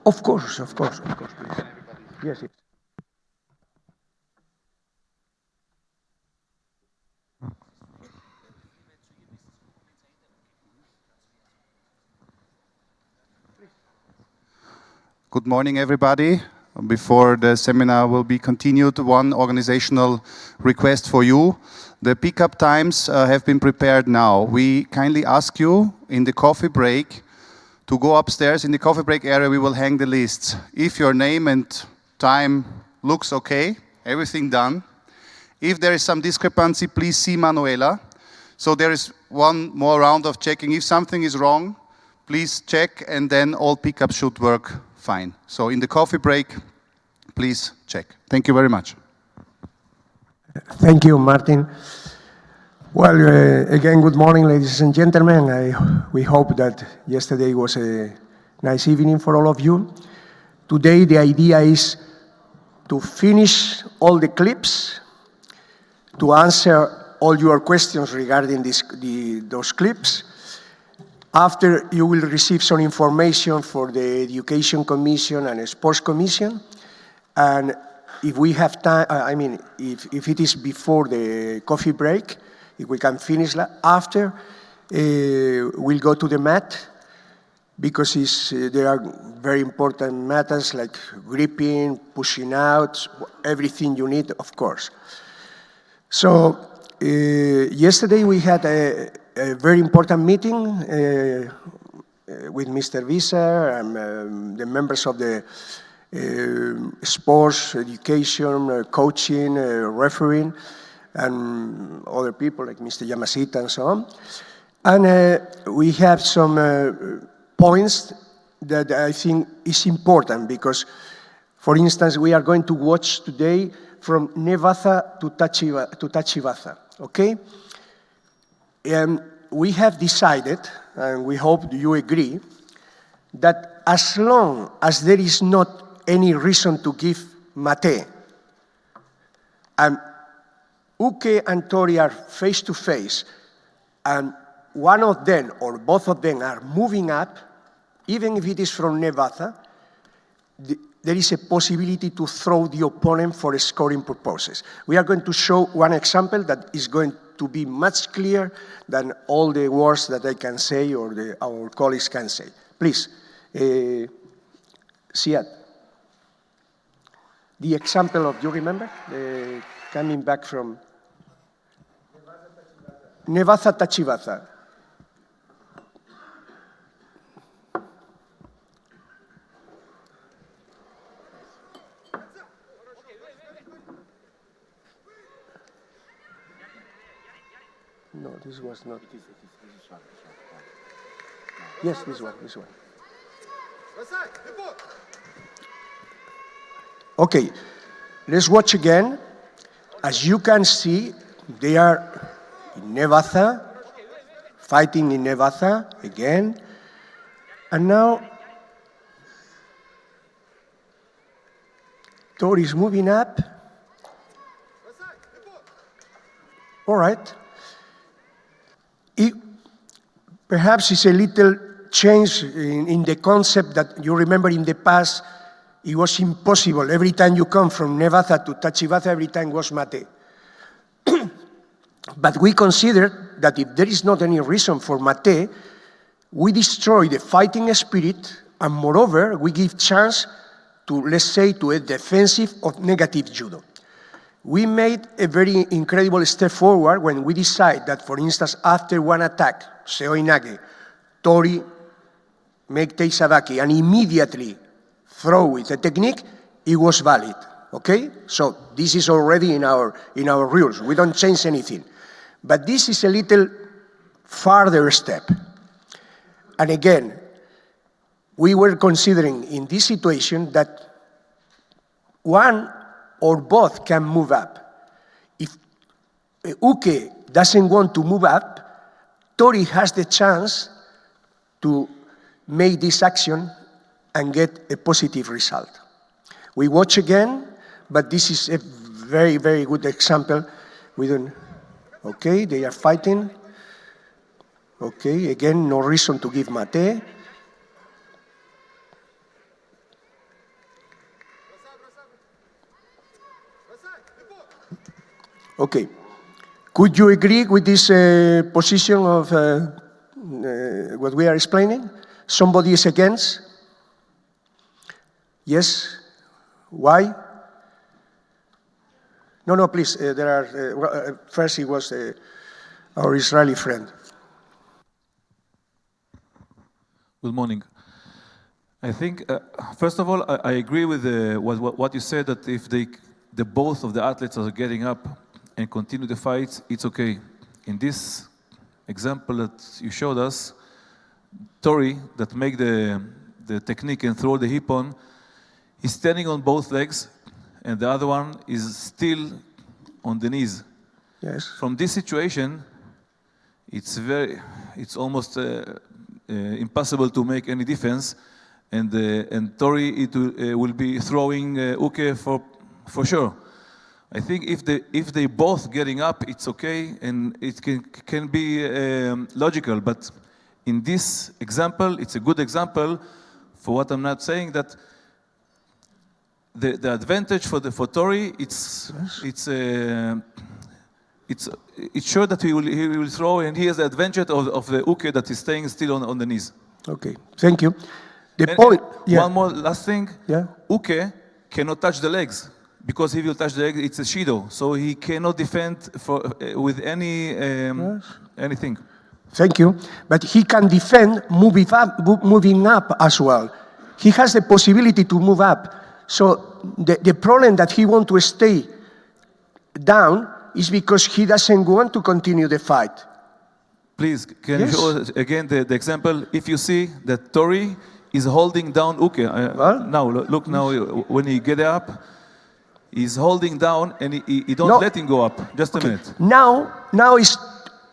Of course, please. Yes, yes. Good morning, everybody. Before the seminar will be continued, one organizational request for you. The pickup times have been prepared now. We kindly ask you in the coffee break to go upstairs. In the coffee break area, we will hang the lists. If your name and time looks okay, everything done. If there is some discrepancy, please see Manuela. So there is one more round of checking. If something is wrong, please check, and then all pickups should work fine. So in the coffee break, please check. Thank you very much. Thank you, Martin. Well, again, good morning, ladies and gentlemen. We hope that yesterday was a nice evening for all of you. Today, the idea is to finish all the clips, to answer all your questions regarding those clips. After, you will receive some information for the Education Commission and Sports Commission. And if we have time, if it is before the coffee break, if we can finish that. After, we'll go to the mat, because there are very important matters like gripping, pushing out, everything you need, of course. So, yesterday we had a very important meeting with Mr. Visser and the members of the sports, education, coaching, refereeing, and other people like Mr. Yamashita and so on. And we have some points that I think is important, because, for instance, we are going to watch today from Nevatha to Tachivatha, okay? And we have decided, and we hope you agree, that as long as there is not any reason to give mate, and Uke and Tori are face to face, and one of them or both of them are moving up, even if it is from Nevatha, there is a possibility to throw the opponent for scoring purposes. We are going to show one example that is going to be much clearer than all the words that I can say or our colleagues can say. Please, Siad. The example of, you remember? Coming back from Nevatha Tachivatha. No, this was not. Yes, this one. Okay, let's watch again. As you can see, they are in Nevatha, fighting in Nevatha again. And now, Tori is moving up. All right. Perhaps it's a little change in the concept that you remember in the past. It was impossible. Every time you come from Nevatha to Tachivatha, every time was mate. But we considered that if there is not any reason for mate, we destroy the fighting spirit, and moreover, we give chance to, let's say, to a defensive or negative judo. We made a very incredible step forward when we decide that, for instance, after one attack, Seoinage, Tori make Teisabaki and immediately throw with a technique, it was valid, okay? So this is already in our rules. We don't change anything. But this is a little farther step. And again, we were considering in this situation that one or both can move up. If Uke doesn't want to move up, Tori has the chance to make this action and get a positive result. We watch again, but this is a very, very good example. Okay, they are fighting. Okay, again, no reason to give mate. Okay. Could you agree with this position of what we are explaining? Somebody is against? Yes? Why? No, please. There are. First, it was our Israeli friend. Good morning. I think, first of all, I agree with what you said, that if the both of the athletes are getting up and continue the fight, it's okay. In this example that you showed us, Tori, that make the technique and throw the hip on, he's standing on both legs, and the other one is still on the knees. Yes. From this situation, it's almost impossible to make any defense, and Tori will be throwing uke for sure. I think if they both getting up, it's okay, and it can be logical. But in this example, it's a good example for what I'm not saying, that the advantage for Tori, it's sure that he will throw, and he has the advantage of the uke that is staying still on the knees. Okay, thank you. The point. Yeah. One more last thing. Yeah. Uke cannot touch the legs, because if he will touch the legs, it's a shido, so he cannot defend with anything. Thank you. But he can defend moving up as well. He has the possibility to move up. So the problem that he wants to stay down is because he doesn't want to continue the fight. Please, can you show us again the example? If you see that Tori is holding down uke. Now, look now, when he get up, he's holding down, and he don't let him go up. Just a minute. Now is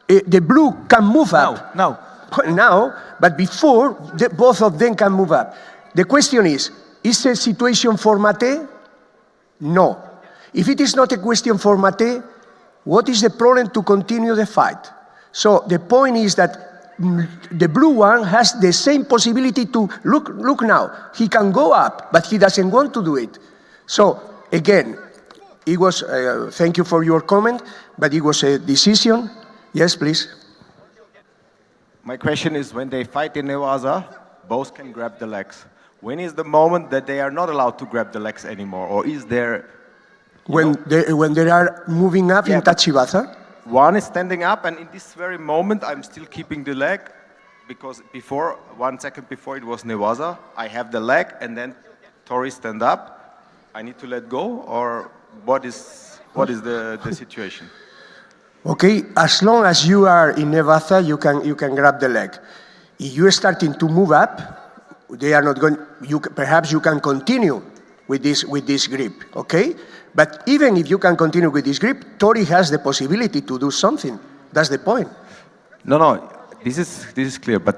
the blue can move up. Now, but before, both of them can move up. The question is a situation for Mate? No. If it is not a question for Mate, what is the problem to continue the fight? So the point is that the blue one has the same possibility to look now. He can go up, but he doesn't want to do it. So again, it was, thank you for your comment, but it was a decision. Yes, please. My question is, when they fight in Newaza, both can grab the legs. When is the moment that they are not allowed to grab the legs anymore? Or is there... When they are moving up in Tachibasa? One is standing up, and in this very moment, I'm still keeping the leg, because before, 1 second before it was Newaza, I have the leg, and then Tori stand up. I need to let go, or what is the situation? Okay, as long as you are in Nevaza, you can grab the leg. If you are starting to move up, they are not going. Perhaps you can continue with this grip. Okay, but even if you can continue with this grip, Tori has the possibility to do something. That's the point. No, this is clear. But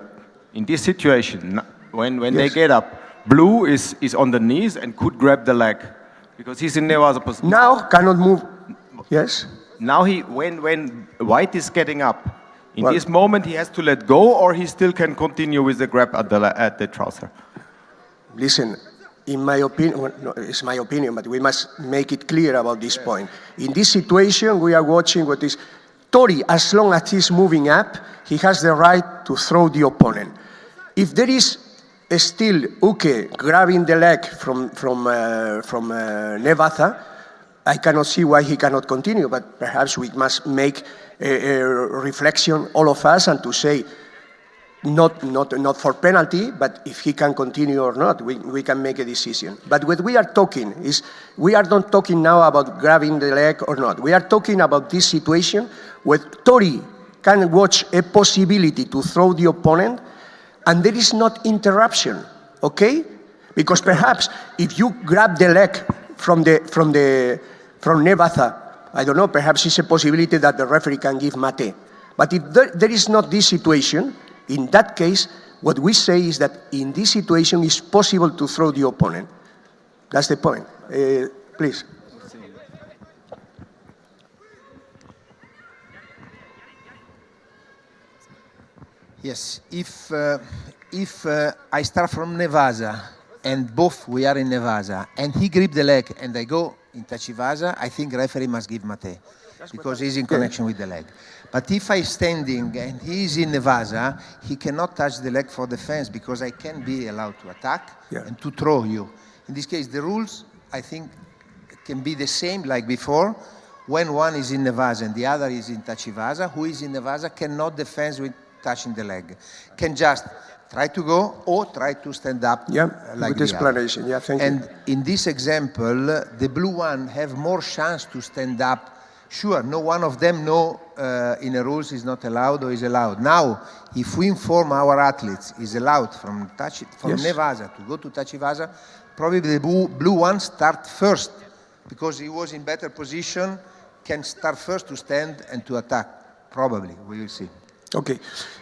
in this situation, when they get up, blue is on the knees and could grab the leg, because he's in Nevaza position. Now cannot move. Yes. Now when white is getting up, in this moment he has to let go, or he still can continue with the grab at the trouser. Listen, in my opinion, no, it's my opinion, but we must make it clear about this point. In this situation, we are watching what is Tori. As long as he's moving up, he has the right to throw the opponent. If there is still Uke grabbing the leg from Nevaza, I cannot see why he cannot continue, but perhaps we must make a reflection, all of us, and to say, not for penalty, but if he can continue or not, we can make a decision. But what we are talking is, we are not talking now about grabbing the leg or not. We are talking about this situation where Tori can watch a possibility to throw the opponent, and there is not interruption, okay? Because perhaps if you grab the leg from Nevaza, I don't know, perhaps it's a possibility that the referee can give mate. But if there is not this situation, in that case, what we say is that in this situation it's possible to throw the opponent. That's the point. Please. Yes, if I start from Nevaza and both we are in Nevaza and he grip the leg and I go in Tachivasa, I think referee must give mate. because he's in connection with the leg. But if I'm standing and he's in Nevasa, he cannot touch the leg for defense because I can be allowed to attack and to throw you. In this case, the rules, I think, can be the same like before. When one is in Nevasa and the other is in Tachivasa, who is in Nevasa cannot defend with touching the leg. Can just try to go or try to stand up like good explanation. Yeah, thank you. And in this example, the blue one have more chance to stand up. Sure, no one of them know in the rules is not allowed or is allowed. Now, if we inform our athletes is allowed from Nevasa to go to Tachivasa, probably the blue one start first because he was in better position, can start first to stand and to attack. Probably, we will see. Okay,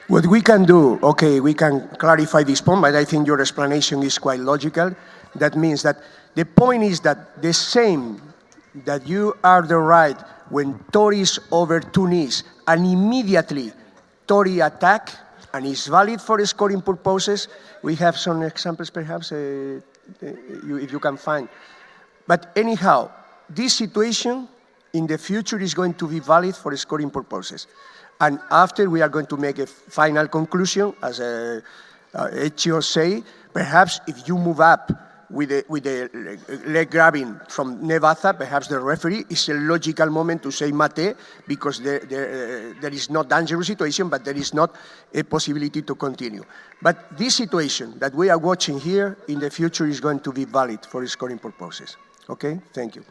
what we can do, we can clarify this point, but I think your explanation is quite logical. That means that the point is that the same that you are the right when Tori is over two knees and immediately Tori attack and is valid for scoring purposes. We have some examples perhaps if you can find. But anyhow, this situation in the future is going to be valid for scoring purposes. And after we are going to make a final conclusion, as Ezio say, perhaps if you move up with the leg grabbing from Nevada, perhaps the referee is a logical moment to say mate, because there is no dangerous situation, but there is not a possibility to continue. But this situation that we are watching here in the future is going to be valid for scoring purposes. Okay, thank you.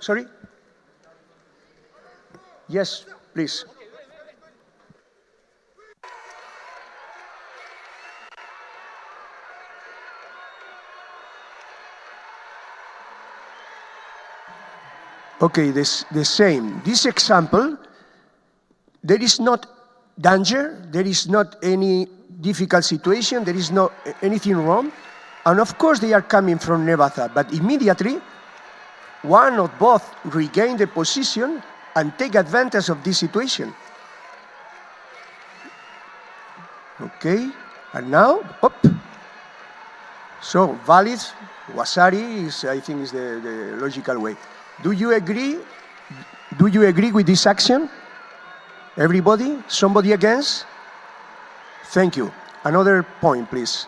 Sorry? Yes, please. Okay, the same. This example, there is not danger, there is not any difficult situation, there is not anything wrong. And of course they are coming from Nevada, but immediately one or both regain the position and take advantage of this situation. Okay, and now, up. So valid, Wasari is, I think, is the logical way. Do you agree? Do you agree with this action? Everybody? Somebody against? Thank you. Another point, please.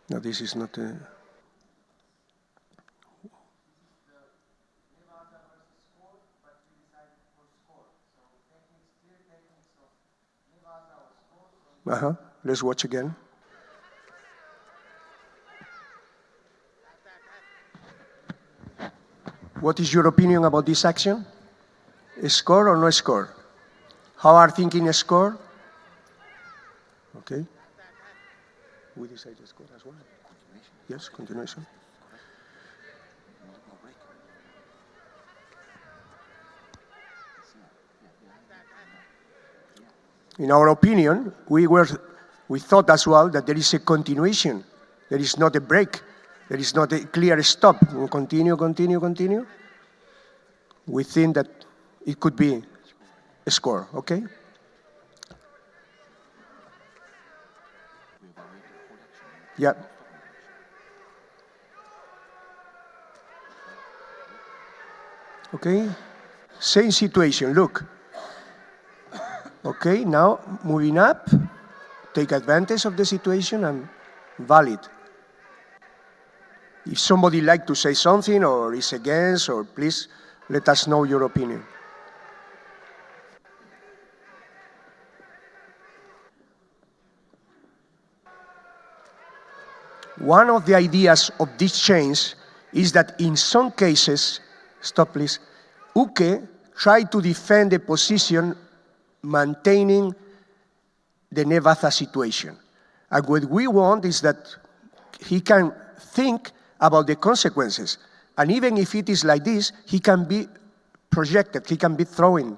No, this is not a... Let's watch again. What is your opinion about this action? A score or no score? How are thinking a score? Okay. We decide to score as well. Yes, continuation. In our opinion, we thought as well that there is a continuation. There is not a break. There is not a clear stop. We'll continue. We think that it could be a score, okay? Yeah. Okay, same situation, look. Okay, now moving up, take advantage of the situation and valid. If somebody like to say something or is against, or please let us know your opinion. One of the ideas of this change is that in some cases, stop please, Uke tried to defend the position maintaining the Nevada situation. And what we want is that he can think about the consequences. And even if it is like this, he can be projected, he can be thrown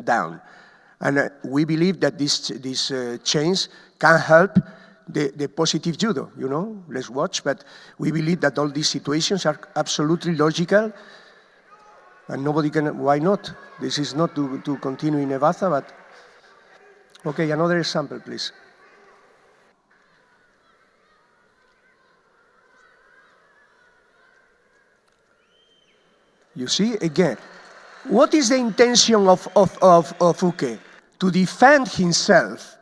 down. And we believe that this change can help the positive judo, you know, let's watch. But we believe that all these situations are absolutely logical. And nobody can, why not? This is not to continue in Nevada, but Okay, another example, please. You see, again, what is the intention of Uke? To defend himself.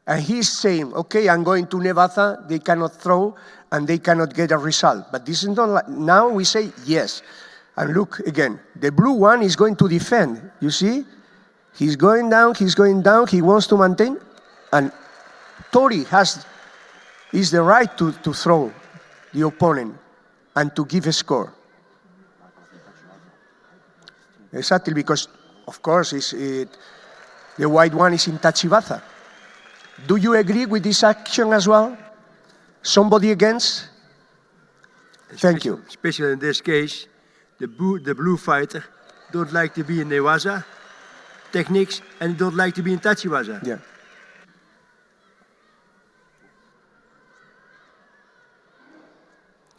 And he's saying, okay, I'm going to Nevada, they cannot throw, and they cannot get a result. But this is not like, now we say yes. And look, again, the blue one is going to defend. You see? He's going down, he wants to maintain. And Tori is the right to throw the opponent and to give a score. Exactly, because, of course, the white one is in Tachibaza. Do you agree with this action as well? Somebody against? Thank you. Especially in this case, the blue fighter don't like to be in Newaza techniques and don't like to be in Tachiwaza. Yeah.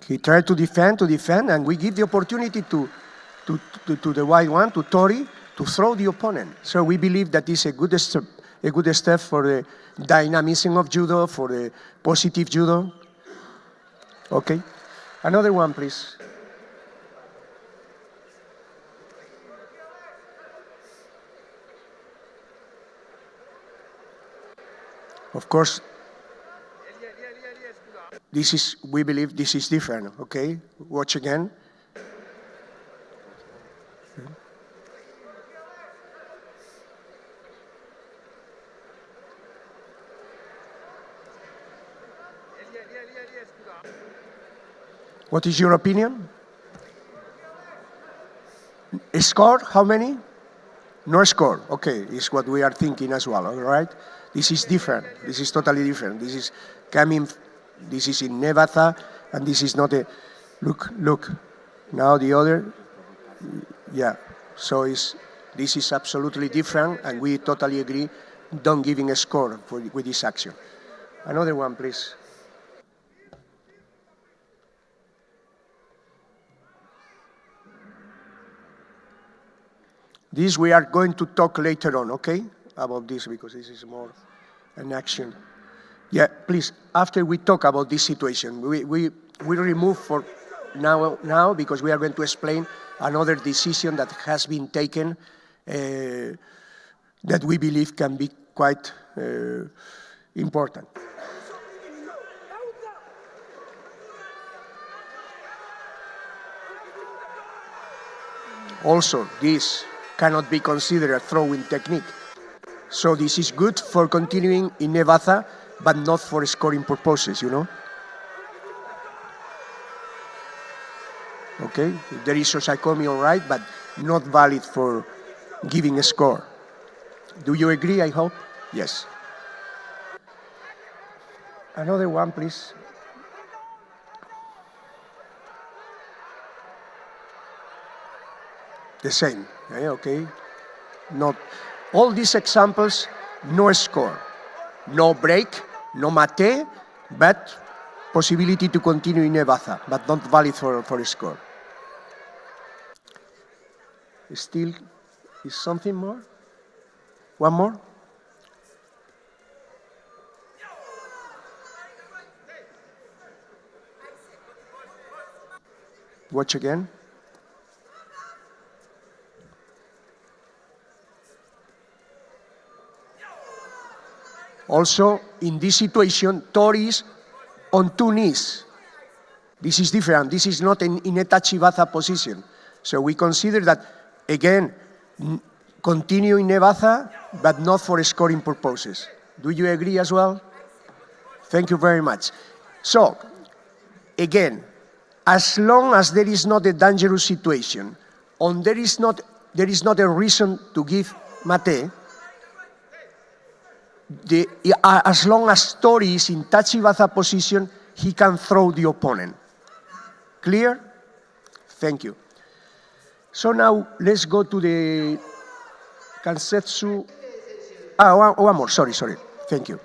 He tried to defend, and we give the opportunity to the white one, to Tori, to throw the opponent. So we believe that is a good step for the dynamism of judo, for the positive judo. Okay. Another one, please. Of course, we believe this is different, okay? Watch again. What is your opinion? A score, how many? No score, okay, is what we are thinking as well, all right? This is different, this is totally different. This is in Nevada, and this is not a, look, now the other, yeah. So this is absolutely different, and we totally agree, don't giving a score with this action. Another one, please. This we are going to talk later on, okay? About this, because this is more an action. Yeah, please, after we talk about this situation, we remove for now because we are going to explain another decision that has been taken that we believe can be quite important. Also, this cannot be considered a throwing technique. So this is good for continuing in Nevada, but not for scoring purposes, you know? Okay, there is Osaikomi, all right, but not valid for giving a score. Do you agree, I hope? Yes. Another one, please. The same, okay? Not all these examples, no score, no break, no mate, but possibility to continue in Nevada, but not valid for a score. Still, is something more? One more? Watch again. Also, in this situation, Tori is on two knees. This is different. This is not in a Tachibaza position. So we consider that, again, continue in Nevada, but not for scoring purposes. Do you agree as well? Thank you very much. So, again, as long as there is not a dangerous situation, and there is not a reason to give mate, as long as Tori is in Tachibaza position, he can throw the opponent. Clear? Thank you. So now let's go to the Kansetsu. One more, sorry. Thank you.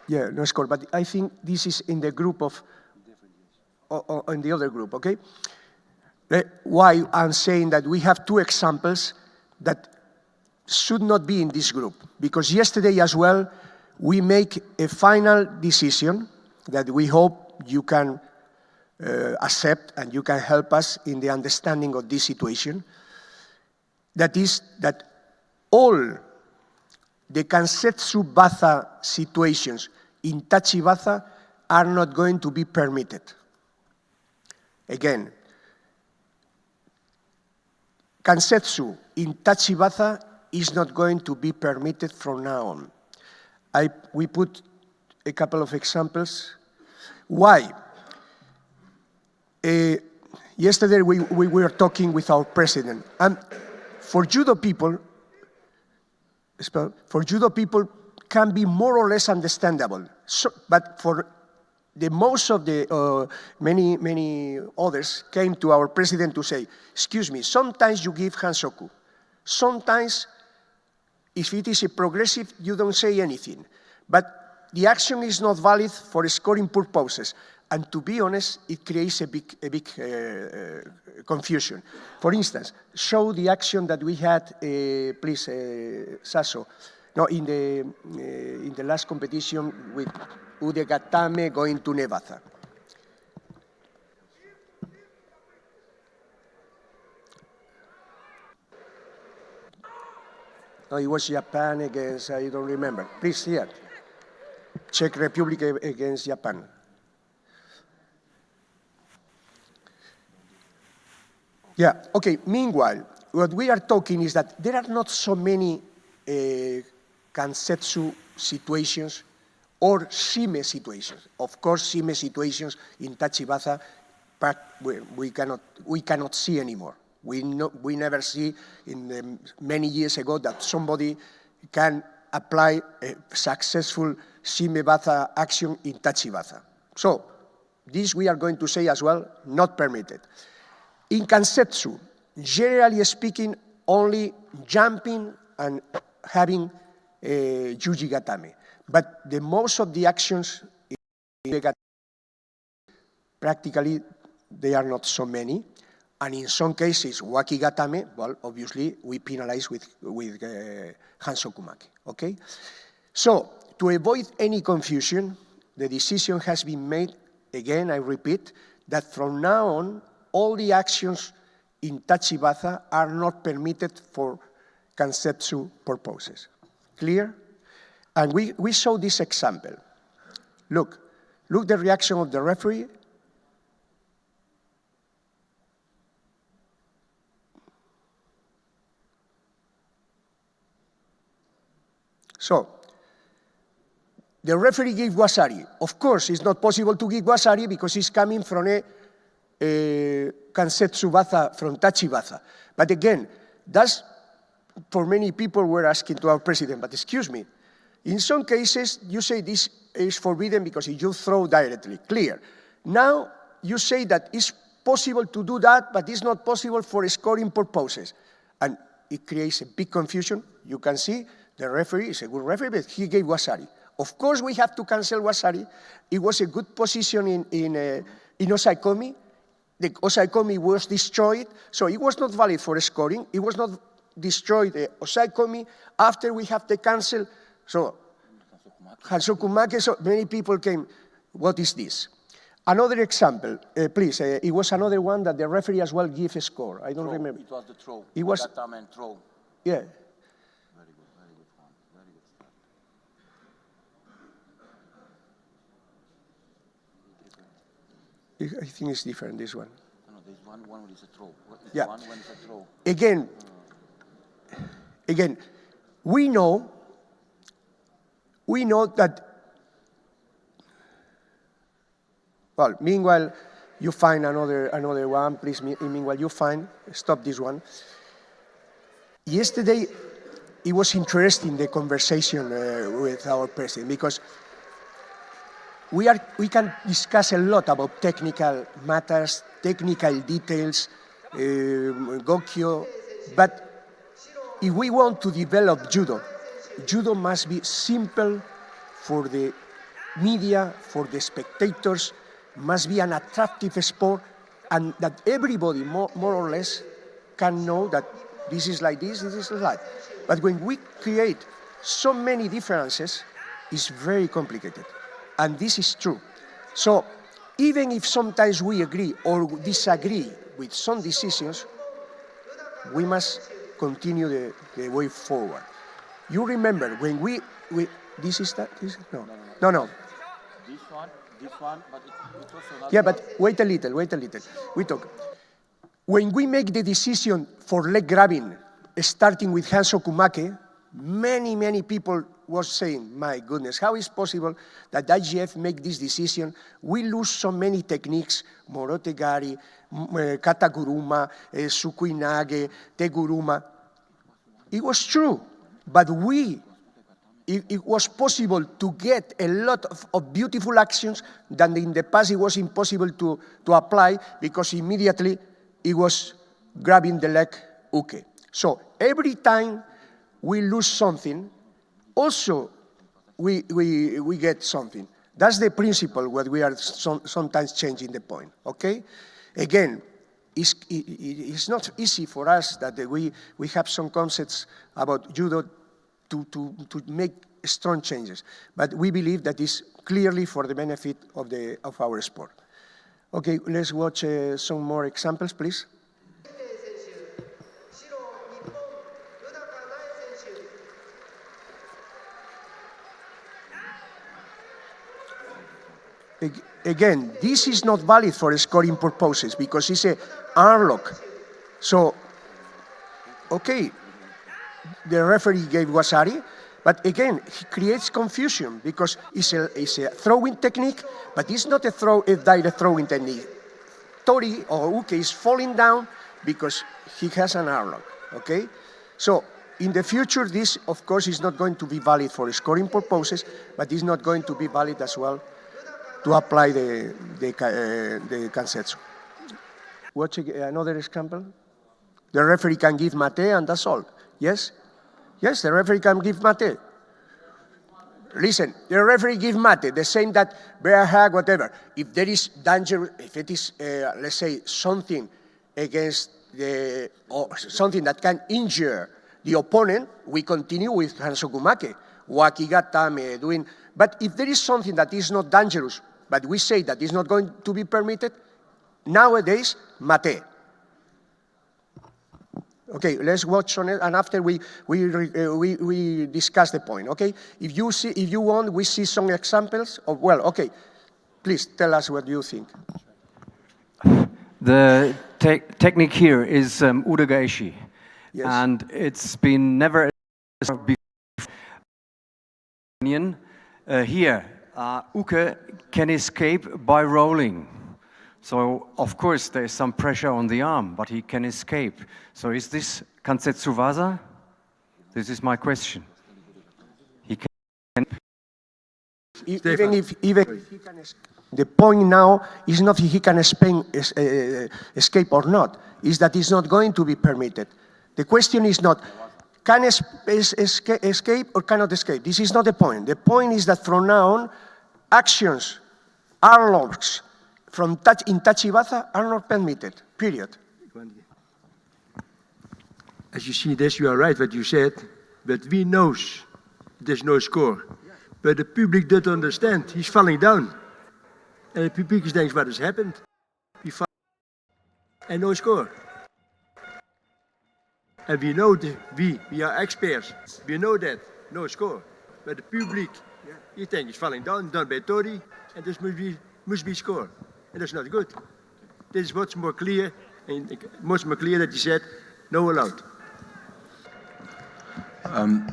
Yeah, no score, but I think this is in the group of in the other group, okay? Why I'm saying that we have two examples that should not be in this group, because yesterday as well, we make a final decision that we hope you can accept and you can help us in the understanding of this situation. That is that all the Kansetsu Batha situations in Tachi Batha are not going to be permitted. Again, Kansetsu in Tachi Batha is not going to be permitted from now on. We put a couple of examples. Why? Yesterday we were talking with our president, and for judo people can be more or less understandable. So, but for the most of the many others came to our president to say, excuse me, sometimes you give hansoku. Sometimes, if it is a progressive, you don't say anything. But the action is not valid for scoring purposes. And to be honest, it creates a big confusion. For instance, show the action that we had, please, Sasso. No, in the last competition with Udegatame going to Nevatha. No, it was Japan against, I don't remember. Please see it. Czech Republic against Japan. Yeah, okay, meanwhile, what we are talking is that there are not so many Kansetsu situations or shime situations. Of course, shime situations in Tachibatha, but we cannot see anymore. We never see in the many years ago that somebody can apply a successful shime batha action in Tachibatha. So, this we are going to say as well, not permitted. In Kansetsu, generally speaking, only jumping and having juji gatame. But the most of the actions in practically they are not so many. And in some cases, waki gatame, well, obviously we penalize with hansokumaki, okay? So, to avoid any confusion, the decision has been made, again, I repeat, that from now on, all the actions in Tachibatha are not permitted for Kansetsu purposes. Clear? And we show this example. Look the reaction of the referee. So, the referee gave wasari. Of course, it's not possible to give wasari because it's coming from a Kansetsu Batha, from Tachi Batha. But again, that's, for many people were asking to our president, but excuse me, in some cases, you say this is forbidden because you throw directly, clear. Now, you say that it's possible to do that, but it's not possible for scoring purposes. And it creates a big confusion. You can see the referee is a good referee, but he gave wasari. Of course, we have to cancel wasari. It was a good position in Osaikomi. The Osaikomi was destroyed, so it was not valid for scoring. It was not destroyed, the Osaikomi, after we have to cancel. So, Hansokumake, so many people came, what is this? Another example, please, it was another one that the referee as well gave a score. I don't remember. It was the throw. It was, and throw. Yeah. Very good one, very good start. I think it's different, this one. No, there's one is a throw. Yeah. One is a throw. Again, we know that, well, meanwhile, you find another one, please, meanwhile you find, stop this one. Yesterday, it was interesting, the conversation with our president, because we can discuss a lot about technical matters, technical details, Gokyo, but if we want to develop judo must be simple for the media, for the spectators, must be an attractive sport and that everybody, more or less, can know that this is like this is like. But when we create so many differences, it's very complicated. And this is true. So even if sometimes we agree or disagree with some decisions, we must continue the way forward. You remember when we this is that? This is, no. This one, but it's also not. Yeah, but wait a little. We talk. When we make the decision for leg grabbing, starting with Hanso Kumake, many people was saying, my goodness, how is possible that IJF make this decision? We lose so many techniques, Morotegari, Kataguruma, Sukuinage, Teguruma. It was true, but it was possible to get a lot of beautiful actions that in the past it was impossible to apply because immediately it was grabbing the leg uke. So every time we lose something, also we get something. That's the principle where we are sometimes changing the point, okay? Again, it's not easy for us that we have some concepts about judo to make strong changes, but we believe that is clearly for the benefit of our sport. Okay, let's watch some more examples, please. Again, this is not valid for scoring purposes because it's an arm lock. So, okay, the referee gave Wasari, but again, he creates confusion because it's a throwing technique, but it's not a direct throwing technique. Tori or Uke is falling down because he has an arm lock, okay? So, in the future, this, of course, is not going to be valid for scoring purposes, but it's not going to be valid as well to apply the kansetsu. Watch another example. The referee can give mate and that's all. Yes? Yes, the referee can give mate. Listen, the referee give mate, the same that bear hug, whatever. If there is danger, if it is, let's say, something against or something that can injure the opponent, we continue with Hansokumake, wakigatame, doing. But if there is something that is not dangerous, but we say that is not going to be permitted, nowadays, mate. Okay, let's watch on it, and after we discuss the point. Okay, if you want, we see some examples of. Well, okay, please tell us what you think. The technique here is Udagaeshi, Yes. and it's been never here. Uke can escape by rolling. So, of course, there is some pressure on the arm, but he can escape. So is this Kansetsu Waza? This is my question. He can... Even if he can the point now is not if he can escape or not, is that it's not going to be permitted. The question is not, can escape or cannot escape? This is not the point. The point is that from now on, actions, arm locks, in Tachibaza are not permitted, period. As you see this, you are right what you said, but we knows there's no score. But the public doesn't understand. He's falling down. And the public thinks, what has happened? He falls and no score. And we know, we are experts. We know that, no score. But the public, he thinks he's falling down, done by Tori, and this must be score. And that's not good. This is much more clear, and much more clear that you said, no allowed.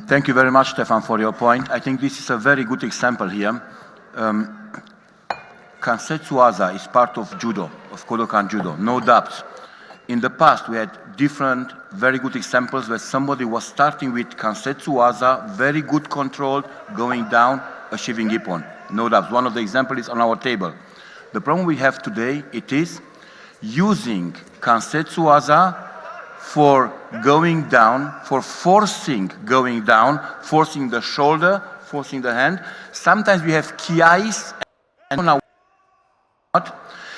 Thank you very much, Stefan, for your point. I think this is a very good example here. Kansetsu Waza is part of judo, of Kodokan judo, no doubt. In the past, we had different, very good examples where somebody was starting with Kansetsu Waza, very good control, going down, achieving ippon. No doubt. One of the examples is on our table. The problem we have today, it is using Kansetsu Waza for going down, for forcing going down, forcing the shoulder, forcing the hand. Sometimes we have kiais and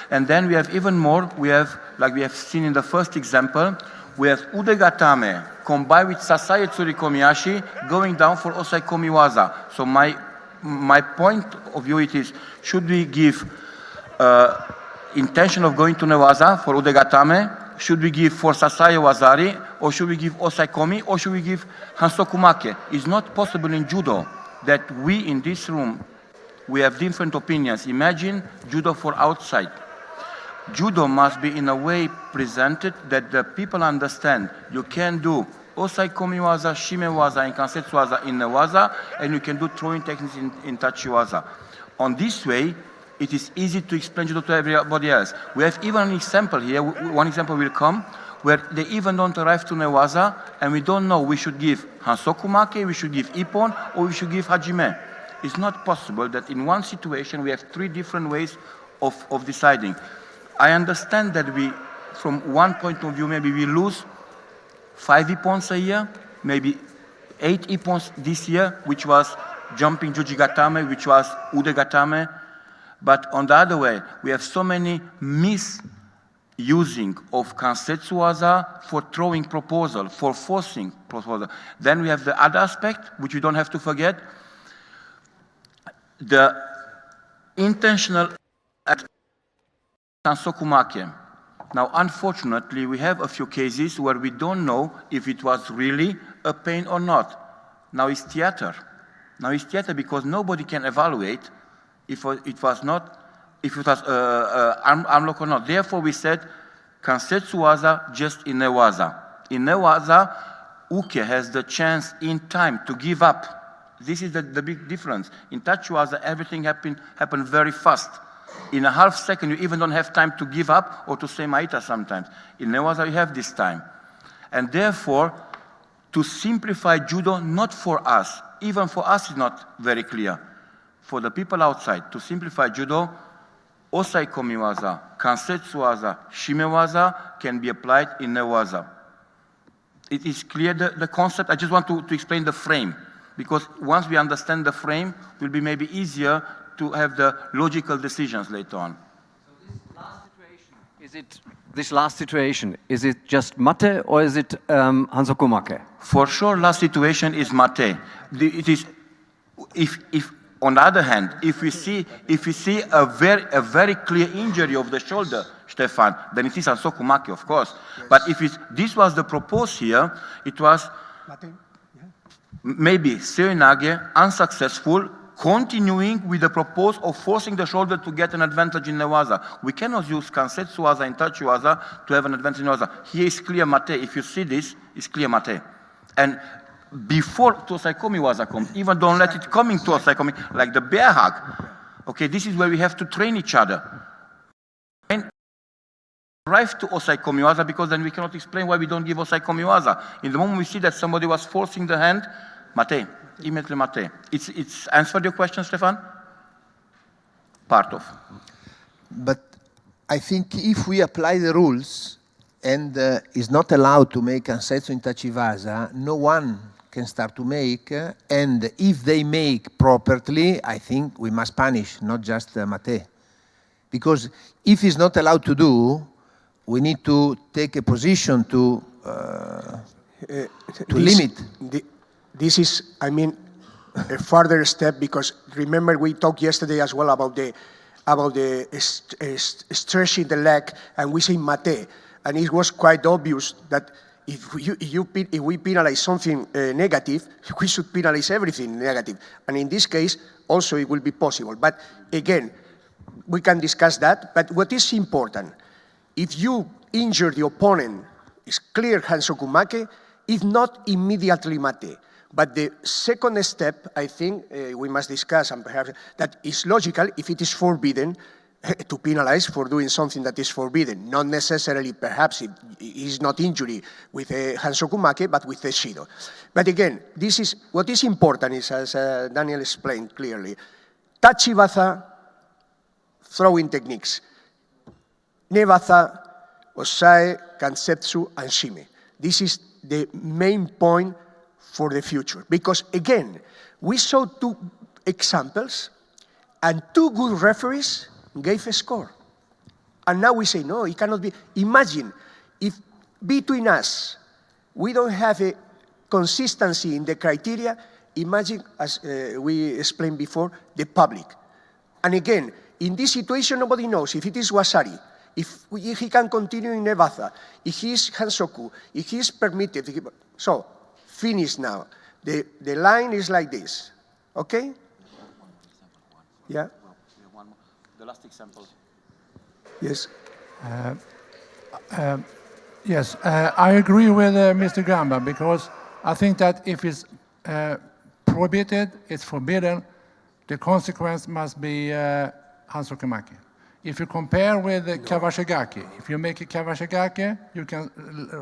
And then we have even more. We have, like we have seen in the first example, we have udegatame combined with sasai tsuri komiyashi going down for osai komiwaza. So my point of view it is, should we give intention of going to newaza for udegatame? Should we give for sasai wazari? Or should we give osai komi? Or should we give hansokumake? It's not possible in judo that we in this room, we have different opinions. Imagine judo for outside. Judo must be in a way presented that the people understand you can do osai komiwaza, shimewaza, and kansetsuwaza in newaza, and you can do throwing techniques in tachiwaza. On this way, it is easy to explain judo to everybody else. We have even an example here, one example will come, where they even don't arrive to newaza, and we don't know we should give hansokumake, we should give ippon, or we should give hajime. It's not possible that in one situation we have three different ways of deciding. I understand that we, from one point of view, maybe we lose 5 ippons a year, maybe 8 ippons this year, which was jumping jujigatame, which was udegatame. But on the other way, we have so many misusing of kansetsuwaza for throwing proposal, for forcing proposal. Then we have the other aspect, which we don't have to forget, the intentional hansokumake. Now, unfortunately, we have a few cases where we don't know if it was really a pain or not. Now it's theater. Now it's theater because nobody can evaluate if it was arm lock or not. Therefore, we said kansetsuwaza just in newaza. In newaza, uke has the chance in time to give up. This is the big difference. In tachiwaza, everything happened very fast. In a half second, you even don't have time to give up or to say maita sometimes. In newaza, you have this time. And therefore, to simplify judo, not for us, even for us is not very clear. For the people outside, to simplify judo, osai komiwaza, kansetsuwaza, shimewaza can be applied in newaza. It is clear the concept. I just want to explain the frame, because once we understand the frame, it will be maybe easier to have the logical decisions later on. So this last situation, is it just mate or is it hansokumake? For sure, last situation is mate. It is, if on the other hand, if we see a very clear injury of the shoulder, Stefan, then it is hansokumake, of course. Yes. But if this was the propose here, it was maybe seoinage, unsuccessful, continuing with the propose of forcing the shoulder to get an advantage in newaza. We cannot use kansetsuwaza and tachiwaza to have an advantage in newaza. Here is clear mate. If you see this, it's clear mate. And before tosai komiwaza comes, even don't let it come into tosai komi, like the bear hug. Okay, this is where we have to train each other. And arrive to osai komiwaza, because then we cannot explain why we don't give osai komiwaza. In the moment we see that somebody was forcing the hand, mate. Immediately mate. It's answered your question, Stefan? Part of. But I think if we apply the rules and is not allowed to make kansetsu in tachiwaza, no one can start to make. And if they make properly, I think we must punish, not just mate. Because if it's not allowed to do, we need to take a position to limit. This is, I mean, a further step, because remember we talked yesterday as well about the stretching the leg, and we say mate, and it was quite obvious that if we penalize something negative, we should penalize everything negative, and in this case also it will be possible. But again, we can discuss that. But what is important, if you injure the opponent, it's clear hansokumake, if not immediately mate. But the second step, I think, we must discuss, and perhaps that is logical if it is forbidden to penalize for doing something that is forbidden. Not necessarily, perhaps, it is not injury with a hansokumake, but with a shido. But again, this is what is important is, as Daniel explained clearly, tachiwaza, throwing techniques, newaza, osai, kansetsu, and shime. This is the main point for the future. Because again, we saw two examples and two good referees gave a score. And now we say, no, it cannot be. Imagine if between us we don't have a consistency in the criteria, imagine, as we explained before, the public. And again, in this situation, nobody knows if it is Wasari, if he can continue in Nevatha, if he is Hansoku, if he is permitted. So, finish now. The line is like this, okay? Yeah? The last example. Yes. Yes, I agree with Mr. Gamba, because I think that if it's prohibited, it's forbidden, the consequence must be Hansokimaki. If you compare with Kawashigaki, if you make a Kawashigaki, you can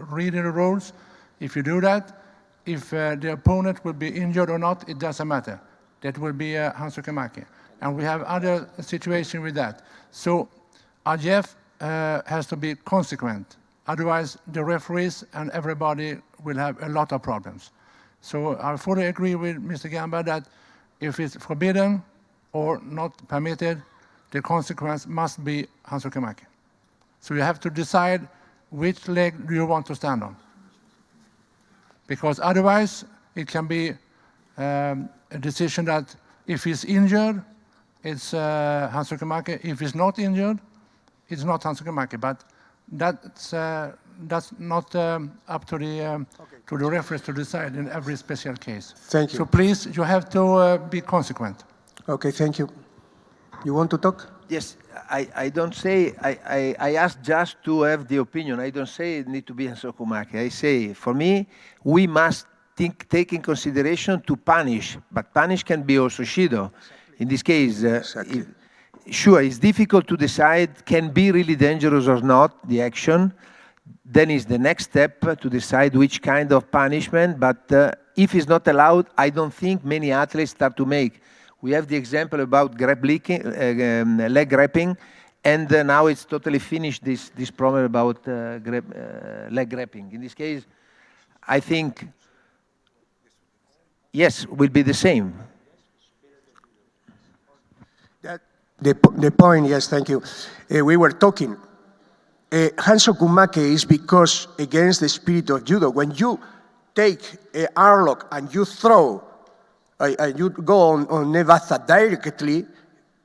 read in the rules. If you do that, if the opponent will be injured or not, it doesn't matter. That will be Hansokimaki. And we have other situations with that. So IJF has to be consequent. Otherwise, the referees and everybody will have a lot of problems. So I fully agree with Mr. Gamba that if it's forbidden or not permitted, the consequence must be Hansokimaki. So you have to decide which leg do you want to stand on. Because otherwise, it can be a decision that if he's injured, it's Hansokimaki. If he's not injured, it's not Hansokimaki. But that's not up to the referees to decide in every special case. Thank you. So please, you have to be consequent. Okay, thank you. You want to talk? Yes, I don't say, I ask just to have the opinion. I don't say it need to be Hansokumaki. I say, for me, we must take in consideration to punish, but punish can be also Shido. In this case, sure, it's difficult to decide can be really dangerous or not, the action. Then is the next step to decide which kind of punishment, but if it's not allowed, I don't think many athletes start to make. We have the example about leg grabbing, and now it's totally finished, this problem about leg grabbing. In this case, I think, yes, will be the same. The point, yes, thank you. We were talking. Hansokumake is because against the spirit of judo. When you take an armlock and you throw, you go on Nevatha directly,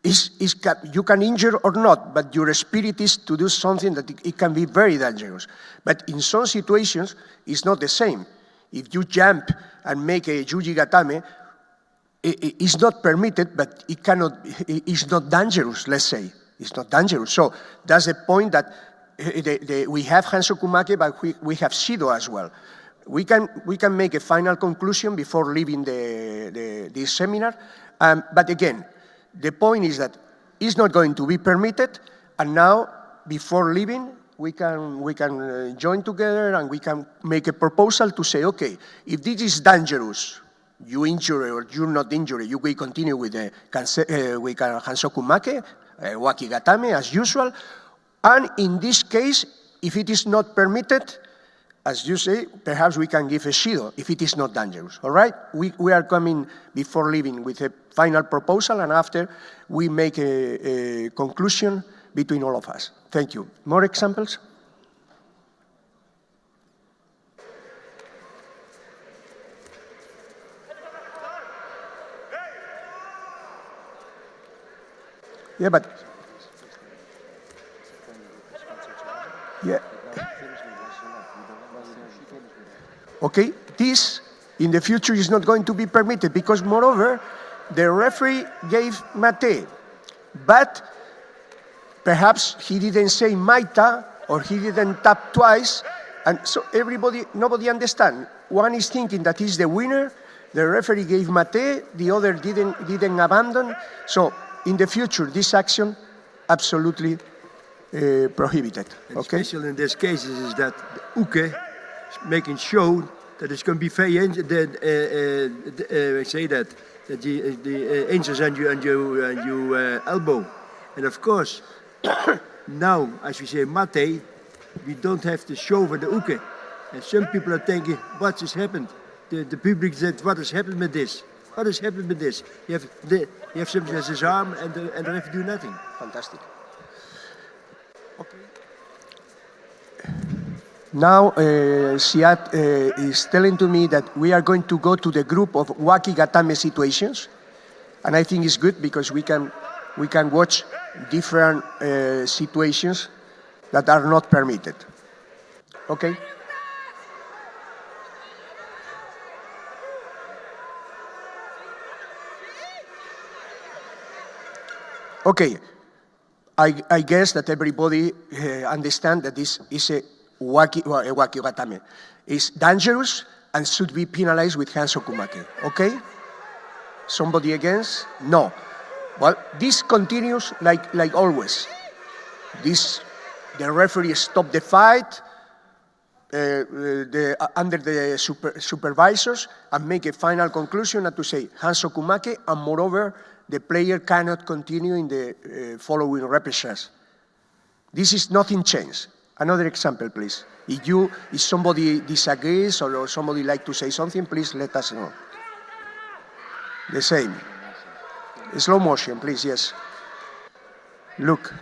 you can injure or not, but your spirit is to do something that it can be very dangerous. But in some situations, it's not the same. If you jump and make a juji gatame, it's not permitted, but it's not dangerous, let's say. It's not dangerous. So that's the point that we have Hansokumake, but we have Shido as well. We can make a final conclusion before leaving this seminar. But again, the point is that it's not going to be permitted, and now, before leaving, we can join together and we can make a proposal to say, okay, if this is dangerous, you injure or you're not injured, we continue with the Hansokumake, Wakigatame as usual. And in this case, if it is not permitted, as you say, perhaps we can give a Shido if it is not dangerous, all right? We are coming before leaving with a final proposal, and after we make a conclusion between all of us. Thank you. More examples? Yeah, but... Yeah. Okay, this in the future is not going to be permitted because, moreover, the referee gave mate, but perhaps he didn't say maita or he didn't tap twice, and so nobody understands. One is thinking that he's the winner, the referee gave mate, the other didn't abandon. So in the future, this action absolutely prohibited. Okay. Special in this case is that the uke making show that it's going to be very say that the inches on your elbow, and of course now as we say mate, we don't have to show for the uke, and some people are thinking what has happened. The public said what has happened with this. What has happened with this? You have something as his arm and the referee do nothing. Fantastic. Okay. Now, Siad is telling to me that we are going to go to the group of wakigatame situations, and I think it's good because we can watch different situations that are not permitted. Okay? Okay, I guess that everybody understands that this is a wakigatame. It's dangerous and should be penalized with hansokumake, okay? Somebody against? No. Well, this continues like always. The referee stopped the fight under the supervisors and make a final conclusion and to say hansokumake, and moreover, the player cannot continue in the following repechage. This is nothing changed. Another example, please. If somebody disagrees or somebody like to say something, please let us know. The same. Slow motion, please, yes. Look.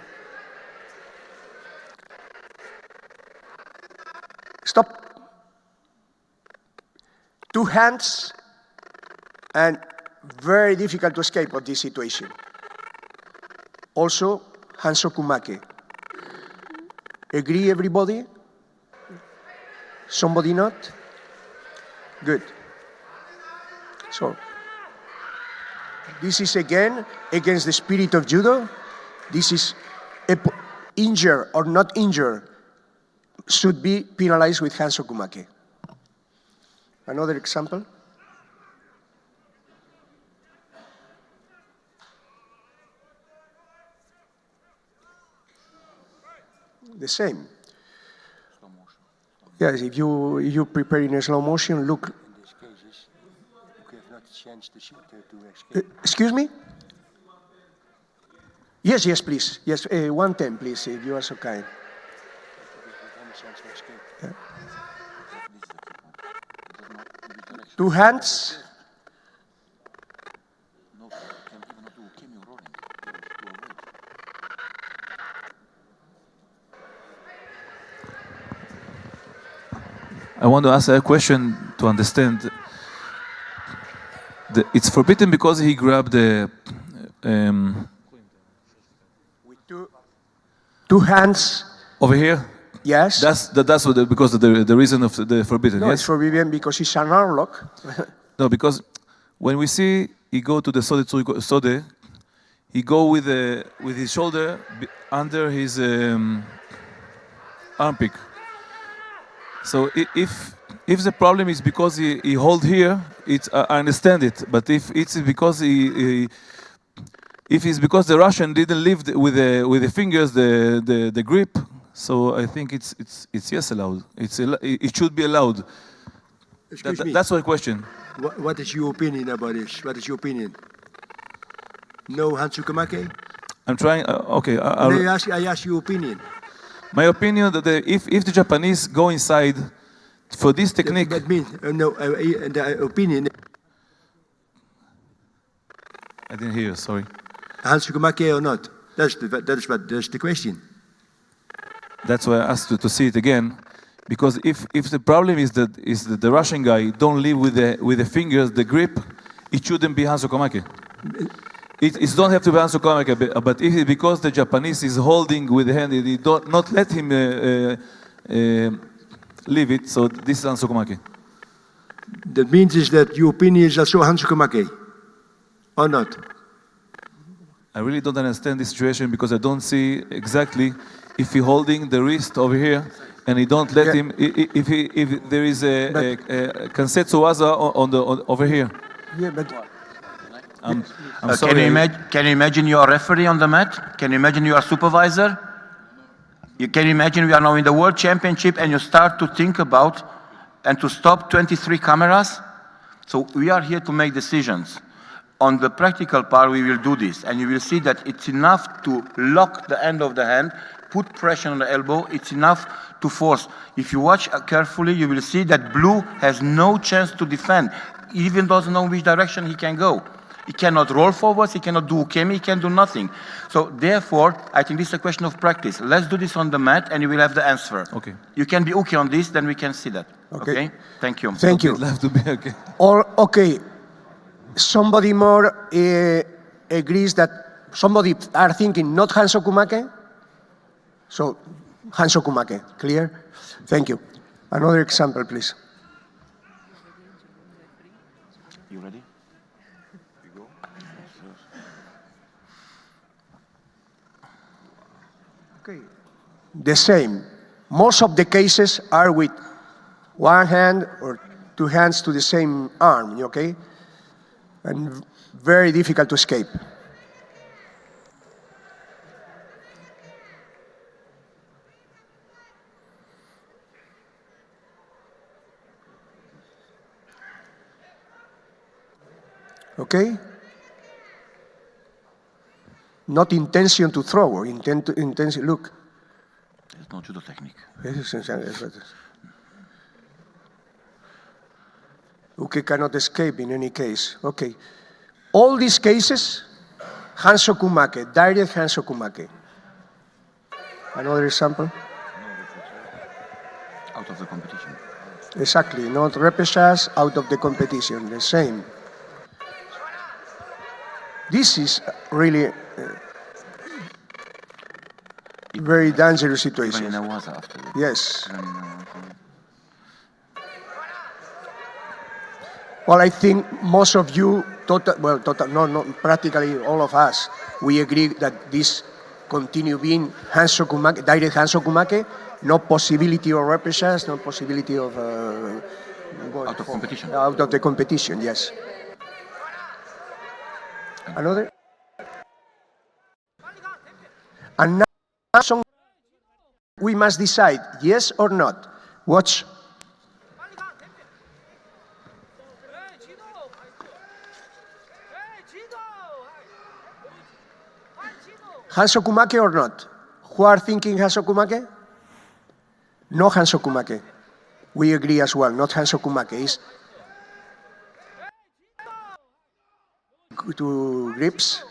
Stop. Two hands, and very difficult to escape of this situation. Also, hansokumake. Agree, everybody? Somebody not? Good. So, this is again against the spirit of judo. This is injured or not injured should be penalized with hansokumake. Another example. The same. Yes, if you prepare in a slow motion, look. In these cases, you have not a chance to escape. Excuse me? Yes, please. Yes, 110, please, if you are so kind. Yeah. Two hands. I want to ask a question to understand. It's forbidden because he grabbed the. With two hands. Over here? Yes. That's because of the reason of the forbidden, No, yes? it's forbidden because it's an arm lock. No, because when we see he go to the sode, he go with his shoulder under his armpit. So if the problem is because he hold here, I understand it. But if it's because if it's because the Russian didn't leave with the fingers the grip, so I think it's yes allowed. It should be allowed. Excuse me. That's my question. What is your opinion about this? What is your opinion? No hansokumake? I'm trying. Okay. I ask your opinion. My opinion that if the Japanese go inside for this technique. That means the opinion. I didn't hear you. Sorry. Hansokumake or not? That's the question. That's why I asked you to see it again, because if the problem is that the Russian guy don't leave with the fingers the grip, it shouldn't be hansokumake. It don't have to be hansokumake, but if because the Japanese is holding with the hand, they don't not let him leave it. So this is hansokumake. That means is that your opinion is also hansokumake, or not? I really don't understand this situation because I don't see exactly if he holding the wrist over here and he don't let him. If there is a kansetsu waza over here. Yeah, but. I'm sorry. Can you imagine you are a referee on the mat? Can you imagine you are a supervisor? Can you imagine we are now in the World Championship and you start to think about and to stop 23 cameras? So we are here to make decisions. On the practical part, we will do this, and you will see that it's enough to lock the end of the hand, put pressure on the elbow, it's enough to force. If you watch carefully, you will see that blue has no chance to defend, even doesn't know which direction he can go. He cannot roll forwards, he cannot do ukemi, he can do nothing. So therefore, I think this is a question of practice. Let's do this on the mat and you will have the answer. Okay. You can be okay on this, then we can see that. Okay. Okay? Thank you. Thank you. I'd love to be okay. Or, okay, somebody more agrees that somebody are thinking not Hansokumake? So, Hansokumake, clear? Thank you. Another example, please. You ready? Okay. The same. Most of the cases are with one hand or two hands to the same arm, okay? And very difficult to escape. Okay? Not intention to throw, or intention, look. There's no judo technique. Uke cannot escape in any case. Okay. All these cases, Hansokumake, direct Hansokumake. Another example? Out of the competition. Exactly, not repechage, out of the competition, the same. This is really very dangerous situation. Even in a waza after. Yes. Well, I think most of you, practically all of us, we agree that this continue being Hansokumake, direct Hansokumake, no possibility of repechage, no possibility of going Out of competition. Out of the competition, yes. Another? And now we must decide yes or not. Watch. Hansokumake or not? Who are thinking Hansokumake? No Hansokumake. We agree as well, not Hansokumake. Is to grips.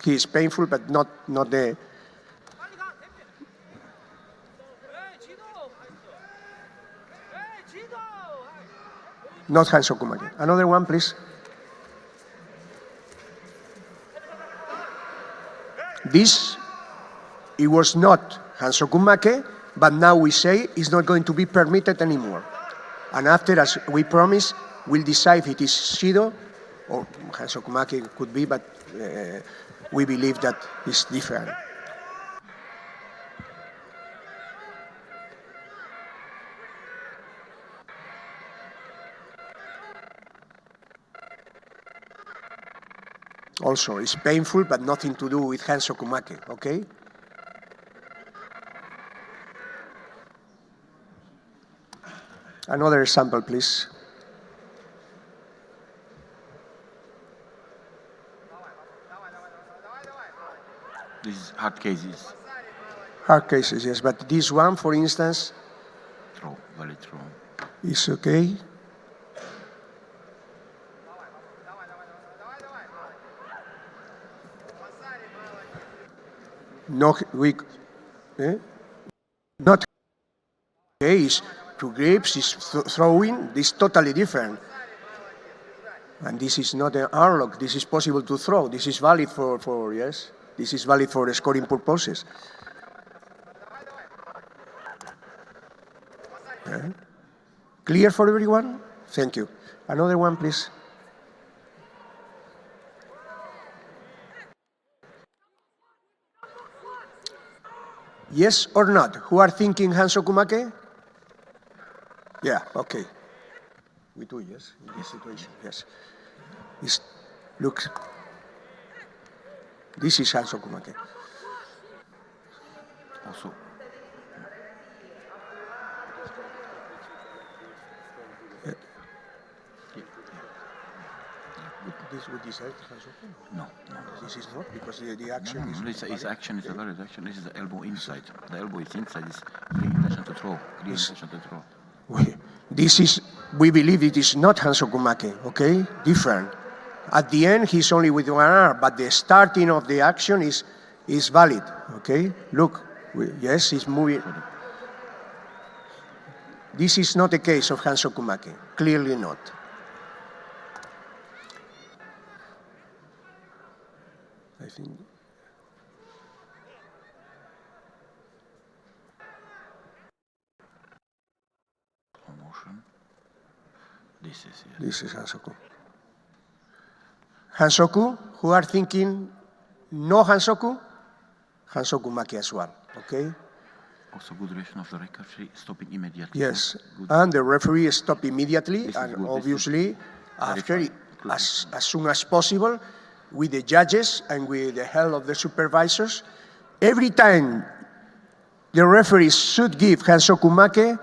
He is painful, but not the. Not Hansokumake. Another one, please. This, it was not Hansokumake, but now we say it's not going to be permitted anymore. And after, as we promise, we'll decide if it is Shido or Hansokumake could be, but we believe that it's different. Also, it's painful, but nothing to do with Hansokumake, okay? Another example, please. This is hard cases. Hard cases, yes, but this one, for instance, Throw, valid throw. is okay. No, not case to grips is throwing. This is totally different. And this is not an unlock. This is possible to throw. This is valid for yes. This is valid for scoring purposes. Okay. Clear for everyone? Thank you. Another one, please. Yes or not? Who are thinking Hansokumake? Yeah, okay. We do, yes, in this situation, yes. Look, this is Hansokumake. Also, This would decide Hansokumake? no. This is not, because the action is... His action is a valid action. This is the elbow inside. The elbow is inside. Is clear intention to throw. Clear intention to throw. We believe it is not Hansokumake, okay? Different. At the end, he's only with one arm, but the starting of the action is valid, okay? Look, yes, he's moving. This is not the case of Hansokumake, clearly not. I think. Motion. This is, yeah. This is Hansoku. Hansoku, who are thinking no Hansoku, Hansokumake as well, okay? Also good direction of the referee, stopping immediately. Yes, Good. and the referee stop immediately, This is and good, this is obviously, after, very as soon as possible, with the judges and with the help of the supervisors. Every time the referees should give Hansokumake,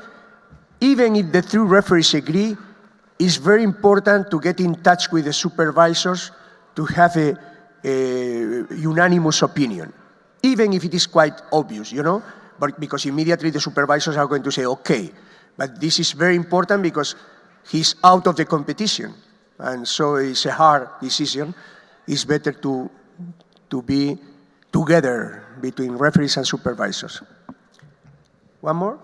even if the two referees agree, it's very important to get in touch with the supervisors to have a unanimous opinion, even if it is quite obvious, you know, but because immediately the supervisors are going to say, okay, but this is very important because he's out of the competition, and so it's a hard decision. It's better to be together between referees and supervisors. One more?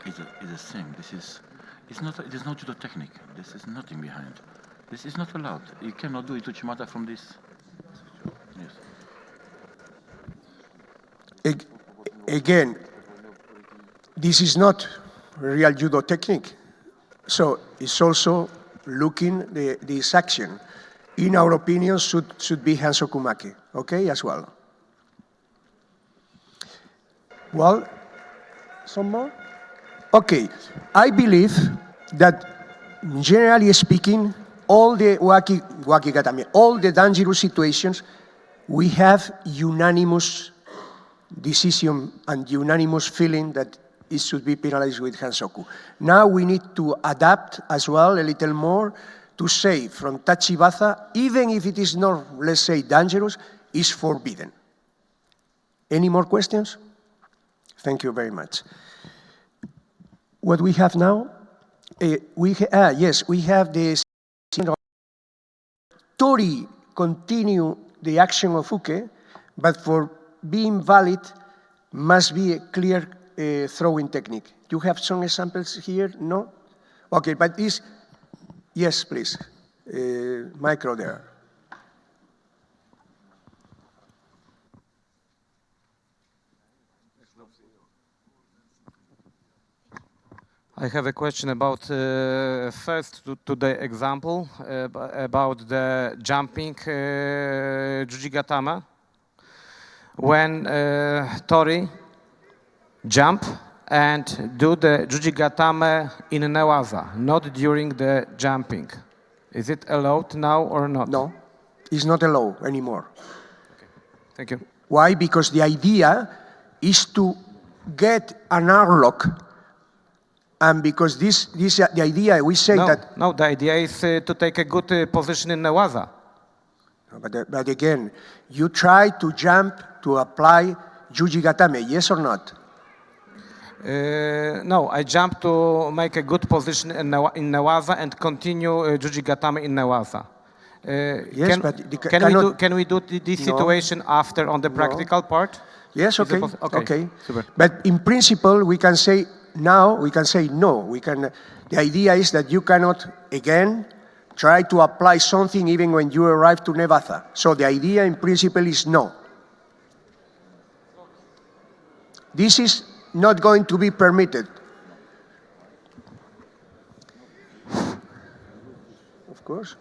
It's the same. It is not judo technique. This is nothing behind. This is not allowed. You cannot do it Uchimata from this. Yes. Again, this is not real judo technique. So it's also looking this action. In our opinion, should be Hansokumake, okay, as well. Well, some more? Okay, I believe that generally speaking, all the wakigatame, all the dangerous situations, we have unanimous decision and unanimous feeling that it should be penalized with Hansoku. Now we need to adapt as well a little more to say from Tachibaza, even if it is not, let's say, dangerous, is forbidden. Any more questions? Thank you very much. What we have now, yes, we have this. Tori continue the action of Uke, but for being valid, must be a clear throwing technique. You have some examples here? No? Okay, but this, yes, please. Micro there. I have a question about first to the example about the jumping jujigatama. When Tori jump and do the jujigatame in newaza, not during the jumping. Is it allowed now or not? No, it's not allowed anymore. Okay. Thank you. Why? Because the idea is to get an arm lock. And because this the idea, we say that... No, the idea is to take a good position in newaza. But again, you try to jump to apply jujigatame, yes or not? No, I jump to make a good position in newaza and continue jujigatame in newaza. Yes, can we do this situation after on the practical part? Yes, okay. Okay. Super. But in principle, we can say now, we can say no. The idea is that you cannot, again, try to apply something even when you arrive to newaza. So the idea in principle is no. This is not going to be permitted. Of course.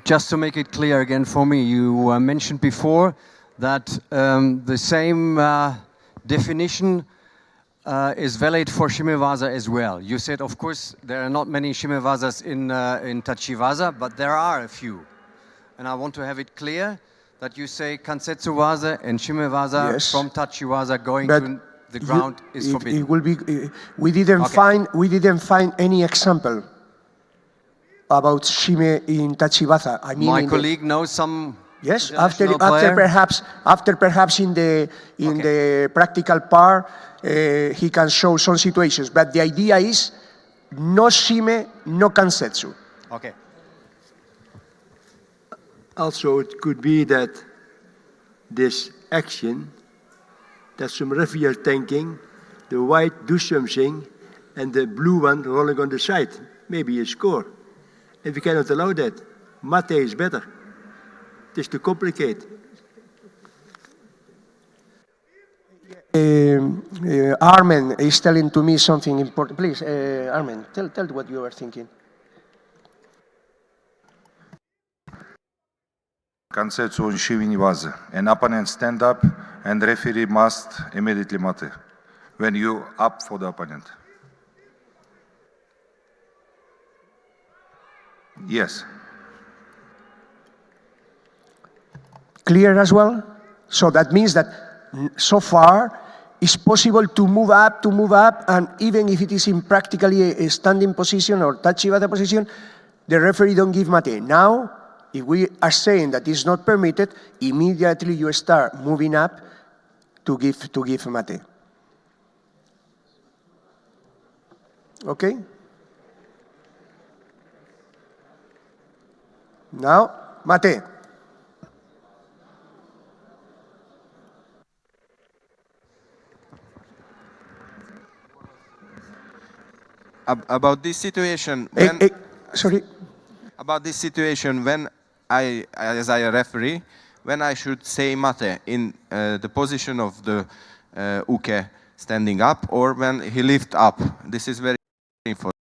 Just to make it clear again for me, you mentioned before that the same definition is valid for shimewaza as well. You said, of course, there are not many shimewazas in tachiwaza, but there are a few. and I want to have it clear that you say Kansetsu Waza and Shimewaza Yes. from Tachiwaza going But to the ground is forbidden. It will be. We didn't find any example about shime in Tachiwaza. I mean, My colleague knows some. yes, after international player. perhaps in the practical part, he can show some situations. But the idea is no shime, no kansetsu. Okay. Also, it could be that this action, that some referee are thinking, the white do something, and the blue one rolling on the side, maybe a score. And we cannot allow that. Mate is better. It is too complicated. Armen is telling to me something important. Please, Armen, tell what you are thinking. Kansetsu on Shivini Waza. An opponent stand up and referee must immediately mate when you up for the opponent. Yes. Clear as well? So that means that so far it's possible to move up, and even if it is in practically a standing position or Tachiwaza position, the referee don't give mate. Now, if we are saying that it's not permitted, immediately you start moving up to give mate. Okay? Now, mate. About this situation, when sorry. About this situation, when as a referee, when I should say mate in the position of the uke standing up, or when he lift up. This is very important.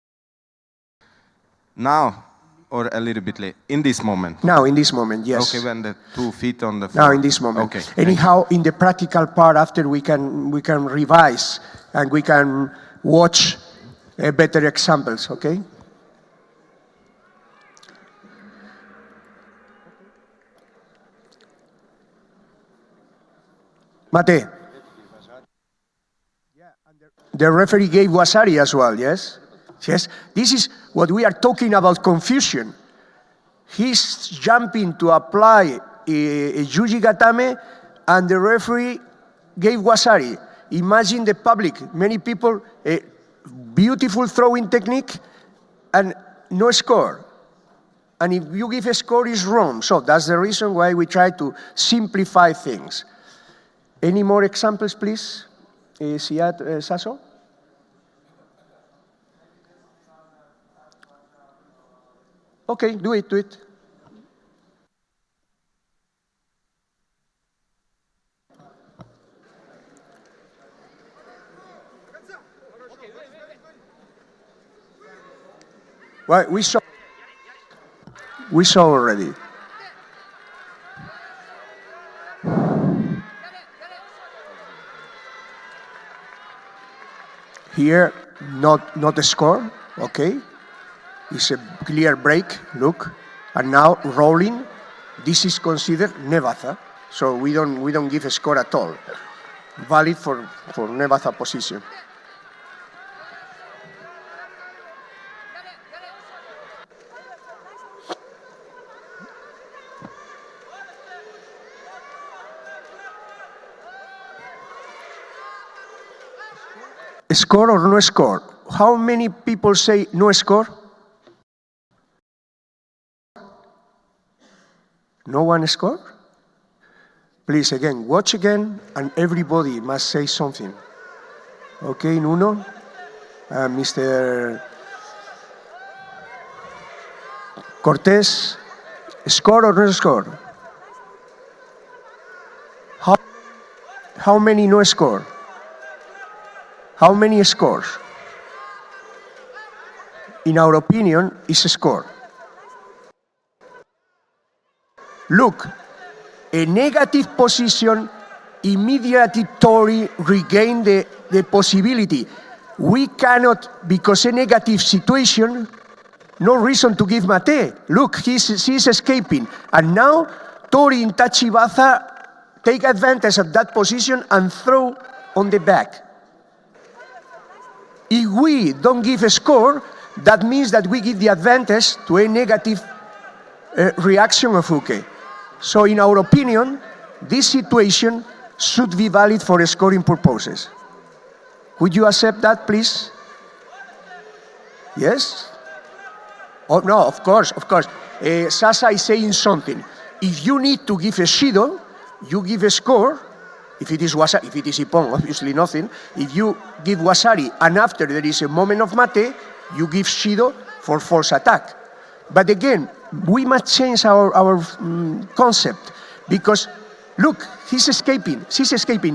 Now, or a little bit late, in this moment. Now, in this moment, yes. Okay, when the 2 feet on the floor. Now, in this moment. Okay. Anyhow, in the practical part, after we can revise and we can watch better examples. Okay. Mate. The referee gave wasari as well, yes? Yes. This is what we are talking about, confusion. He's jumping to apply a juji gatame, and the referee gave wasari. Imagine the public, many people, a beautiful throwing technique, and no score. And if you give a score, it's wrong. So that's the reason why we try to simplify things. Any more examples, please? Siad Sasso? Okay, do it. Well, we saw already. Here, not a score, okay? It's a clear break, look. And now rolling, this is considered nevatha. So we don't give a score at all. Valid for nevatha position. Score or no score? How many people say no score? No one score? Please, again, watch again, and everybody must say something. Okay, Nuno? Mr. Cortés, score or no score? How many no score? How many scores? In our opinion, is a score. Look, a negative position immediately Tori regain the possibility. We cannot, because a negative situation, no reason to give mate. Look, she's escaping. And now, Tori in Tachibaza take advantage of that position and throw on the back. If we don't give a score, that means that we give the advantage to a negative reaction of Uke. So in our opinion, this situation should be valid for scoring purposes. Would you accept that, please? Yes? Oh, no, of course, of course. Sasa is saying something. If you need to give a shido, you give a score. If it is wasari, if it is ippon, obviously nothing. If you give wasari and after there is a moment of mate, you give shido for force attack. But again, we must change our concept because, look, she's escaping,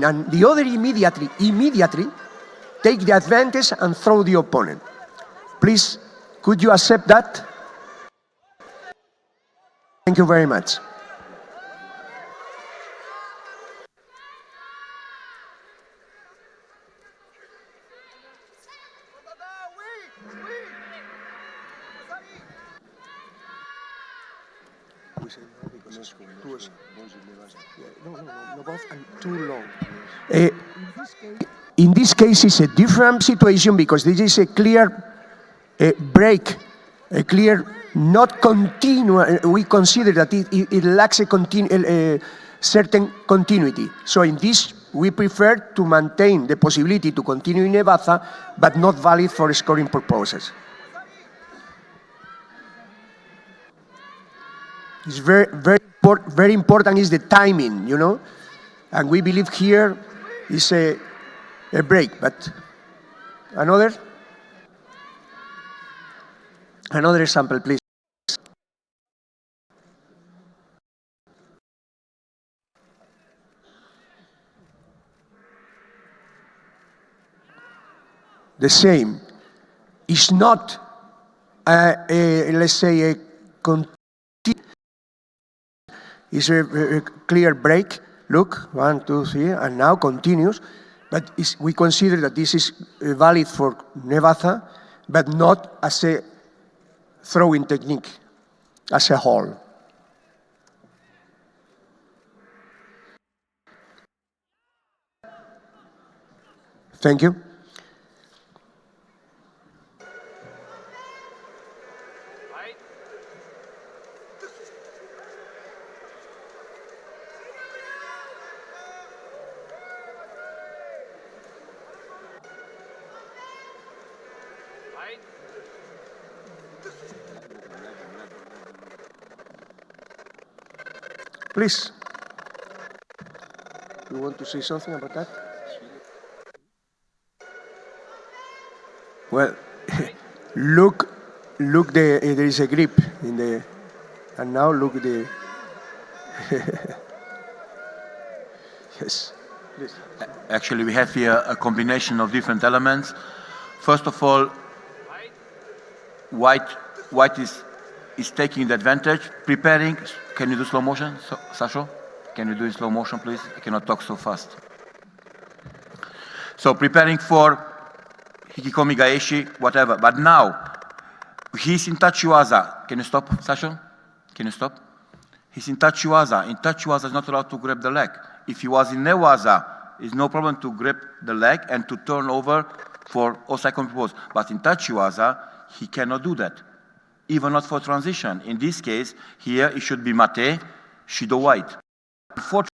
and the other immediately take the advantage and throw the opponent. Please, could you accept that? Thank you very much. In this case, it's a different situation because this is a clear break, a clear not continue. We consider that it lacks a certain continuity. So in this, we prefer to maintain the possibility to continue in Nevaza, but not valid for scoring purposes. It's very important is the timing, you know? And we believe here is a break, but another example, please. The same. It's not, let's say, a it's a clear break. Look, 1, 2, 3, and now continues. But we consider that this is valid for Nevaza, but not as a throwing technique, as a whole. Thank you. Please. You want to say something about that? Well, look, there is a grip in the, and now look the, yes, please. Actually, we have here a combination of different elements. First of all, white is taking the advantage, preparing. Can you do slow motion, Sasho? Can you do in slow motion, please? I cannot talk so fast. So preparing for Hikikomi Gaeshi, whatever. But now, he's in Tachiwaza. Can you stop, Sasho? Can you stop? He's in Tachiwaza. In Tachiwaza, is not allowed to grab the leg. If he was in Newaza, it's no problem to grab the leg and to turn over for Osai pose. But in Tachiwaza, he cannot do that, even not for transition. In this case, here it should be mate, shido white. Unfortunately,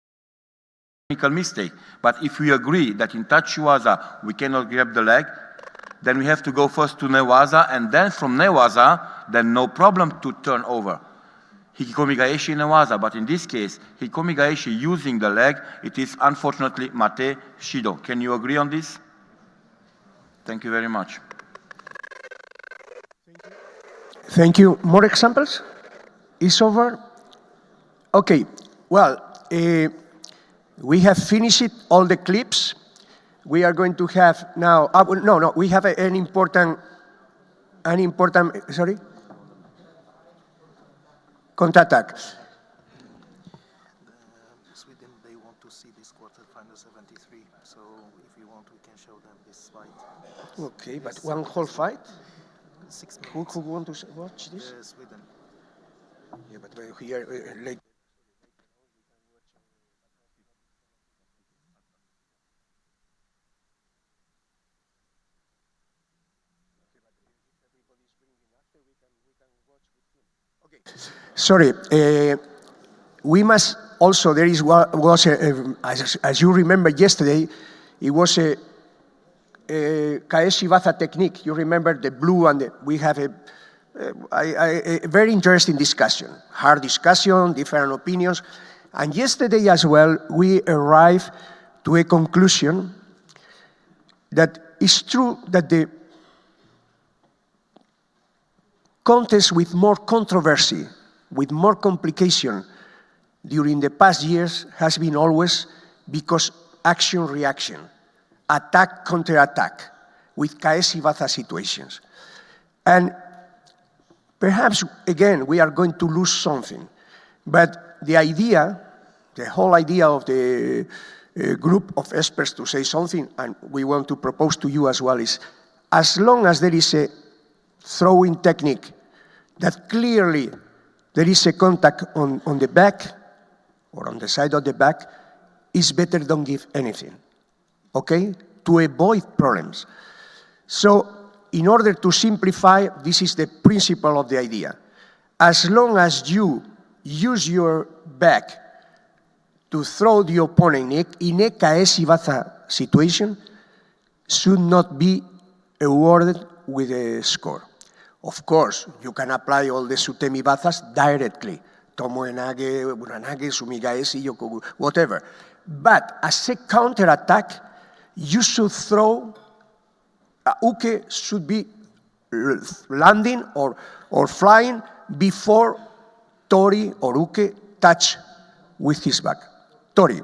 technical mistake. But if we agree that in Tachiwaza we cannot grab the leg, then we have to go first to Newaza, and then from Newaza, then no problem to turn over. Hikikomi Gaeshi Newaza, but in this case, Hikikomi Gaeshi using the leg, it is unfortunately mate, shido. Can you agree on this? Thank you very much. Thank you. More examples? It's over? Okay, well, we have finished all the clips. We are going to have now, we have an important, sorry? Counter-attack. Sweden, they want to see this quarterfinal 73, so if you want, we can show them this fight. Okay, but one whole fight? 6 Who minutes. want to watch this? Sweden. Yeah, but here late. Sorry, we must also, there is was as you remember yesterday, it was a Kaeshi Baza technique. You remember the blue and we have a very interesting discussion, hard discussion, different opinions. And yesterday as well, we arrived to a conclusion that it's true that the contest with more controversy, with more complication during the past years has been always because action-reaction, attack, counter-attack, with Kaeshi Baza situations. And perhaps, again, we are going to lose something. But the idea, the whole idea of the group of experts to say something, and we want to propose to you as well, is as long as there is a throwing technique that clearly there is a contact on the back or on the side of the back, it's better don't give anything, okay? To avoid problems. So in order to simplify, this is the principle of the idea. As long as you use your back to throw the opponent in a Kaeshi Baza situation, should not be awarded with a score. Of course, you can apply all the Sutemi Bazas directly, Tomoe-nage, Buranage, Sumigaeshi, Yokogu, whatever. But as a counter-attack, you should throw, uke should be landing or flying before Tori or uke touch with his back. Tori,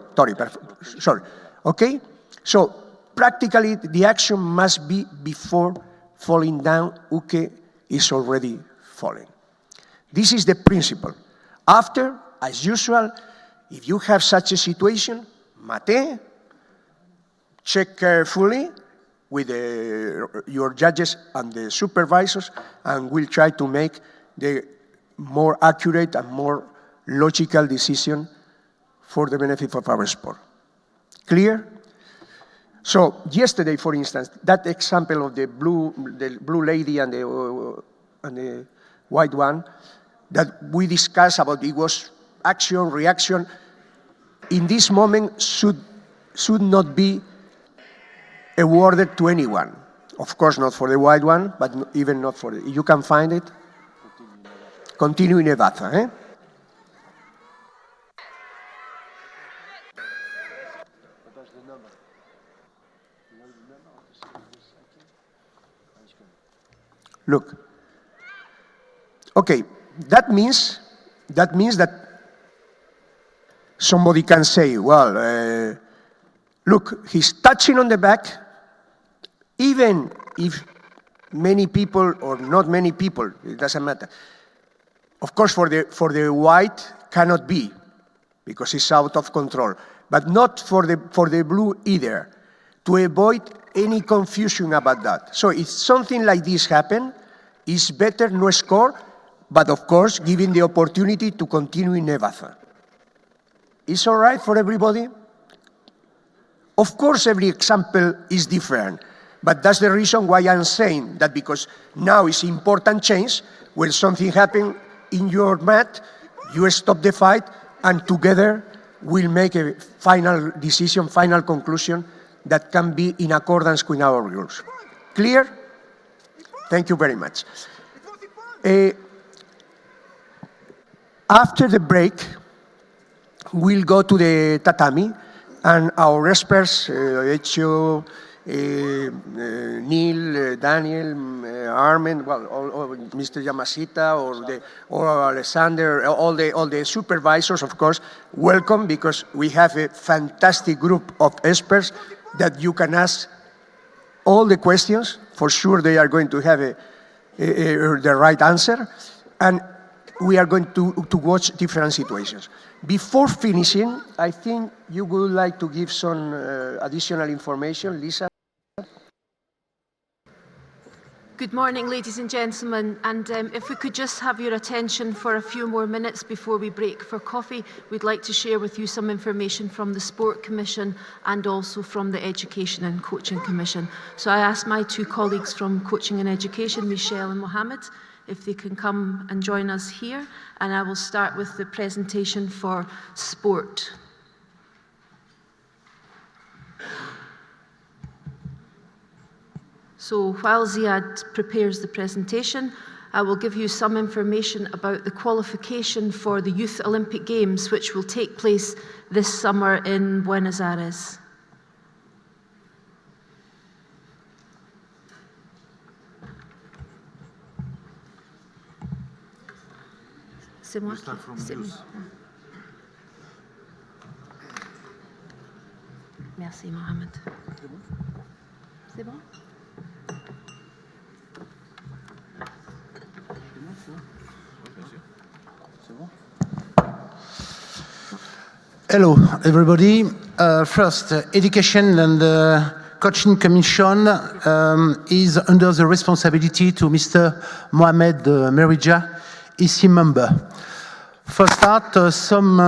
sorry, okay? So practically the action must be before falling down, uke is already falling. This is the principle. After, as usual, if you have such a situation, mate, check carefully with your judges and the supervisors, and we'll try to make the more accurate and more logical decision for the benefit of our sport. Clear? So yesterday, for instance, that example of the blue lady and the white one that we discussed about, it was action, reaction, in this moment should not be awarded to anyone. Of course, not for the white one, but even not for you can find it. Continue in Baza, eh? Look, okay, that means that somebody can say, well, look, he's touching on the back, even if many people or not many people, it doesn't matter. Of course, for the white cannot be, because it's out of control, but not for the blue either, to avoid any confusion about that. So if something like this happens, it's better no score, but of course, giving the opportunity to continue in Baza. It's all right for everybody? Of course, every example is different, but that's the reason why I'm saying that, because now it's important change. When something happens in your mat, you stop the fight, and together we'll make a final decision, final conclusion that can be in accordance with our rules. Clear? Thank you very much. After the break, we'll go to the tatami, and our experts, Echo, Neil, Daniel, Armin, well, Mr. Yamashita or Alexander, all the supervisors, of course, welcome, because we have a fantastic group of experts that you can ask all the questions. For sure, they are going to have the right answer, and we are going to watch different situations. Before finishing, I think you would like to give some additional information, Lisa. Good morning, ladies and gentlemen, and if we could just have your attention for a few more minutes before we break for coffee, we'd like to share with you some information from the Sport Commission and also from the Education and Coaching Commission. So I ask my two colleagues from Coaching and Education, Michelle and Mohammed, if they can come and join us here, and I will start with the presentation for sport. So while Ziad prepares the presentation, I will give you some information about the qualification for the Youth Olympic Games, which will take place this summer in Buenos Aires. C'est moi qui... Merci, Mohamed. C'est bon? Hello, everybody. First, Education and Coaching Commission is under the responsibility to Mr. Mohamed Merija, EC member. For start, some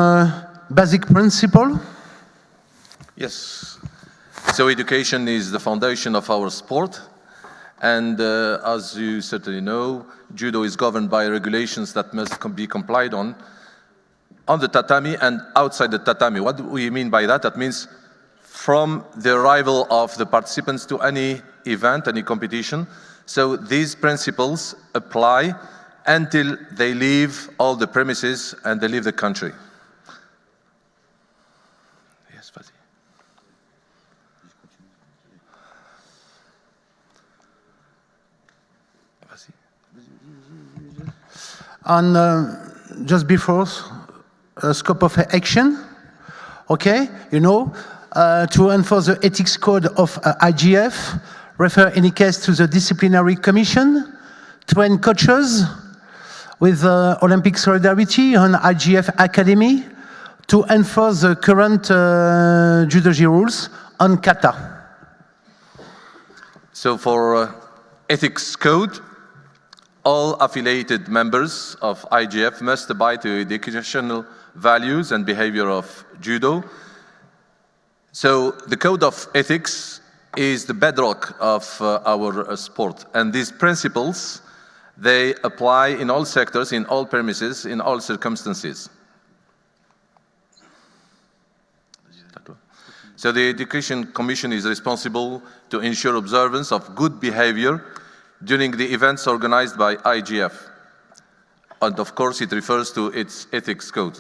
basic principle. Yes. So education is the foundation of our sport. And as you certainly know, judo is governed by regulations that must be complied on the tatami and outside the tatami. What do we mean by that? That means from the arrival of the participants to any event, any competition. So these principles apply until they leave all the premises and they leave the country. Yes, vas-y. And just before, scope of action, okay, you know, to enforce the ethics code of IJF, refer any case to the disciplinary commission, train coaches with Olympic solidarity on IJF Academy to enforce the current judogi rules on kata. So for ethics code, all affiliated members of IJF must abide to the educational values and behavior of judo. So the code of ethics is the bedrock of our sport. And these principles, they apply in all sectors, in all premises, in all circumstances. So the Education Commission is responsible to ensure observance of good behavior during the events organized by IJF. And of course, it refers to its ethics code.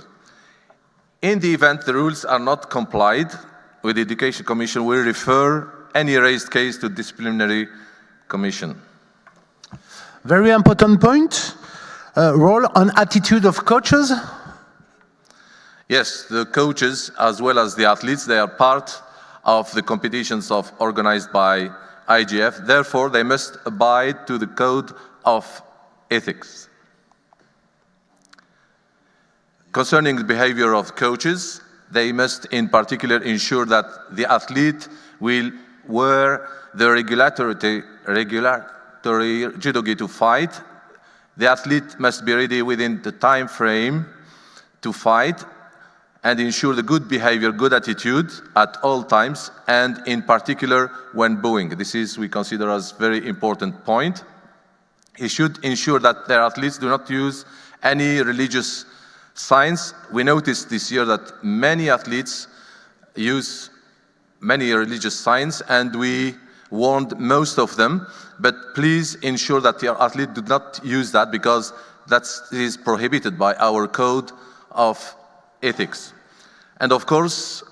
In the event the rules are not complied with, the Education Commission will refer any raised case to disciplinary commission. Very important point, role on attitude of coaches. Yes, the coaches as well as the athletes, they are part of the competitions organized by IJF. Therefore, they must abide to the code of ethics. Concerning the behavior of coaches, they must in particular ensure that the athlete will wear the regulatory judogi to fight. The athlete must be ready within the time frame to fight and ensure the good behavior, good attitude at all times, and in particular when bowing. This is, we consider as very important point. He should ensure that their athletes do not use any religious signs. We noticed this year that many athletes use many religious signs, and we warned most of them, but please ensure that your athlete do not use that, because that is prohibited by our code of ethics. And of course,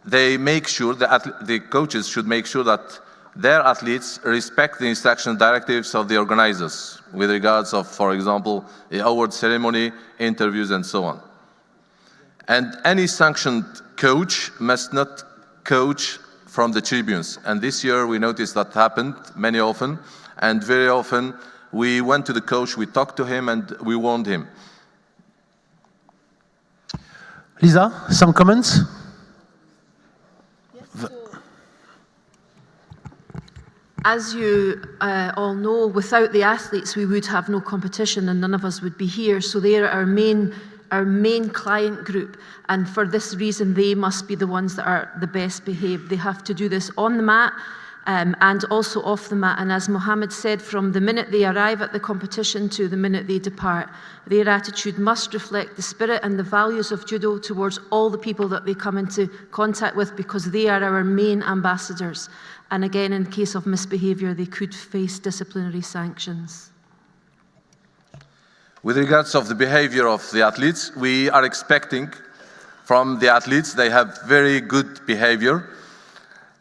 they make sure, the coaches should make sure that their athletes respect the instruction directives of the organizers with regards of, for example, the award ceremony, interviews, and so on. And any sanctioned coach must not coach from the tribunes. And this year we noticed that happened many often, and very often we went to the coach, we talked to him, and we warned him. Lisa, some comments? As you all know, without the athletes, we would have no competition and none of us would be here. So they're our main client group. And for this reason, they must be the ones that are the best behaved. They have to do this on the mat and also off the mat. And as Mohammed said, from the minute they arrive at the competition to the minute they depart, their attitude must reflect the spirit and the values of judo towards all the people that they come into contact with, because they are our main ambassadors. And again, in case of misbehavior, they could face disciplinary sanctions. With regards of the behavior of the athletes, we are expecting from the athletes they have very good behavior,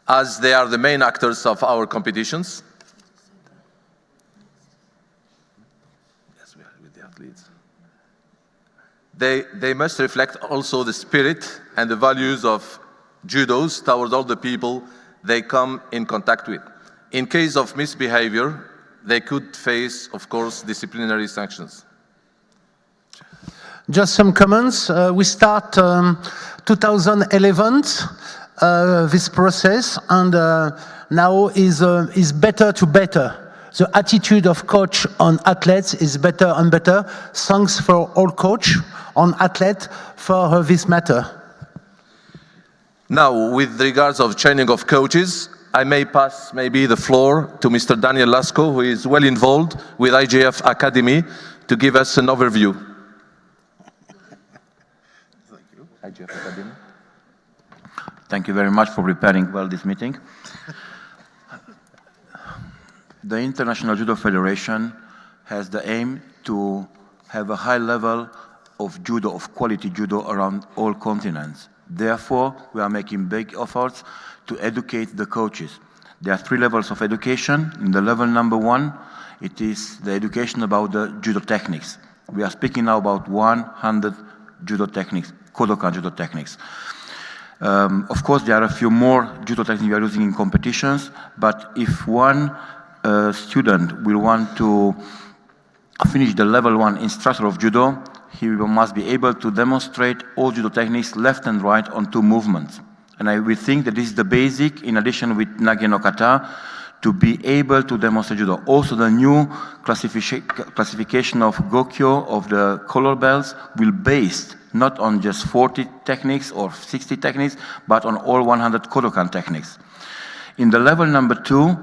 as they are the main actors of our competitions. Yes, we are with the athletes. They must reflect also the spirit and the values of judos towards all the people they come in contact with. In case of misbehavior, they could face, of course, disciplinary sanctions. Just some comments. We start 2011, this process, and now is better to better. The attitude of coach on athletes is better and better. Thanks for all coach on athlete for this matter. Now, with regards of training of coaches, I may pass maybe the floor to Mr. Daniel Lasco, who is well involved with IJF Academy, to give us an overview. Thank you. IJF Academy. Thank you very much for preparing well this meeting. The International Judo Federation has the aim to have a high level of judo, of quality judo around all continents. Therefore, we are making big efforts to educate the coaches. There are 3 levels of education. In the level number 1, it is the education about the judo techniques. We are speaking now about 100 judo techniques, Kodokan judo techniques. Of course, there are a few more judo techniques we are using in competitions, but if one student will want to finish the level 1 instructor of judo, he must be able to demonstrate all judo techniques left and right on 2 movements. And we think that this is the basic, in addition with Nage no Kata, to be able to demonstrate judo. Also, the new classification of Gokyo, of the color belts, will based not on just 40 techniques or 60 techniques, but on all 100 Kodokan techniques. In the level number 2,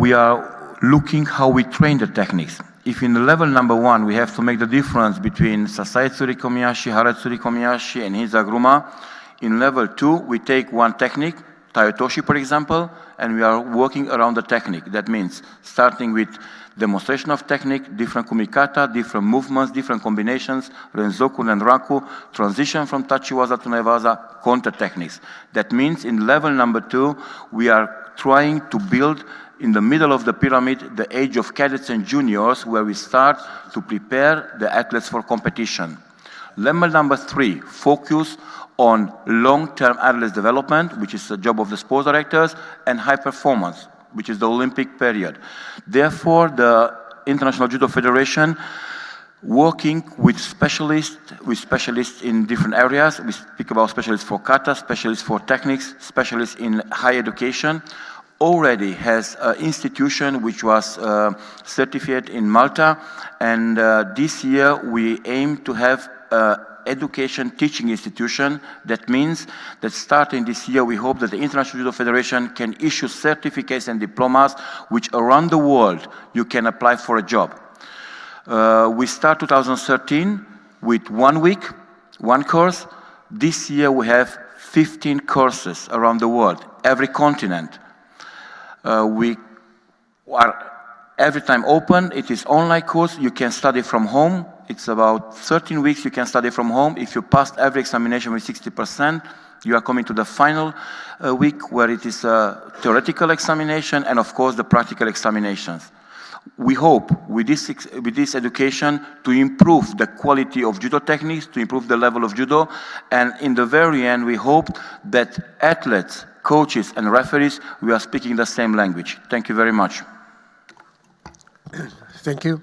we are looking how we train the techniques. If in the level number 1 we have to make the difference between Sasaitsuri Komiyashi, Haratsuri Komiyashi, and Hinzagruma, in level 2 we take one technique, Tayotoshi for example, and we are working around the technique. That means starting with demonstration of technique, different kumikata, different movements, different combinations, renzoku and raku, transition from tachiwaza to newaza, counter techniques. That means in level number 2 we are trying to build in the middle of the pyramid, the age of cadets and juniors, where we start to prepare the athletes for competition. Level number 3, focus on long-term athlete development, which is the job of the sports directors, and high performance, which is the Olympic period. Therefore, the International Judo Federation, working with specialists in different areas. We speak about specialists for kata, specialists for techniques, specialists in higher education, already has an institution which was certified in Malta, and this year we aim to have an education teaching institution. That means that starting this year we hope that the International Judo Federation can issue certificates and diplomas which around the world you can apply for a job. We start 2013 with 1 week, 1 course. This year we have 15 courses around the world, every continent. We are every time open. It is online course. You can study from home. It's about 13 weeks you can study from home. If you passed every examination with 60%, you are coming to the final week where it is a theoretical examination and of course the practical examinations. We hope with this education to improve the quality of judo techniques, to improve the level of judo, and in the very end we hope that athletes, coaches and referees, we are speaking the same language. Thank you very much. Thank you.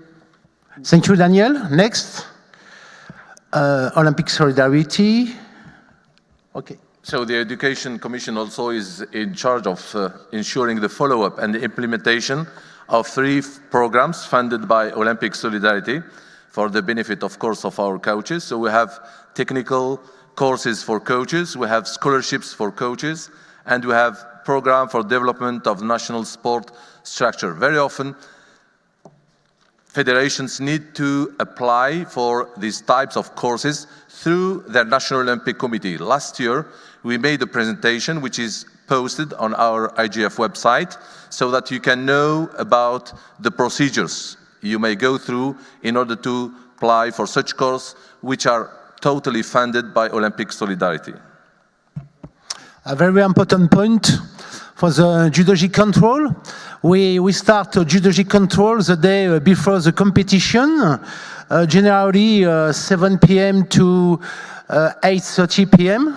Thank you, Daniel. Next, Olympic solidarity. Okay. So the Education Commission also is in charge of ensuring the follow-up and the implementation of 3 programs funded by Olympic Solidarity for the benefit, of course, of our coaches. So we have technical courses for coaches, we have scholarships for coaches, and we have program for development of national sport structure. Very often, federations need to apply for these types of courses through their National Olympic Committee. Last year, we made a presentation which is posted on our IJF website so that you can know about the procedures you may go through in order to apply for such courses which are totally funded by Olympic Solidarity. A very important point for the judogi control. We start judogi control the day before the competition, generally 7 p.m. to 8:30 p.m.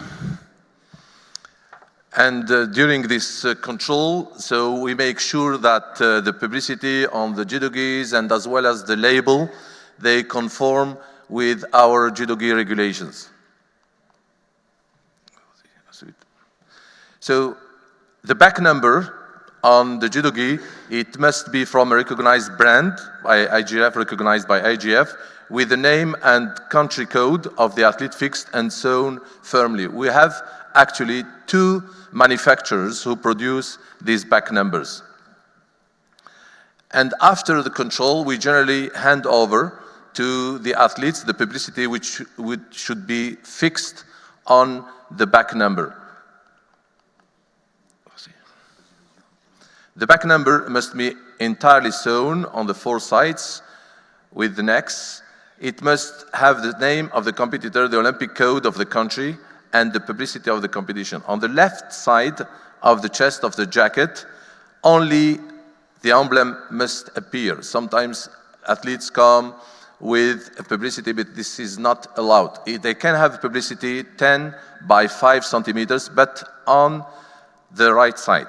And during this control, so we make sure that the publicity on the judogis and as well as the label, they conform with our judogi regulations. So the back number on the judogi, it must be from a recognized brand by IJF, recognized by IJF, with the name and country code of the athlete fixed and sewn firmly. We have actually 2 manufacturers who produce these back numbers. And after the control, we generally hand over to the athletes the publicity which should be fixed on the back number. The back number must be entirely sewn on the 4 sides with the necks. It must have the name of the competitor, the Olympic code of the country, and the publicity of the competition. On the left side of the chest of the jacket, only the emblem must appear. Sometimes athletes come with a publicity, but this is not allowed. They can have publicity 10 by 5 centimeters, but on the right side.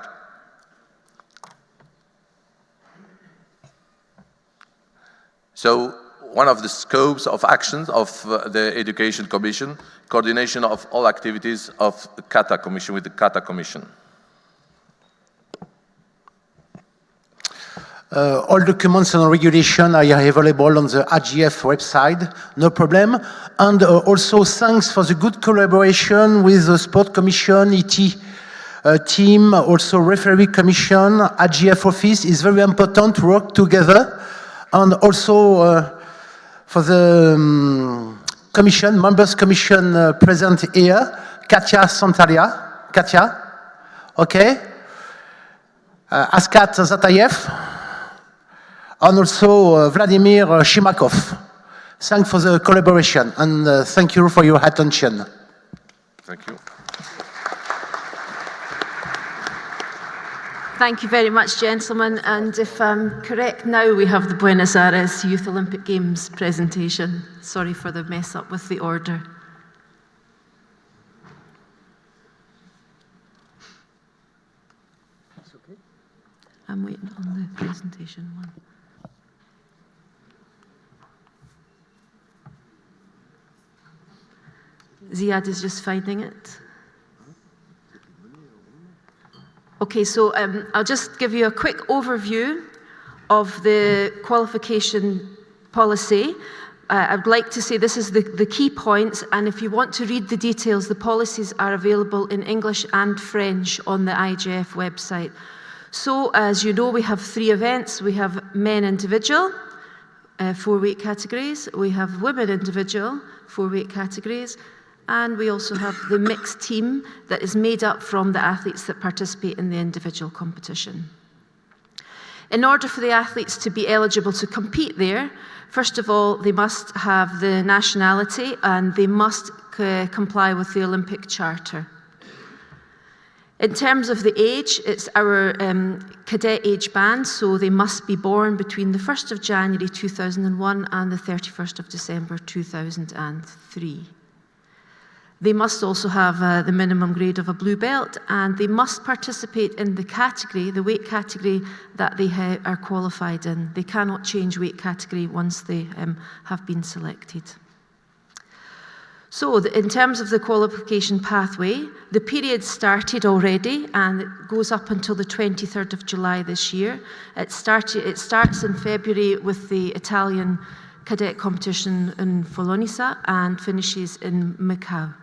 So one of the scopes of actions of the Education Commission, coordination of all activities of the Kata Commission with the Kata Commission. All documents and regulation are available on the IJF website, no problem. And also thanks for the good collaboration with the Sport Commission, ET team, also Referee Commission, IJF office. Is very important to work together. And also for the commission, members commission present here, Katia Santaria. Katia, okay. Askat Zatayev. And also Vladimir Shimakov. Thanks for the collaboration and thank you for your attention. Thank you. Thank you very much, gentlemen. And if I'm correct now, we have the Buenos Aires Youth Olympic Games presentation. Sorry for the mess up with the order. It's okay. I'm waiting on the presentation one. Ziad is just finding it. Okay, so I'll just give you a quick overview of the qualification policy. I'd like to say this is the key points, and if you want to read the details, the policies are available in English and French on the IJF website. So, as you know, we have 3 events. We have men individual, 4 weight categories. We have women individual, 4 weight categories. And we also have the mixed team that is made up from the athletes that participate in the individual competition. In order for the athletes to be eligible to compete there, first of all, they must have the nationality and they must comply with the Olympic Charter. In terms of the age, it's our cadet age band, so they must be born between the 1st of January 2001 and the 31st of December 2003. They must also have the minimum grade of a blue belt, and they must participate in the category, the weight category that they are qualified in. They cannot change weight category once they have been selected. So in terms of the qualification pathway, the period started already and it goes up until the 23rd of July this year. It starts in February with the Italian cadet competition in Folonisa and finishes in Macau.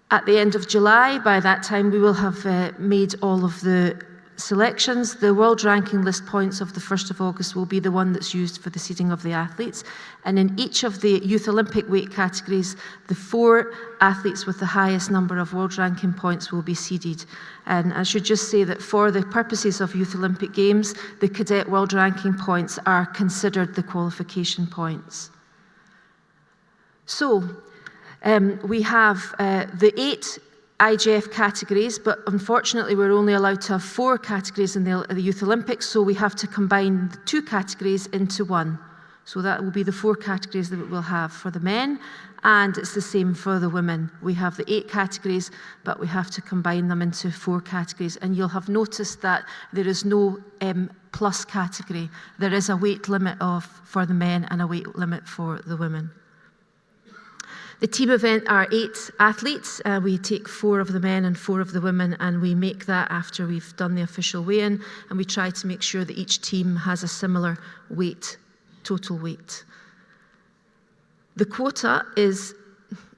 At the end of July, by that time, we will have made all of the selections. The world ranking list points of the 1st of August will be the one that's used for the seeding of the athletes. And in each of the Youth Olympic weight categories, the 4 athletes with the highest number of world ranking points will be seeded. And I should just say that for the purposes of Youth Olympic Games, the cadet world ranking points are considered the qualification points. So we have the 8 IJF categories, but unfortunately we're only allowed to have 4 categories in the Youth Olympics, so we have to combine the 2 categories into one. So that will be the 4 categories that we'll have for the men, and it's the same for the women. We have the 8 categories, but we have to combine them into 4 categories, and you'll have noticed that there is no plus category. There is a weight limit for the men and a weight limit for the women. The team event are 8 athletes. We take 4 of the men and 4 of the women, and we make that after we've done the official weigh-in, and we try to make sure that each team has a similar weight, total weight. The quota is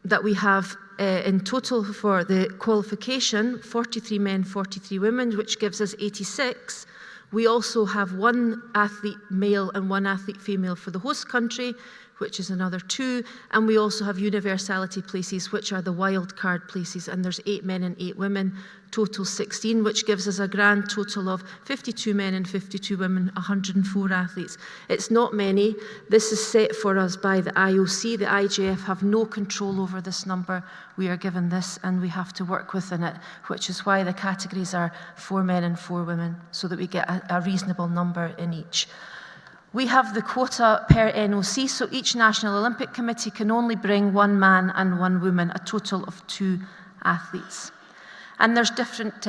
that we have in total for the qualification, 43 men, 43 women, which gives us 86. We also have 1 athlete male and 1 athlete female for the host country, which is another 2, and we also have universality places, which are the wild card places, and there's 8 men and 8 women, total 16, which gives us a grand total of 52 men and 52 women, 104 athletes. It's not many. This is set for us by the IOC. The IJF have no control over this number. We are given this, and we have to work within it, which is why the categories are 4 men and 4 women, so that we get a reasonable number in each. We have the quota per NOC, so each National Olympic Committee can only bring 1 man and 1 woman, a total of 2 athletes. And there's different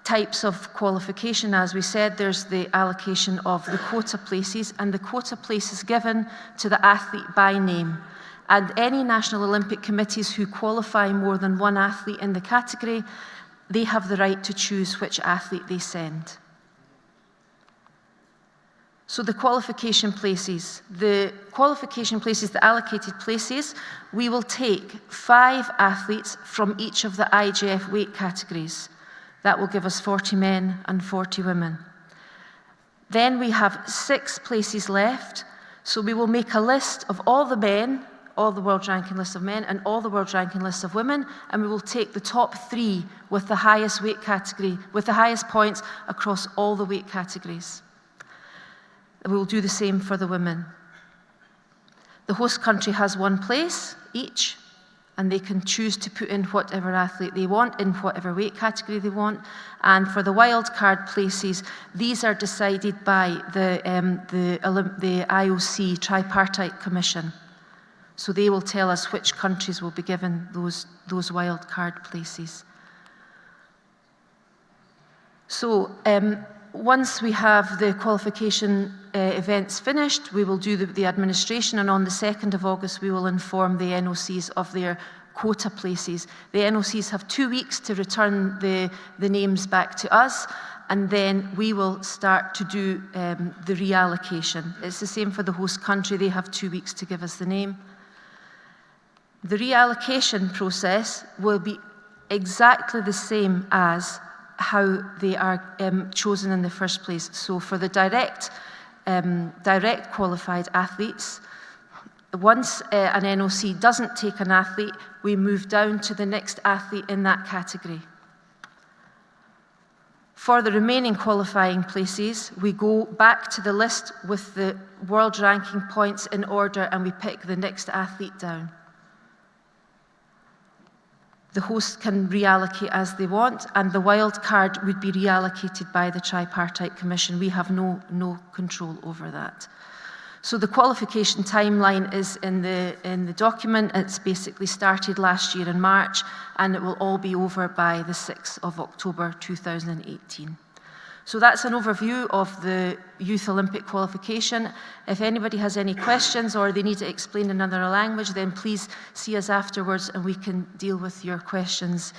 types of qualification. As we said, there's the allocation of the quota places, and the quota place is given to the athlete by name. And any National Olympic Committees who qualify more than 1 athlete in the category, they have the right to choose which athlete they send. So the qualification places, the allocated places, we will take 5 athletes from each of the IJF weight categories. That will give us 40 men and 40 women. Then we have 6 places left, so we will make a list of all the men, all the world ranking list of men, and all the world ranking list of women, and we will take the top 3 with the highest weight category, with the highest points across all the weight categories. We will do the same for the women. The host country has 1 place each, and they can choose to put in whatever athlete they want, in whatever weight category they want. And for the wild card places, these are decided by the IOC Tripartite Commission. So they will tell us which countries will be given those wild card places. So once we have the qualification events finished, we will do the administration, and on the 2nd of August, we will inform the NOCs of their quota places. The NOCs have 2 weeks to return the names back to us, and then we will start to do the reallocation. It's the same for the host country. They have 2 weeks to give us the name. The reallocation process will be exactly the same as how they are chosen in the first place. So for the direct qualified athletes, once an NOC doesn't take an athlete, we move down to the next athlete in that category. For the remaining qualifying places, we go back to the list with the world ranking points in order, and we pick the next athlete down. The host can reallocate as they want, and the wild card would be reallocated by the Tripartite Commission. We have no control over that. So the qualification timeline is in the document. It's basically started last year in March, and it will all be over by the 6th of October 2018. So that's an overview of the Youth Olympic qualification. If anybody has any questions or they need to explain in another language, then please see us afterwards and we can deal with your questions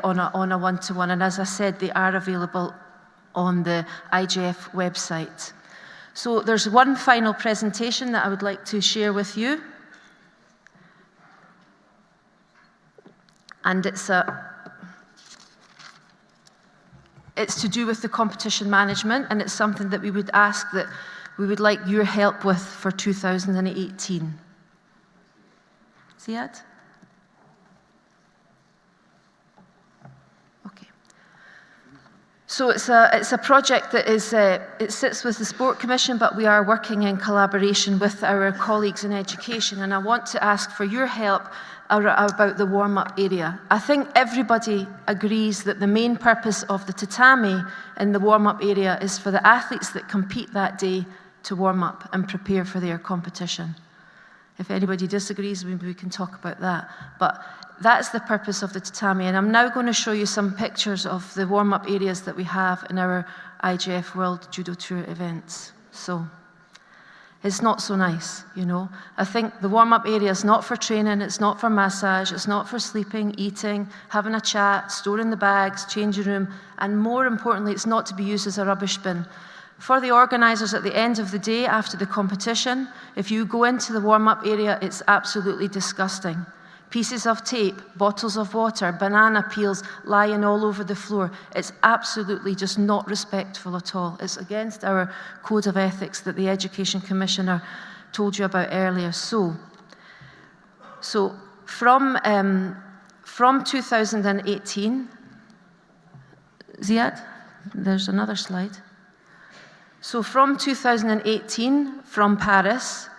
on a one-to-one. And as I said, they are available on the IJF website. So there's one final presentation that I would like to share with you. And it's to do with the competition management, and it's something that we would ask that we would like your help with for 2018. Ziad? Okay. So it's a project that is, it sits with the Sport Commission, but we are working in collaboration with our colleagues in education, and I want to ask for your help about the warm-up area. I think everybody agrees that the main purpose of the tatami in the warm-up area is for the athletes that compete that day to warm up and prepare for their competition. If anybody disagrees, maybe we can talk about that. But that's the purpose of the tatami. And I'm now going to show you some pictures of the warm-up areas that we have in our IJF World Judo Tour events. So it's not so nice, you know. I think the warm-up area is not for training, it's not for massage, it's not for sleeping, eating, having a chat, storing the bags, changing room, and more importantly, it's not to be used as a rubbish bin. For the organisers at the end of the day after the competition, if you go into the warm-up area, it's absolutely disgusting. Pieces of tape, bottles of water, banana peels lying all over the floor. It's absolutely just not respectful at all. It's against our code of ethics that the Education Commissioner told you about earlier. So from 2018, Ziad, there's another slide. So from 2018, from Paris,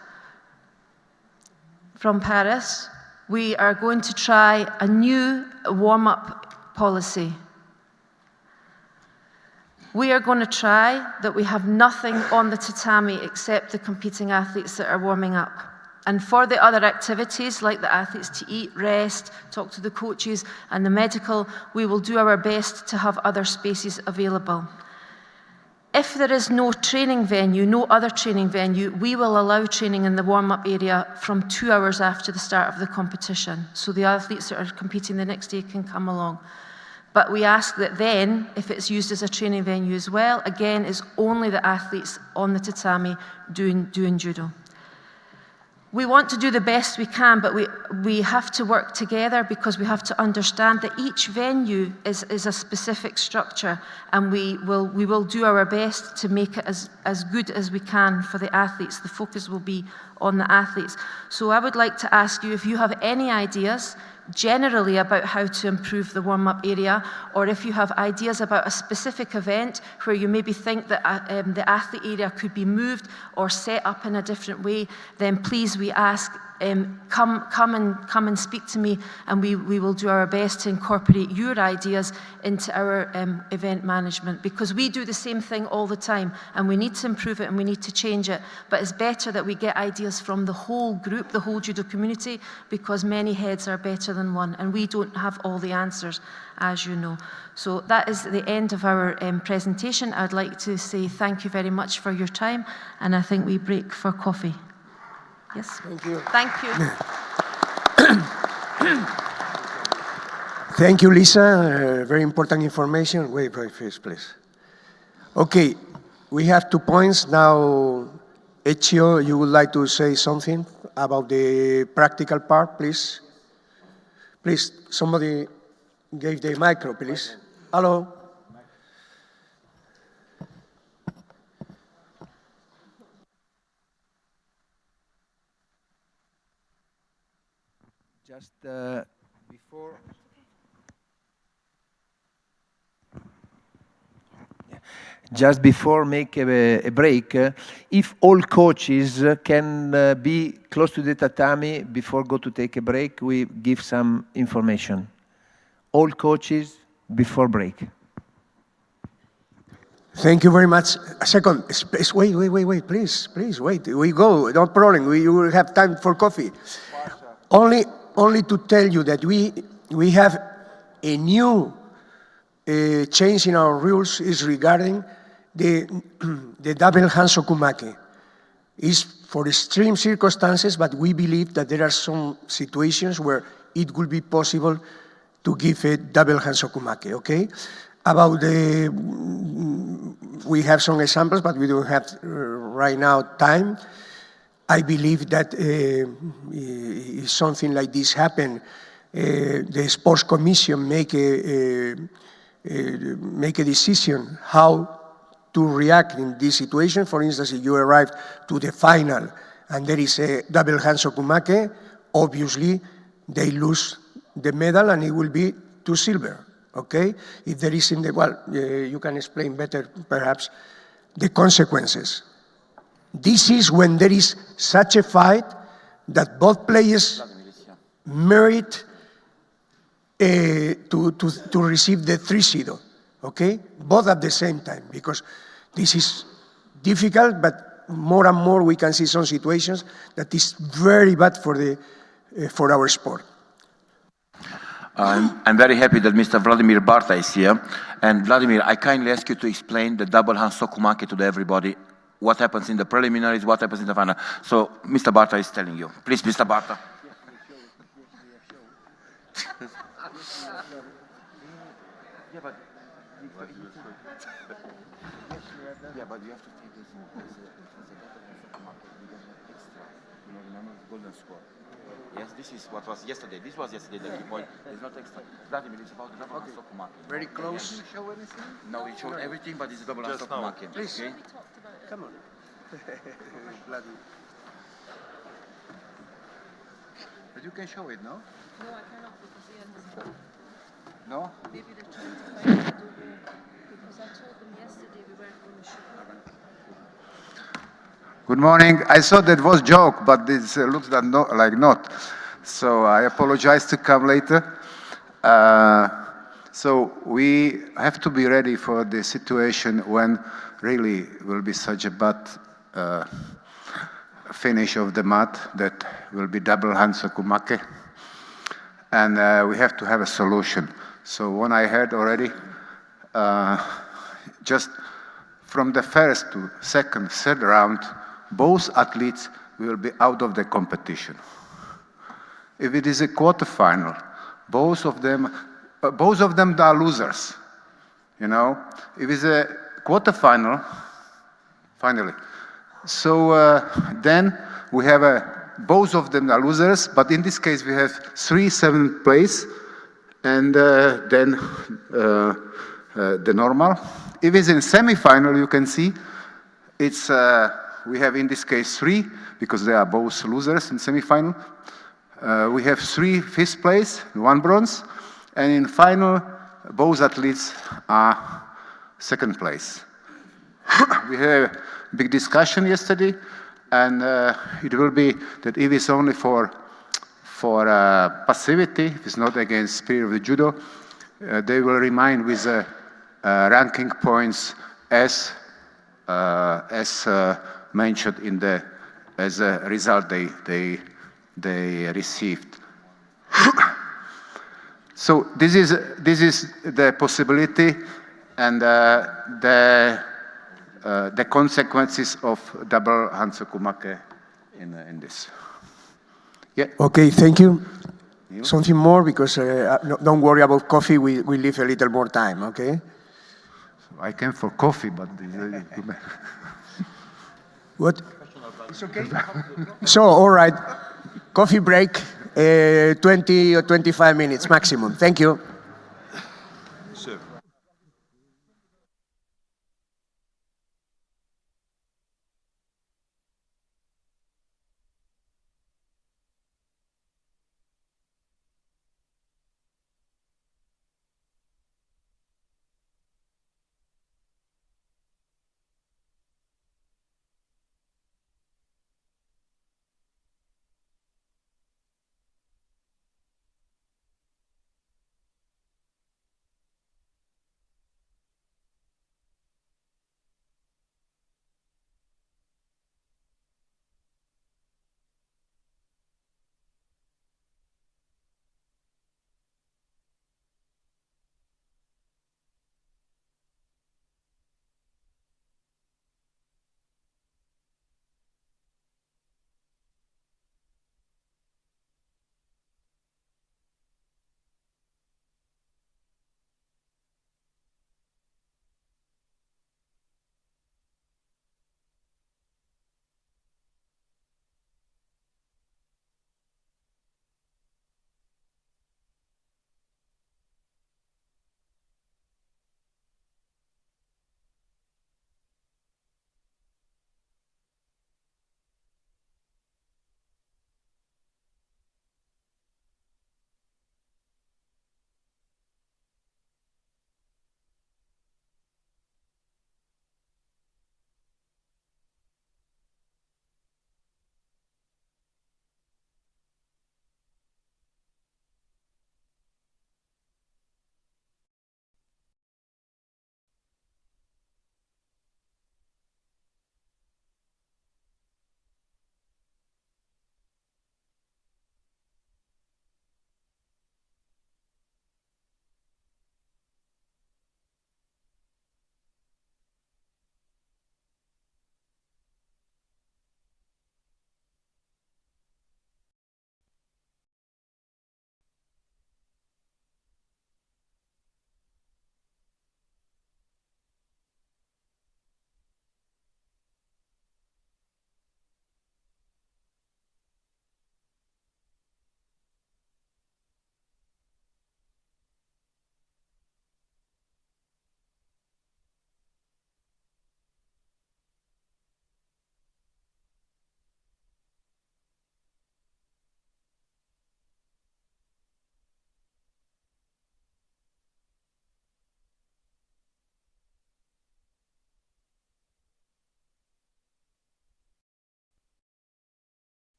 we are going to try a new warm-up policy. We are going to try that we have nothing on the tatami except the competing athletes that are warming up. And for the other activities, like the athletes to eat, rest, talk to the coaches, and the medical, we will do our best to have other spaces available. If there is no training venue, no other training venue, we will allow training in the warm-up area from 2 hours after the start of the competition. So the athletes that are competing the next day can come along. But we ask that then, if it's used as a training venue as well, again, it's only the athletes on the tatami doing judo. We want to do the best we can, but we have to work together because we have to understand that each venue is a specific structure, and we will do our best to make it as good as we can for the athletes. The focus will be on the athletes. So I would like to ask you if you have any ideas generally about how to improve the warm-up area, or if you have ideas about a specific event where you maybe think that the athlete area could be moved or set up in a different way, then please, we ask, come and speak to me, and we will do our best to incorporate your ideas into our event management, because we do the same thing all the time, and we need to improve it and we need to change it. But it's better that we get ideas from the whole group, the whole judo community, because many heads are better than one, and we don't have all the answers, as you know. So that is the end of our presentation. I'd like to say thank you very much for your time, and I think we break for coffee. Yes. Thank you. Thank you. Thank you, Lisa. Very important information. Wait, please. Okay, we have 2 points. Now, Ezio, you would like to say something about the practical part, please? Please, somebody gave the micro, please. Hello. Just before make a break, if all coaches can be close to the tatami before go to take a break, we give some information. All coaches before break. Thank you very much. A second, wait, please, wait. We go, no problem. We will have time for coffee. Only to tell you that we have a new change in our rules is regarding the, the double hansokumake is for extreme circumstances, but we believe that there are some situations where it will be possible to give a double hansokumake, okay? About the, we have some examples, but we don't have right now time. I believe that if something like this happen, the sports commission make a decision how to react in this situation. For instance, if you arrive to the final and there is a double hansokumake, obviously they lose the medal and it will be 2 silver, okay? If there is in the, well, you can explain better perhaps the consequences. This is when there is such a fight that both players merit to receive the 3-0, okay? Both at the same time, because this is difficult, but more and more we can see some situations that is very bad for our sport. I'm very happy that Mr. Vladimir Barta is here. And Vladimir, I kindly ask you to explain the double hansokumake to everybody. What happens in the preliminaries, what happens in the final. So Mr. Barta is telling you. Please, Mr. Barta. Yeah, but you have to take this as a market. We don't have extra. You know, remember the golden score. Yes, this is what was yesterday. This was yesterday the key point. It's not extra. Vladimir, it's about the double stock market. Very close. Did you show anything? No, we showed everything, but it's double stock market. Please. Okay? Come on. Vladimir. But you can show it, no? No, I cannot because they understand. No? Maybe they're trying to find it, I don't know. Because I told them yesterday we weren't going to show it. Good morning. I thought that was joke, but this looks like not. So I apologize to come later. So we have to be ready for the situation when really will be such a bad finish of the mat that will be double hansokumake. And we have to have a solution. So what I heard already, just from the first to second, third round, both athletes will be out of the competition. If it is a quarterfinal, both of them are losers. You know, if it's a quarterfinal, finally. So then we have both of them are losers, but in this case we have 3 7th place, and then the normal. If it's in semi-final, you can see it's. We have in this case 3, because they are both losers in semi-final. We have 3 5th place, 1 bronze, and in final, both athletes are 2nd place. We had a big discussion yesterday, and it will be that if it's only for passivity, if it's not against spirit of the judo, they will remain with ranking points as mentioned in the as a result they received. So this is the possibility and the consequences of double hansokumake in this. Yeah. Okay, thank you. Something more, because don't worry about coffee. We leave a little more time. Okay. I came for coffee, but what? It's okay. So, all right, coffee break, 20 or 25 minutes maximum. Thank you.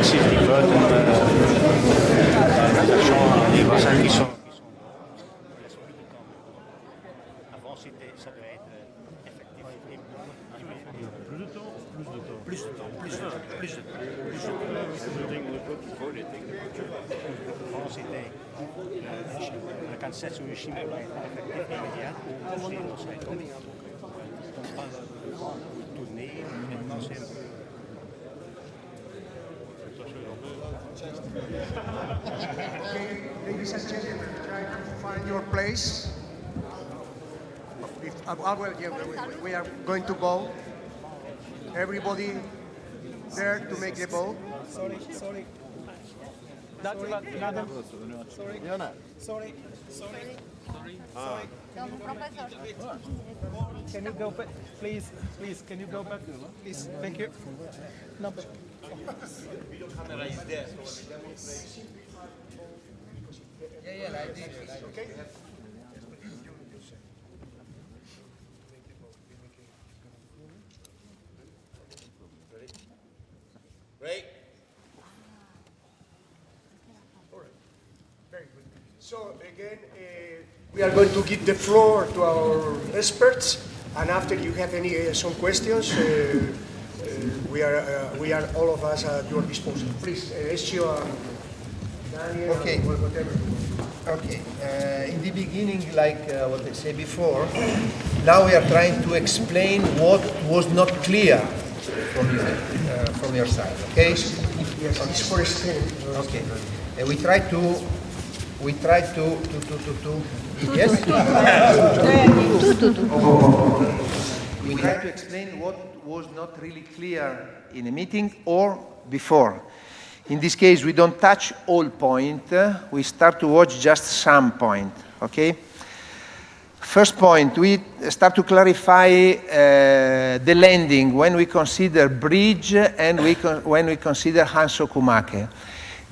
acties die buiten les voisins qui sont avant ça doit être effectif et plus de temps avant c'était la candidature sur le chimie doit être effectif et immédiat ou aussi on serait tombé on prend tourner maintenant c'est un peu Okay, ladies and gentlemen, try to find your place. We are going to go. Everybody there to make the ball. Sorry. Sorry. Can you go back, please? Please, can you go back? Please, thank you. Number. Camera is there. Yeah, like this. Okay. Right. All right. Very good. So again, we are going to give the floor to our experts, and after you have any some questions, we are all of us at your disposal. Please, Ezio, Daniel, Okay. whatever. Okay. In the beginning, like what I said before, now we are trying to explain what was not clear from your side. Okay. Yes, it's for extent. Okay. We try to. Yes. We try to explain what was not really clear in a meeting or before. In this case, we don't touch all point. We start to watch just some point. Okay. First point, we start to clarify the landing when we consider bridge and when we consider Hanso Kumake.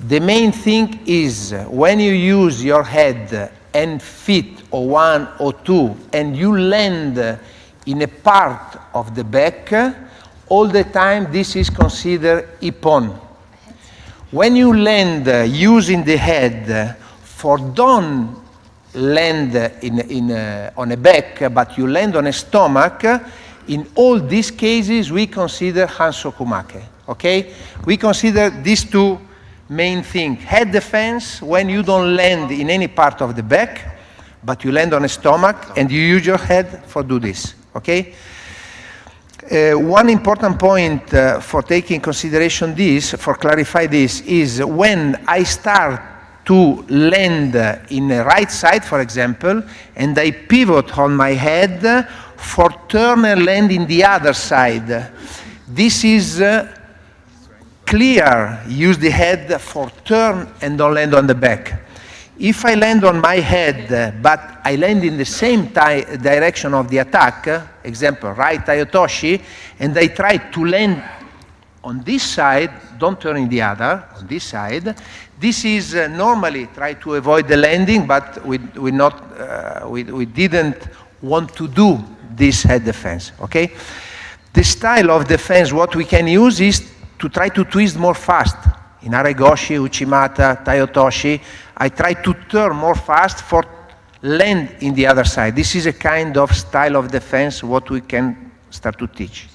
The main thing is when you use your head and feet, or one or two, and you land in a part of the back, all the time this is considered ippon. When you land using the head, for don't land on a back, but you land on a stomach, in all these cases we consider Hanso Kumake. Okay? We consider these two main thing. Head defense, when you don't land in any part of the back, but you land on a stomach and you use your head for do this, okay? One important point for taking consideration this, for clarify this, is when I start to land in the right side, for example, and I pivot on my head for turn and land in the other side. This is clear, use the head for turn and don't land on the back. If I land on my head, but I land in the same direction of the attack, example, right Tayotoshi, and I try to land on this side, don't turn in the other, on this side, this is normally try to avoid the landing, but we didn't want to do this head defense, okay? The style of defense, what we can use is to try to twist more fast. In Aregoshi, Uchimata, Tayotoshi, I try to turn more fast for land in the other side. This is a kind of style of defense what we can start to teach.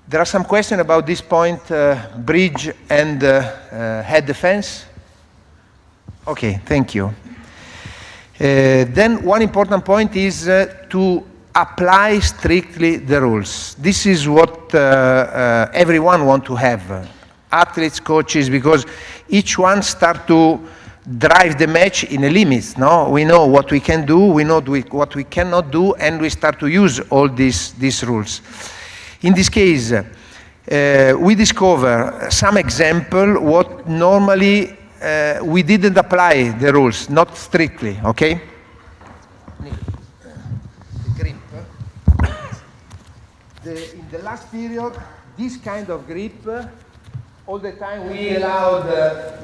There are some questions about this point, bridge and head defense. Okay, thank you. Then one important point is to apply strictly the rules. This is what everyone wants to have. Athletes, coaches, because each one start to drive the match in a limit. No, we know what we can do, we know what we cannot do, and we start to use all these rules. In this case, we discover some example what normally we didn't apply the rules, not strictly. Okay. In the last period, this kind of grip all the time we allowed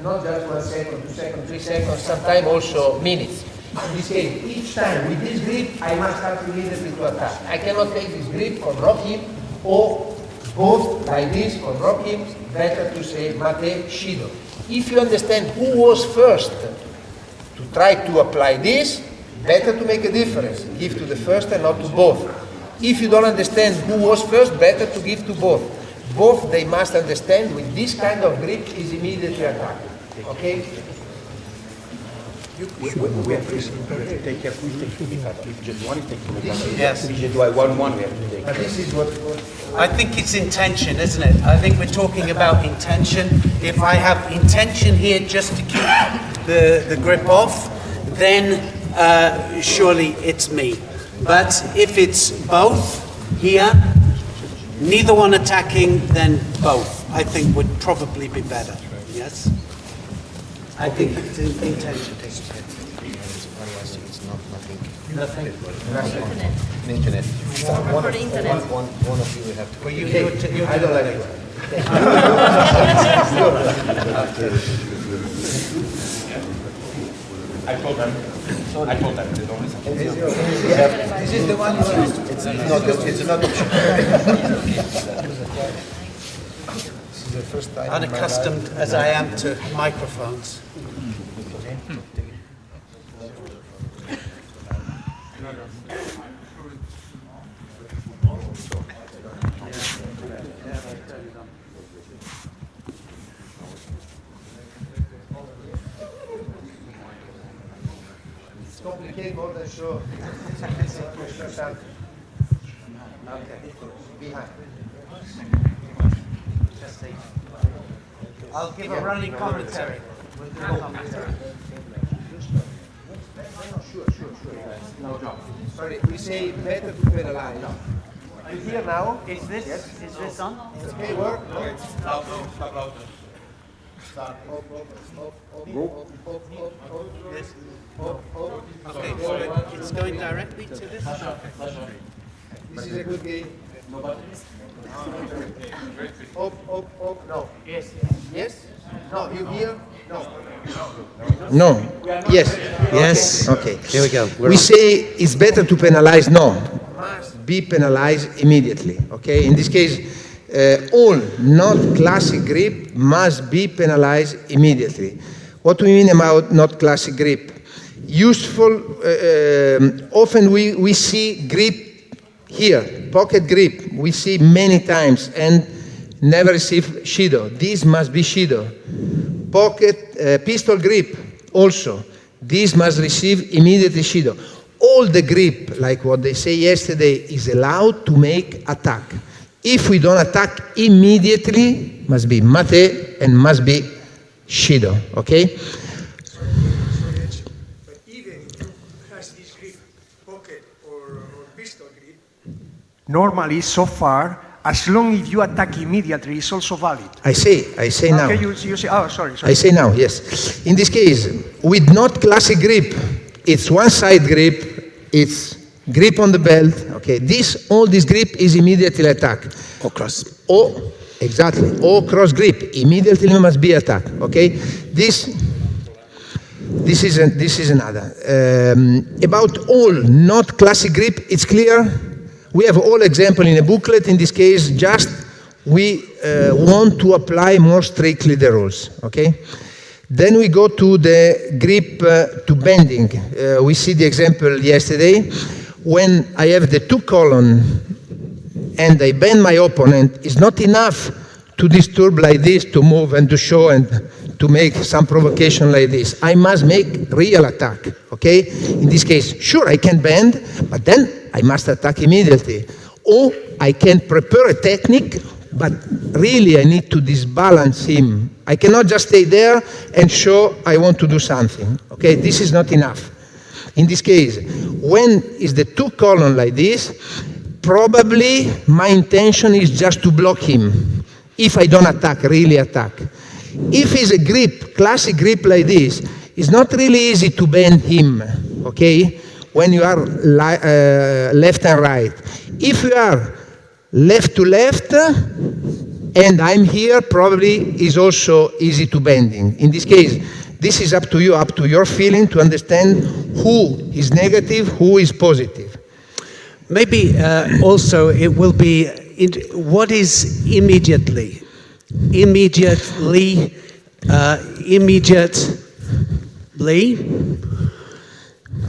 not just 1 second, 2 seconds, 3 seconds, sometimes also minutes. In this case, each time with this grip, I must start immediately to attack. I cannot take this grip, conrock him, or both like this, conrock him, better to say mate, shido. If you understand who was first to try to apply this, better to make a difference. Give to the first and not to both. If you don't understand who was first, better to give to both. Both they must understand with this kind of grip is immediately attack. Okay? We have to take care. We take two because just one is taking the Yes. We just do 1-1. We have to take. But this is what I think it's intention, isn't it? I think we're talking about intention. If I have intention here just to keep the grip off, then surely it's me. But if it's both here, neither one attacking, then both, I think would probably be better. Yes? I think it's intention. Nothing. internet. For the internet. One of you will have to. Well, you I don't like it. I told them. They don't listen. This is the one. It's not option. This is the first time. Unaccustomed as I am to microphones. It's complicated more than sure. Okay. Behind. I'll give a running commentary. Sure. No job. Sorry, we say better to penalize. Are you here now? Is this on? It's okay, work? Stop loud. Start. Yes. Okay, so it's going directly to this? This is a good game. Up, no. Yes. Yes? No, you here? No. No. Yes. Yes. Okay. Here we go. We say it's better to penalize. No. Must be penalized immediately. Okay. In this case, all not classic grip must be penalized immediately. What do we mean about not classic grip? Useful. Often we see grip here, pocket grip. We see many times and never receive shido. This must be shido. Pocket pistol grip also. This must receive immediately shido. All the grip, like what they say yesterday, is allowed to make attack. If we don't attack immediately, must be mate and must be shido. Okay? But even if you has this grip, pocket or pistol grip, Normally, so far, as long as you attack immediately, it's also valid. I say now. Okay, you say, oh, sorry. I say now, yes. In this case, with not classic grip, it's one side grip, it's grip on the belt, okay? All this grip is immediately attack. Or cross. Or, exactly, or cross grip, immediately must be attack, okay? This is another. About all not classic grip, it's clear. We have all example in a booklet. In this case, just we want to apply more strictly the rules, okay? Then we go to the grip to bending. We see the example yesterday. When I have the 2 column and I bend my opponent, it's not enough to disturb like this, to move and to show and to make some provocation like this. I must make real attack, okay? In this case, sure, I can bend, but then I must attack immediately. Or I can prepare a technique, but really I need to disbalance him. I cannot just stay there and show I want to do something, okay? This is not enough. In this case, when is the 2 column like this, probably my intention is just to block him. If I don't attack, really attack. If it's a grip, classic grip like this, it's not really easy to bend him, okay? When you are left and right. If you are left to left, and I'm here, probably is also easy to bending. In this case, this is up to you, up to your feeling to understand who is negative, who is positive. Maybe also it will be, what is immediately? Immediately, immediately?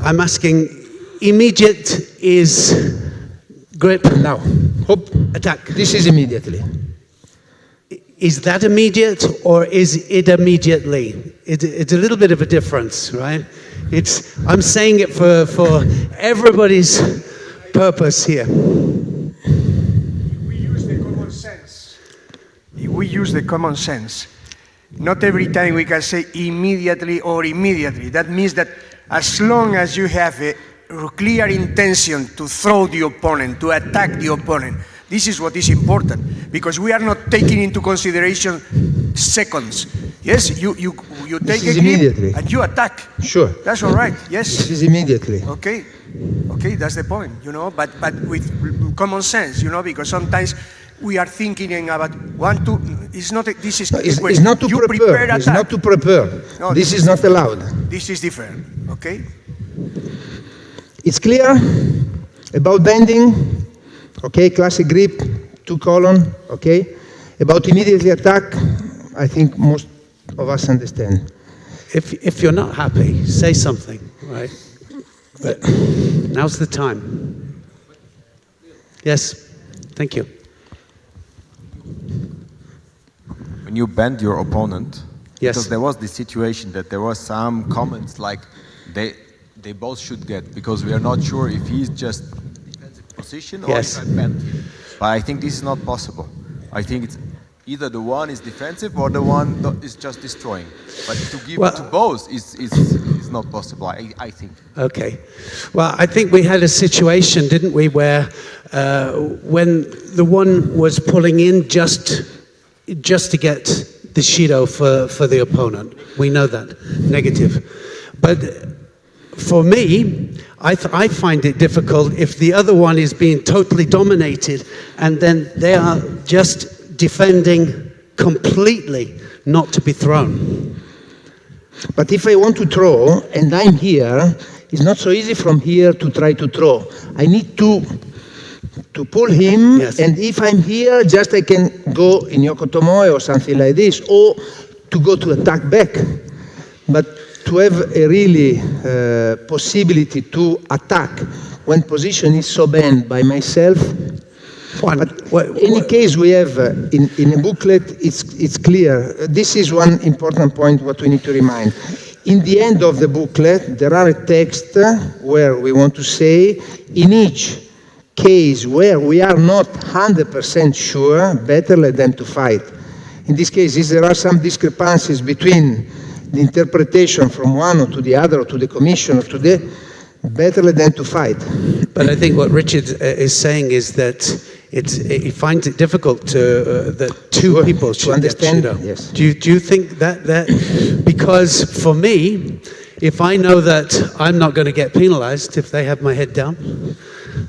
I'm asking, immediate is grip. Now, hop, attack. This is immediately. Is that immediate or is it immediately? It's a little bit of a difference, right? I'm saying it for everybody's purpose here. We use the common sense. We use the common sense. Not every time we can say immediately or immediately. That means that as long as you have a clear intention to throw the opponent, to attack the opponent, this is what is important, because we are not taking into consideration seconds. Yes, you take a grip and you attack. Sure. That's all right. Yes. This is immediately. Okay, that's the point, but with common sense, because sometimes we are thinking about it's not, this is It's not to prepare. It's not to prepare. No, this is not allowed. This is different, okay? It's clear about bending, okay, classic grip, 2 colon, okay? About immediately attack, I think most of us understand. If you're not happy, say something, right? But now's the time. Yes, thank you. When you bend your opponent, yes. Because there was this situation that there was some comments like they both should get, because we are not sure if he's just defensive position or yes. if I bend him. But I think this is not possible. I think it's either the one is defensive or the one is just destroying. But to give it to both is not possible, I think. Okay. Well, I think we had a situation, didn't we, where when the one was pulling in just to get the Shido for the opponent. We know that, negative. But for me, I find it difficult if the other one is being totally dominated and then they are just defending completely not to be thrown. But if I want to throw and I'm here, it's not so easy from here to try to throw. I need to pull him, yes. And if I'm here, just I can go in Yokotomoe or something like this, or to go to attack back. But to have a really possibility to attack when position is so bent by myself. But in any case, we have in a booklet, it's clear. This is one important point what we need to remind. In the end of the booklet, there are a text where we want to say, in each case where we are not 100% sure, better let them to fight. In this case, if there are some discrepancies between the interpretation from one or to the other, or to the commission, or to the, better let them to fight. But I think what Richard is saying is that he finds it difficult that two people should understand. Get Shido. Yes. Do you think that because for me, if I know that I'm not going to get penalized if they have my head down,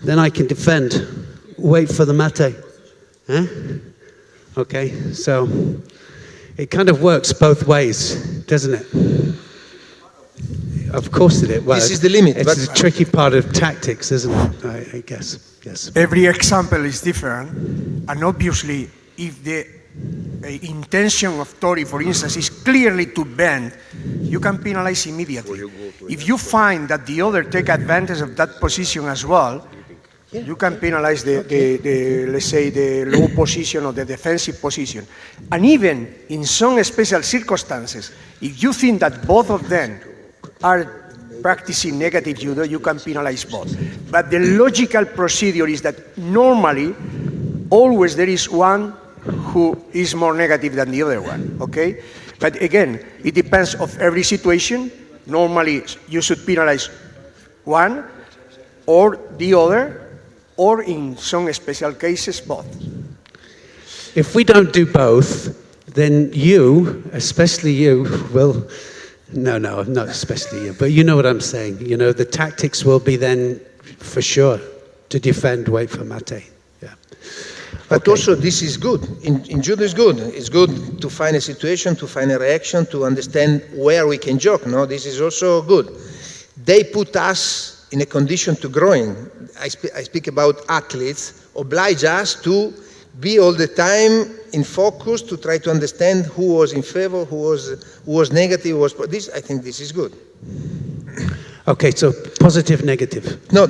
then I can defend, wait for the mate. Huh? Okay, so it kind of works both ways, doesn't it? Of course it is. Well, this is the limit. It's a tricky part of tactics, isn't it? I guess. Yes. Every example is different, and obviously, if the intention of Tori, for instance, is clearly to bend, you can penalize immediately. If you find that the other take advantage of that position as well, you can penalize the let's say, the low position or the defensive position. And even in some special circumstances, if you think that both of them are practicing negative judo, you can penalize both. But the logical procedure is that normally, always there is one who is more negative than the other one, okay? But again, it depends of every situation. Normally, you should penalize one or the other, or in some special cases, both. If we don't do both, then you, especially you, will... No, not especially you, but you know what I'm saying. You know, the tactics will be then, for sure, to defend, wait for mate. Yeah. But also this is good. In judo is good. It's good to find a situation, to find a reaction, to understand where we can joke. No, this is also good. They put us in a condition to growing. I speak about athletes, oblige us to be all the time in focus to try to understand who was in favor, who was negative, this. I think this is good. Okay, so positive, negative. No,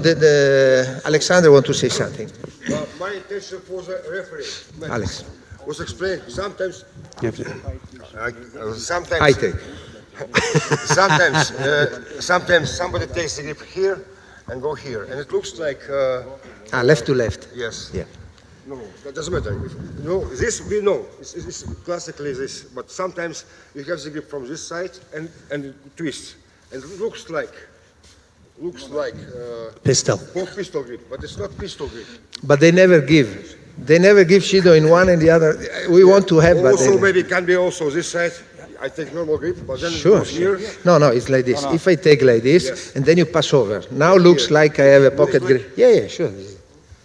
Alexander want to say something. My intention for the referee, Alex, was explained. Sometimes, I take. sometimes somebody takes the grip here and go here, and it looks like. Left to left. Yes. Yeah. No, that doesn't matter. No, this we know. It's classically this, but sometimes you have the grip from this side and it twists, and it looks like pistol. Pistol grip, but it's not pistol grip. But they never give. They never give Shido in one and the other. We want to have. Also, maybe it can be also this side. I take normal grip, but then sure. It goes here. No, it's like this. If I take like this, yes. And then you pass over. Now looks like I have a pocket grip. Yeah, sure.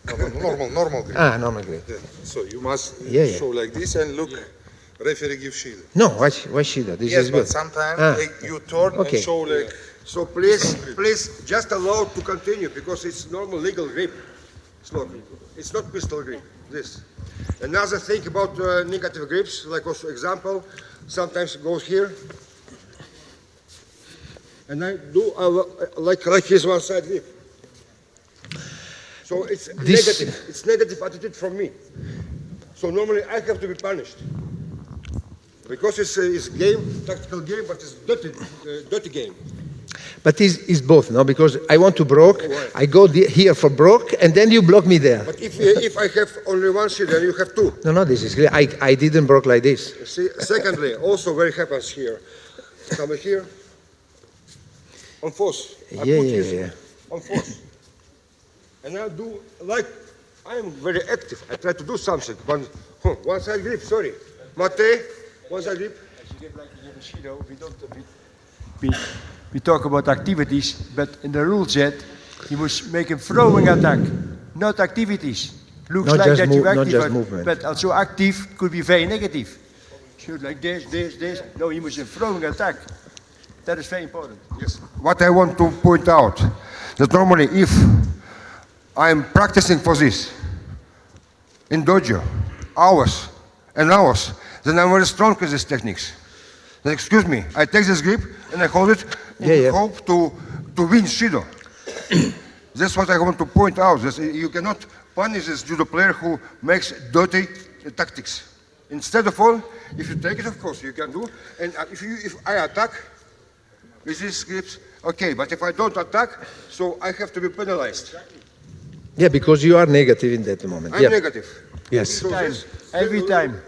Normal grip. Normal grip. Yeah. So you must show like this and look. Referee give Shido. No, why Shido? This is good. But sometimes you turn and show like. So please, just allow to continue because it's normal legal grip. It's not pistol grip. This. Another thing about negative grips, like also example, sometimes it goes here, and I do like his one side grip. So it's negative. It's negative attitude from me. So normally I have to be punished because it's game, tactical game, but it's dirty game. But it's both, no? Because I want to broke, I go here for broke, and then you block me there. But if I have only one sheet, then you have two. No, this is clear. I didn't broke like this. See, secondly, also what happens here. Come here. On force. Yeah. On force. And I do, like, I am very active. I try to do something. But one side grip, sorry. Mate, one side grip. We talk about activities, but in the rule set, you must make a throwing attack, not activities. Looks not like that you're active, but also active could be very negative. Shoot like this. No, you must a throwing attack. That is very important. Yes. What I want to point out, that normally if I'm practicing for this, in dojo, hours and hours, then I'm very strong with these techniques. Then, excuse me, I take this grip and I hold it in hope to win Shido. That's what I want to point out. You cannot punish this judo player who makes dirty tactics. Instead of all, if you take it, of course, you can do. And if I attack with these grips, okay, but if I don't attack, so I have to be penalized. Yeah, because you are negative in that moment. I'm negative. Yes. So Every time,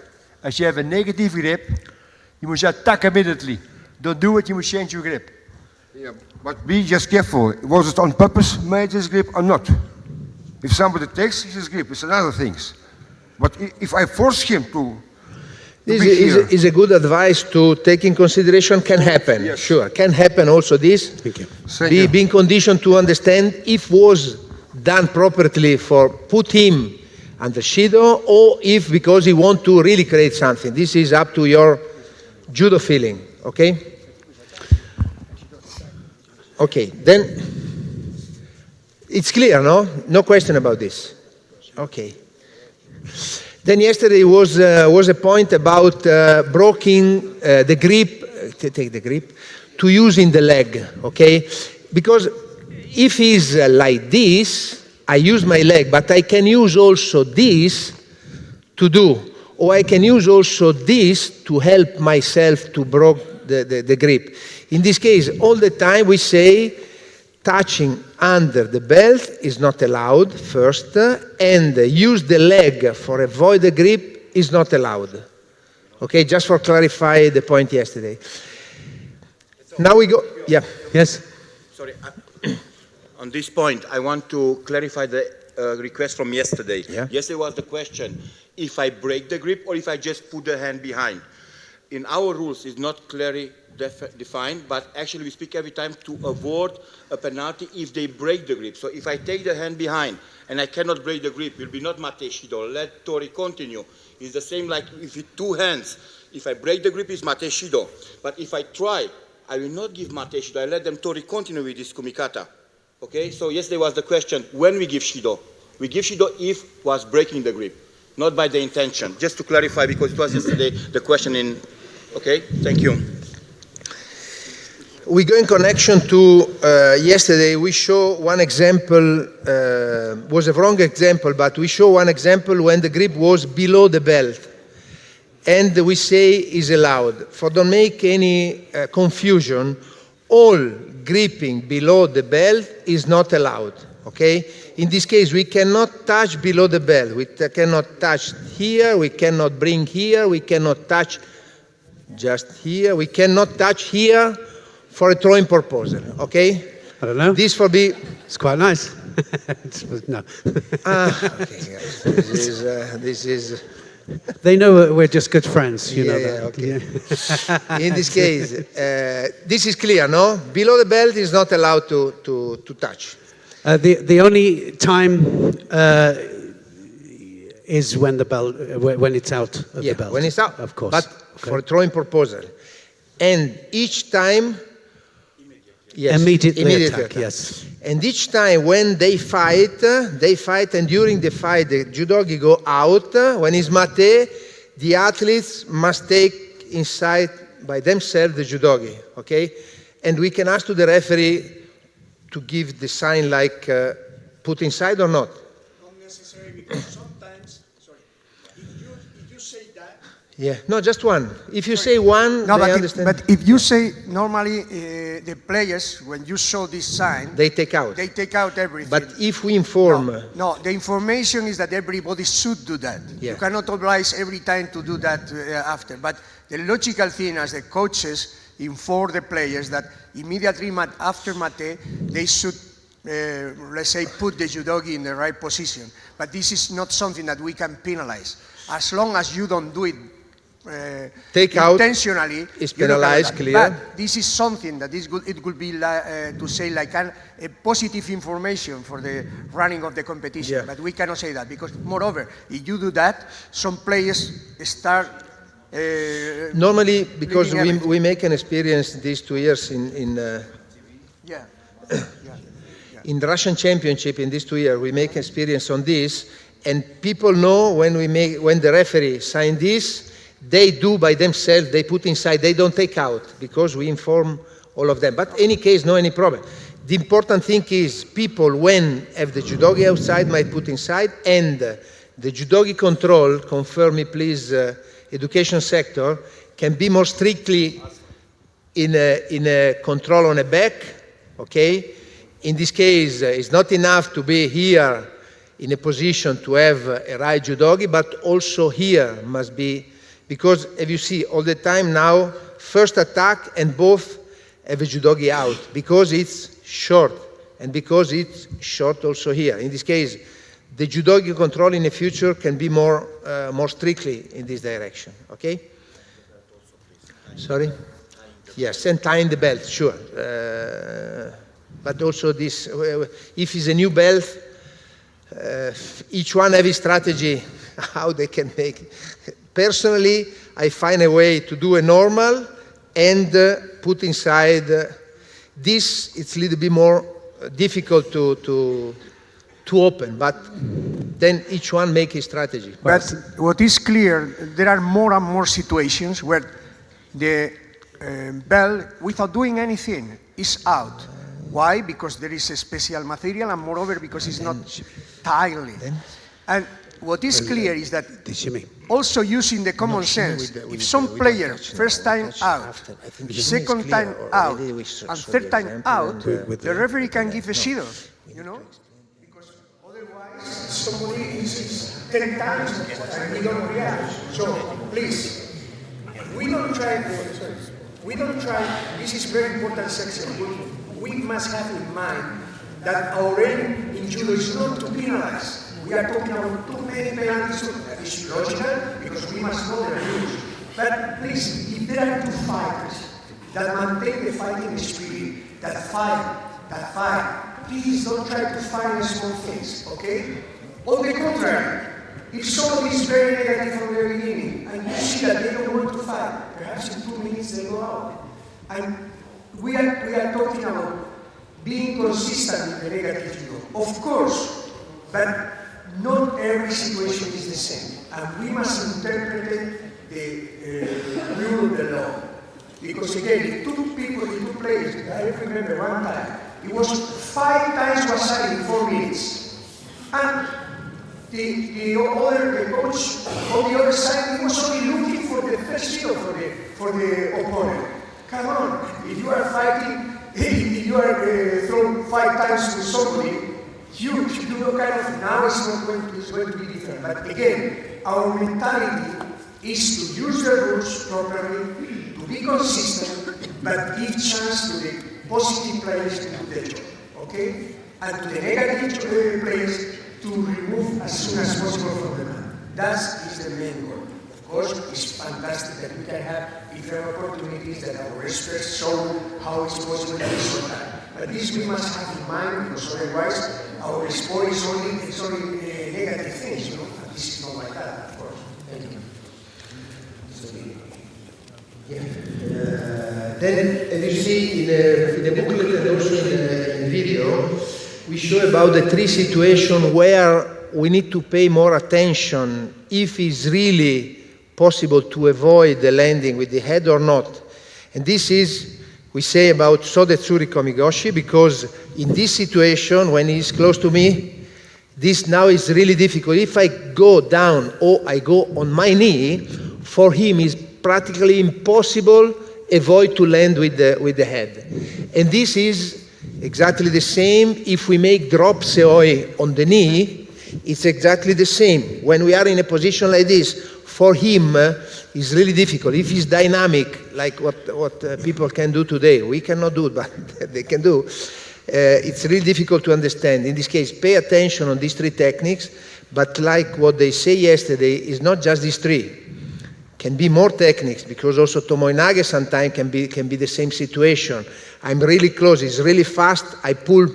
as you have a negative grip, you must attack immediately. Don't do it, you must change your grip. Yeah, but be just careful. Was it on purpose made this grip or not? If somebody takes his grip, it's another thing. But if I force him to this is a good advice to take in consideration. Can happen, yes. Sure. Can happen also this. Thank you. Be in condition to understand if was done properly for put him under Shido or if because he want to really create something. This is up to your judo feeling, okay? Okay, then it's clear, no? No question about this. Okay. Then yesterday was a point about breaking the grip, take the grip, to using the leg, okay? Because if it's like this, I use my leg, but I can use also this to do, or I can use also this to help myself to break the grip. In this case, all the time we say touching under the belt is not allowed first, and use the leg for avoid the grip is not allowed. Okay, just for clarify the point yesterday. Now we go, yeah, yes? Sorry, on this point, I want to clarify the request from yesterday. Yeah. Yesterday was the question, if I break the grip or if I just put the hand behind. In our rules, it's not clearly defined, but actually we speak every time to avoid a penalty if they break the grip. So if I take the hand behind and I cannot break the grip, it will be not mate shido. Let Tori continue. It's the same like if with two hands. If I break the grip, it's mate shido. But if I try, I will not give mate shido. I let them Tori continue with this kumikata. Okay? So yesterday was the question, when we give shido? We give shido if was breaking the grip, not by the intention. Just to clarify, because it was yesterday the question in... Okay? Thank you. We go in connection to yesterday. We show one example, was a wrong example, but we show one example when the grip was below the belt. And we say is allowed. For don't make any confusion, all gripping below the belt is not allowed. Okay? In this case, we cannot touch below the belt. We cannot touch here. We cannot bring here. We cannot touch just here. We cannot touch here for a throwing proposal. Okay? I don't know. This for be. It's quite nice. No. Okay. This is. They know we're just good friends, you know that. Okay. In this case, this is clear, no? Below the belt is not allowed to touch. The only time is when the belt, when it's out of the belt. When it's out, of course. But for throwing proposal, and each time, yes, immediately attack. Yes. And each time when they fight, and during the fight, the judogi go out. When it's mate, the athletes must take inside by themselves the judogi, okay? And we can ask to the referee to give the sign like put inside or not. Not necessary, because sometimes, sorry, if you say that. Yeah, no, just one. If you say one, No, they but understand. but if you say normally the players, when you show this sign, they take out. They take out everything. But if we inform, no, the information is that everybody should do that. Yeah. You cannot oblige every time to do that after. But the logical thing, as the coaches inform the players that immediately after mate, they should, let's say, put the judogi in the right position. But this is not something that we can penalize. As long as you don't do it take out intentionally, is penalized, clear. But this is something that is good. It could be to say like a positive information for the running of the competition. Yeah. But we cannot say that because, moreover, if you do that, some players start. Normally, because we make an experience these 2 years in the Russian Championship in these 2 years, we make experience on this, and people know when the referee sign this. They do by themselves, they put inside, they don't take out, because we inform all of them. But any case, no any problem. The important thing is people, when have the judogi outside, might put inside, and the judogi control, confirm me please, education sector, can be more strictly in a control on a back, okay? In this case, it's not enough to be here in a position to have a right judogi, but also here must be. Because, as you see, all the time now, first attack and both have a judogi out, because it's short, and because it's short also here. In this case, the judogi control in the future can be more strictly in this direction, okay? Sorry? Yes, and tying the belt, sure. But also this, if it's a new belt, each one have his strategy, how they can make it. Personally, I find a way to do a normal and put inside this. It's a little bit more difficult to open, but then each one make his strategy. But what is clear, there are more and more situations where the bell, without doing anything, is out. Why? Because there is a special material, and moreover because it's not tightly. And what is clear is that also using the common sense, if some player first time out, second time out, and third time out, the referee can give a shido, you know? Because otherwise somebody is 10 times and we don't react. So please, we don't try, this is very important section. We must have in mind that our aim in judo is not to penalize. We are talking about too many penalties. That is logical because we must know the rules. But please, if there are two fighters that maintain the fighting spirit, that fight. Please don't try to find small things, okay? On the contrary, if somebody is very negative from the beginning and you see that they don't want to fight, perhaps in 2 minutes they go out. And we are talking about being consistent in the negative view. Of course, but not every situation is the same. And we must interpret the rule of the law. Because again, two players, I remember one time, it was 5 times Wasari in 4 minutes. And the coach on the other side, he was only looking for the first kill for the opponent. Come on, if you are fighting, if you are thrown 5 times to somebody, you know kind of, now it's going to be different. But again, our mentality is to use the rules properly, to be consistent, but give chance to the positive players to do their job, okay? And to the negative players to remove as soon as possible from the mat. That is the main goal. Of course, it's fantastic that we can have different opportunities that our experts show how it's possible to do so that. But this we must have in mind, because otherwise our sport is only negative things, you know? And this is not like that, of course. Thank you. Then, as you see in the booklet and also in the video, we show about the 3 situations where we need to pay more attention if it's really possible to avoid the landing with the head or not. And this is, we say about Sodetsuri Komigoshi, because in this situation, when he's close to me, this now is really difficult. If I go down or I go on my knee, for him it's practically impossible avoid to land with the head. And this is exactly the same if we make drop seoi on the knee, it's exactly the same. When we are in a position like this, for him, it's really difficult. If he's dynamic, like what people can do today, we cannot do it, but they can do, it's really difficult to understand. In this case, pay attention on these 3 techniques, but like what they say yesterday, is not just these 3. Can be more techniques, because also Tomoe-nage sometimes can be the same situation. I'm really close, he's really fast, I pull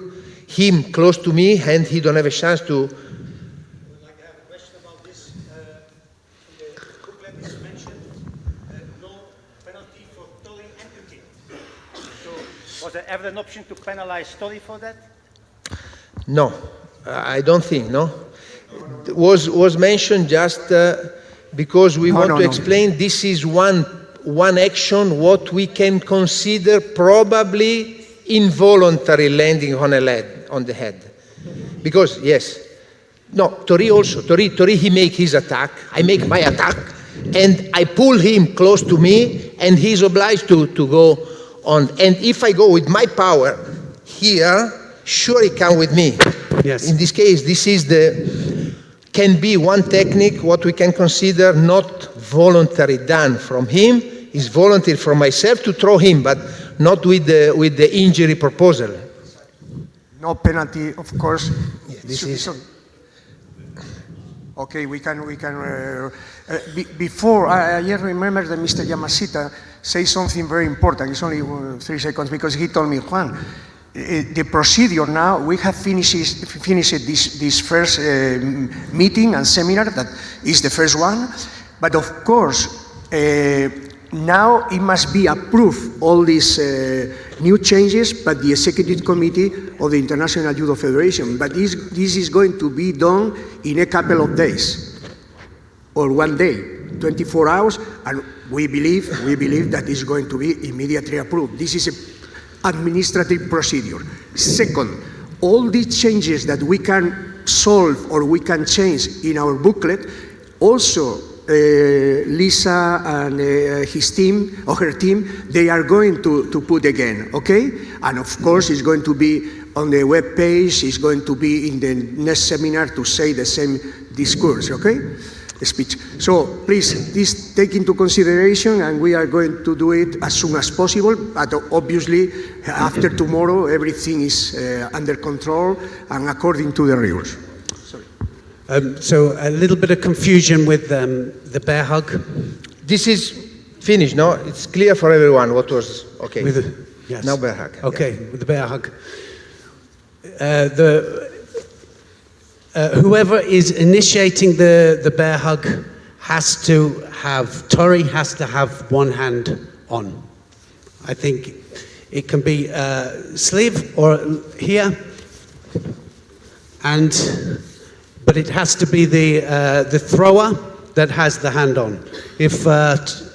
him close to me and he don't have a chance to. I would like to have a question about this. In the booklet is mentioned no penalty for Tori and Uke. So was there ever an option to penalize Tori for that? No, I don't think, no. Was mentioned just because we want to explain this is one action what we can consider probably involuntary landing on the head. Because yes, no, Tori he make his attack, I make my attack, and I pull him close to me, and he's obliged to go on. And if I go with my power here, sure he come with me. Yes. In this case, this is can be one technique what we can consider not voluntary done from him, is voluntary from myself to throw him, but not with the injury proposal. No penalty, of course. Yeah, this is okay. We can. Before I remember that Mr. Yamashita say something very important. It's only 3 seconds, because he told me, Juan, the procedure now, we have finished this first meeting and seminar, that is the first one, but of course, now it must be approved, all these new changes, by the Executive Committee of the International Judo Federation. But this is going to be done in a couple of days, or 1 day, 24 hours, and we believe that it's going to be immediately approved. This is a administrative procedure. Second, all the changes that we can solve or we can change in our booklet, also Lisa and his team, or her team, they are going to put again, okay? And of course, it's going to be on the web page, it's going to be in the next seminar to say the same discourse, okay? The speech. So please, this take into consideration, and we are going to do it as soon as possible, but obviously after tomorrow everything is under control and according to the rules. So a little bit of confusion with the bear hug. This is Finish, no? It's clear for everyone what was, okay. Yes. Now bear hug. Okay, with the bear hug. Whoever is initiating the bear hug has to have, Tori has to have one hand on. I think it can be sleeve or here, but it has to be the thrower that has the hand on. If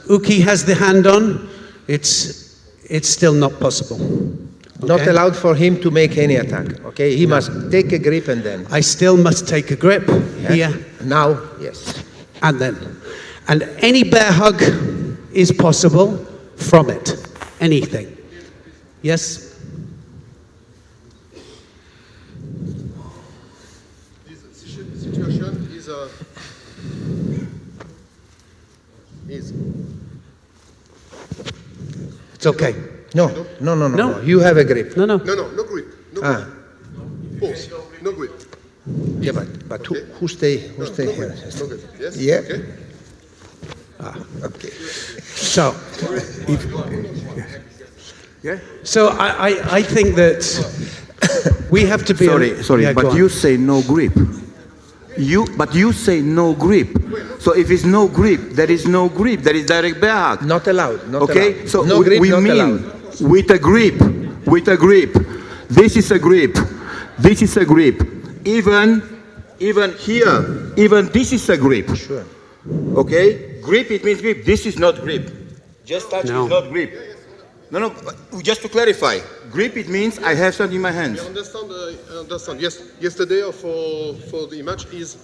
Uki has the hand on, it's still not possible. Okay? Not allowed for him to make any attack, okay? He must take a grip and then. I still must take a grip here. Now, yes. And then. And any bear hug is possible from it. Anything. Yes? This situation is It's okay. No. You have a grip. No grip. No grip. Pause. No grip. Yeah, but who stay here? No grip. Yes? Yeah. Okay. Okay. So, so I think that we have to be... Sorry, Yeah, go but on. you say no grip. But you say no grip. So if it's no grip, there is no grip. There is direct bear hug. Not allowed. Not okay? allowed. So No grip, we not mean allowed. with a grip. This is a grip. This is a grip. Even here, even this is a grip. Sure. Okay? Grip, it means grip. This is not grip. Just touch is not grip. No, just to clarify. Grip, it means I have something in my hands. I understand. Yes, yesterday for the match is.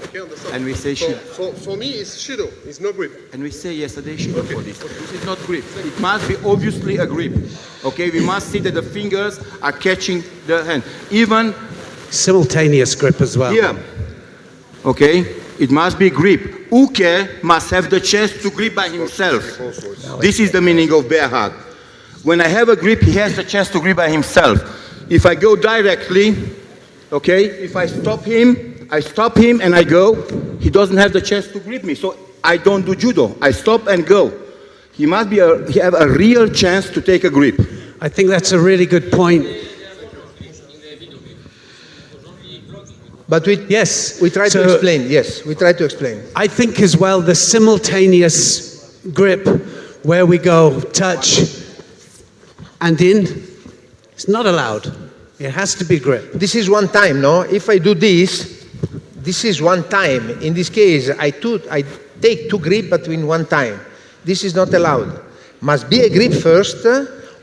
Okay, understand. And we say for me, it's Shido. It's no grip. And we say yesterday Shido for this. This is not grip. It must be obviously a grip. Okay, we must see that the fingers are catching the hand. Even simultaneous grip as well. Here. Okay, it must be grip. Uke must have the chance to grip by himself. This is the meaning of bear hug. When I have a grip, he has the chance to grip by himself. If I go directly, okay, if I stop him and I go, he doesn't have the chance to grip me. So I don't do judo. I stop and go. He must have a real chance to take a grip. I think that's a really good point. But we try to explain. Yes, we try to explain. I think as well the simultaneous grip where we go touch and in, it's not allowed. It has to be grip. This is one time, no? If I do this is one time. In this case, I take two grip between one time. This is not allowed. Must be a grip first.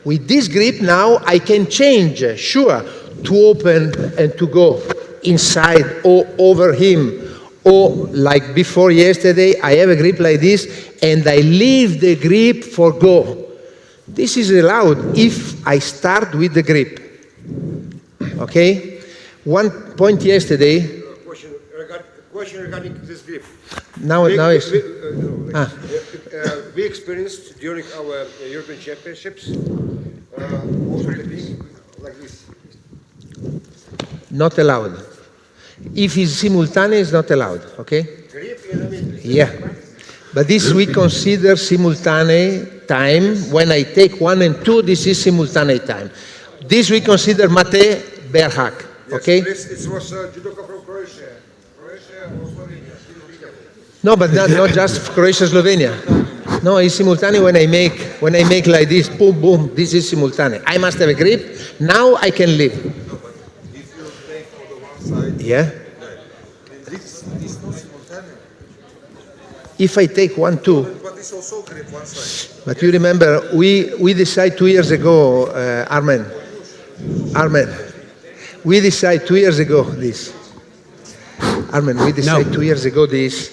With this grip now, I can change, sure, to open and to go inside or over him. Or like before yesterday, I have a grip like this and I leave the grip for go. This is allowed if I start with the grip. Okay? One point yesterday. Question regarding this grip. Now we experienced during our European Championships also technique like this. Not allowed. If it's simultaneous, not allowed. Okay? Yeah. But this we consider simultaneous time. When I take 1 and 2, this is simultaneous time. This we consider mate bear hug. Okay? Yes, it was judoka from Croatia. Croatia or Slovenia. No, but not just Croatia, Slovenia. No, it's simultaneous when I make like this, boom, boom. This is simultaneous. I must have a grip. Now I can leave. If you take for the one side. Yeah. This is not simultaneous. If I take 1, 2. But it's also grip one side. But you remember, we decided 2 years ago, Armen. We decided 2 years ago this. Armen, we decided 2 years ago this.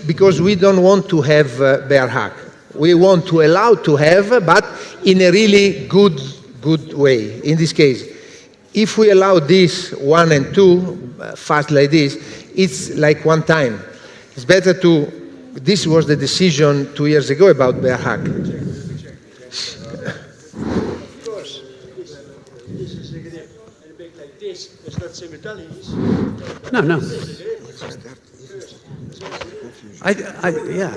Because we don't want to have bear hug. We want to allow to have, but in a really good way. In this case, if we allow this 1 and 2 fast like this, it's like one time. It's better to. This was the decision 2 years ago about bear hug. Of course, this is a grip. And a bit like this, there's No, no. Yeah.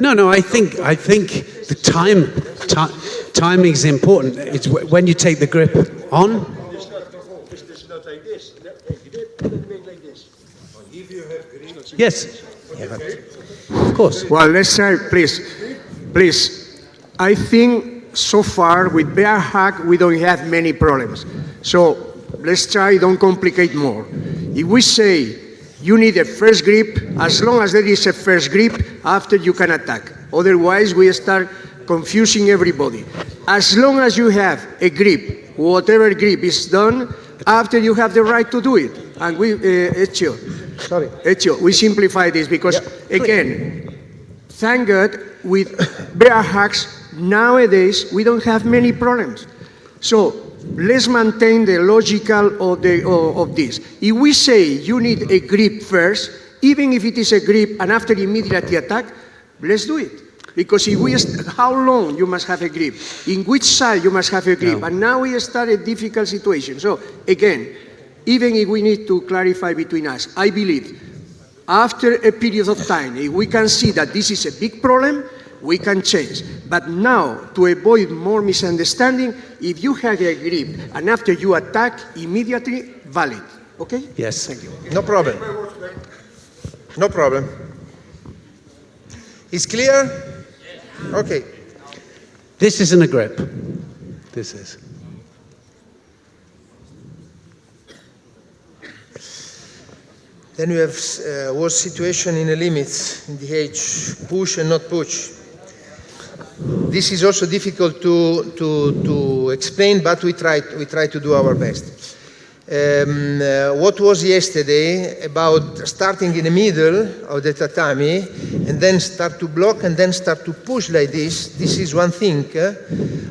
No, I think the timing is important. It's when you take the grip on. This is not like this. You did, and then make like this. If you have green. Yes. Of course. Well, let's try, please. I think so far with bear hug we don't have many problems. So let's try, don't complicate more. If we say you need a first grip, as long as there is a first grip, after you can attack. Otherwise, we start confusing everybody. As long as you have a grip, whatever grip is done, after you have the right to do it. And we, Ezio, we simplify this because, again, thank God, with bear hugs, nowadays, we don't have many problems. So let's maintain the logical of this. If we say you need a grip first, even if it is a grip and after immediately attack, let's do it. Because if we, how long you must have a grip, in which side you must have a grip, and now we start a difficult situation. So again, even if we need to clarify between us, I believe after a period of time, if we can see that this is a big problem, we can change. But now, to avoid more misunderstanding, if you have a grip and after you attack, immediately valid. Okay? Yes. Thank you. No problem. No problem. It's clear? Okay. This isn't a grip. This is. Then we have was situation in the limits in the age push and not push. This is also difficult to explain, but we try to do our best. What was yesterday about starting in the middle of the tatami and then start to block and then start to push like this is one thing.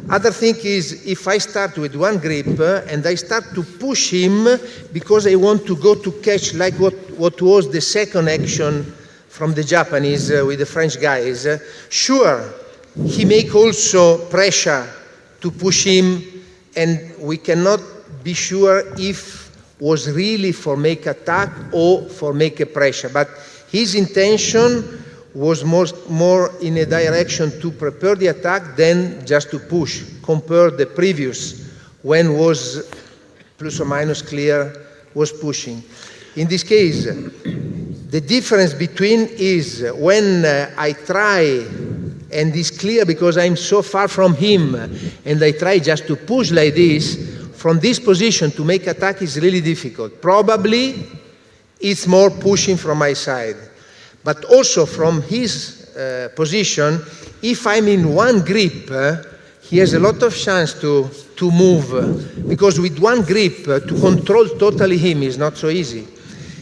Other thing is if I start with one grip and I start to push him because I want to go to catch like what was the second action from the Japanese with the French guys, sure, he make also pressure to push him and we cannot be sure if was really for make attack or for make a pressure. But his intention was more in a direction to prepare the attack than just to push, compare the previous, when was plus or minus clear, was pushing. In this case, the difference between is when I try and it's clear because I'm so far from him and I try just to push like this, from this position to make attack is really difficult. Probably it's more pushing from my side. But also from his position, if I'm in one grip, he has a lot of chance to move, because with one grip, to control totally him is not so easy.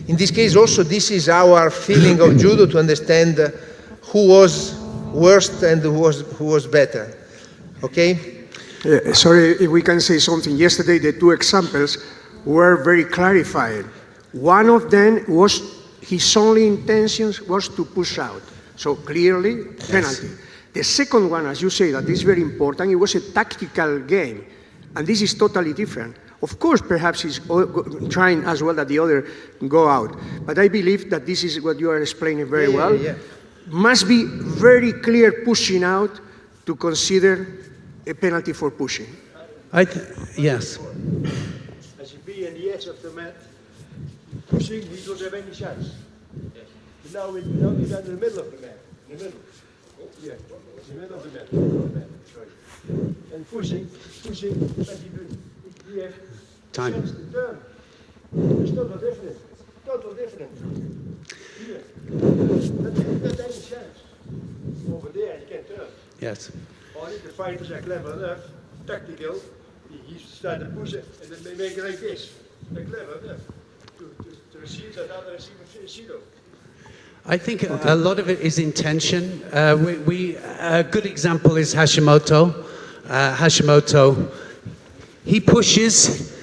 In this case also, this is our feeling of judo, to understand who was worst and who was better. Okay? Sorry if we can say something. Yesterday, the two examples were very clarifying. One of them was his only intentions was to push out. So clearly, penalty. Yes. The second one, as you say, that is very important, it was a tactical game. And this is totally different. Of course, perhaps he's trying as well that the other go out. But I believe that this is what you are explaining very well. Yeah. Must be very clear pushing out to consider a penalty for pushing. Yes. As you be in the edge of the mat, pushing, he doesn't have any chance. Yes. But now he's in the middle of the mat. In the middle. Oh, yeah. In the middle of the mat. Sorry. And pushing, he has time. Chance to turn. It's total different. Total different. Here. Not any chance. Over there, you can turn. Yes. Or if the fighters are clever enough, tactical, he starts to push it and then they make it like this. They're clever enough to receive that other receiver. I think a lot of it is intention. A good example is Hashimoto. Hashimoto, he pushes,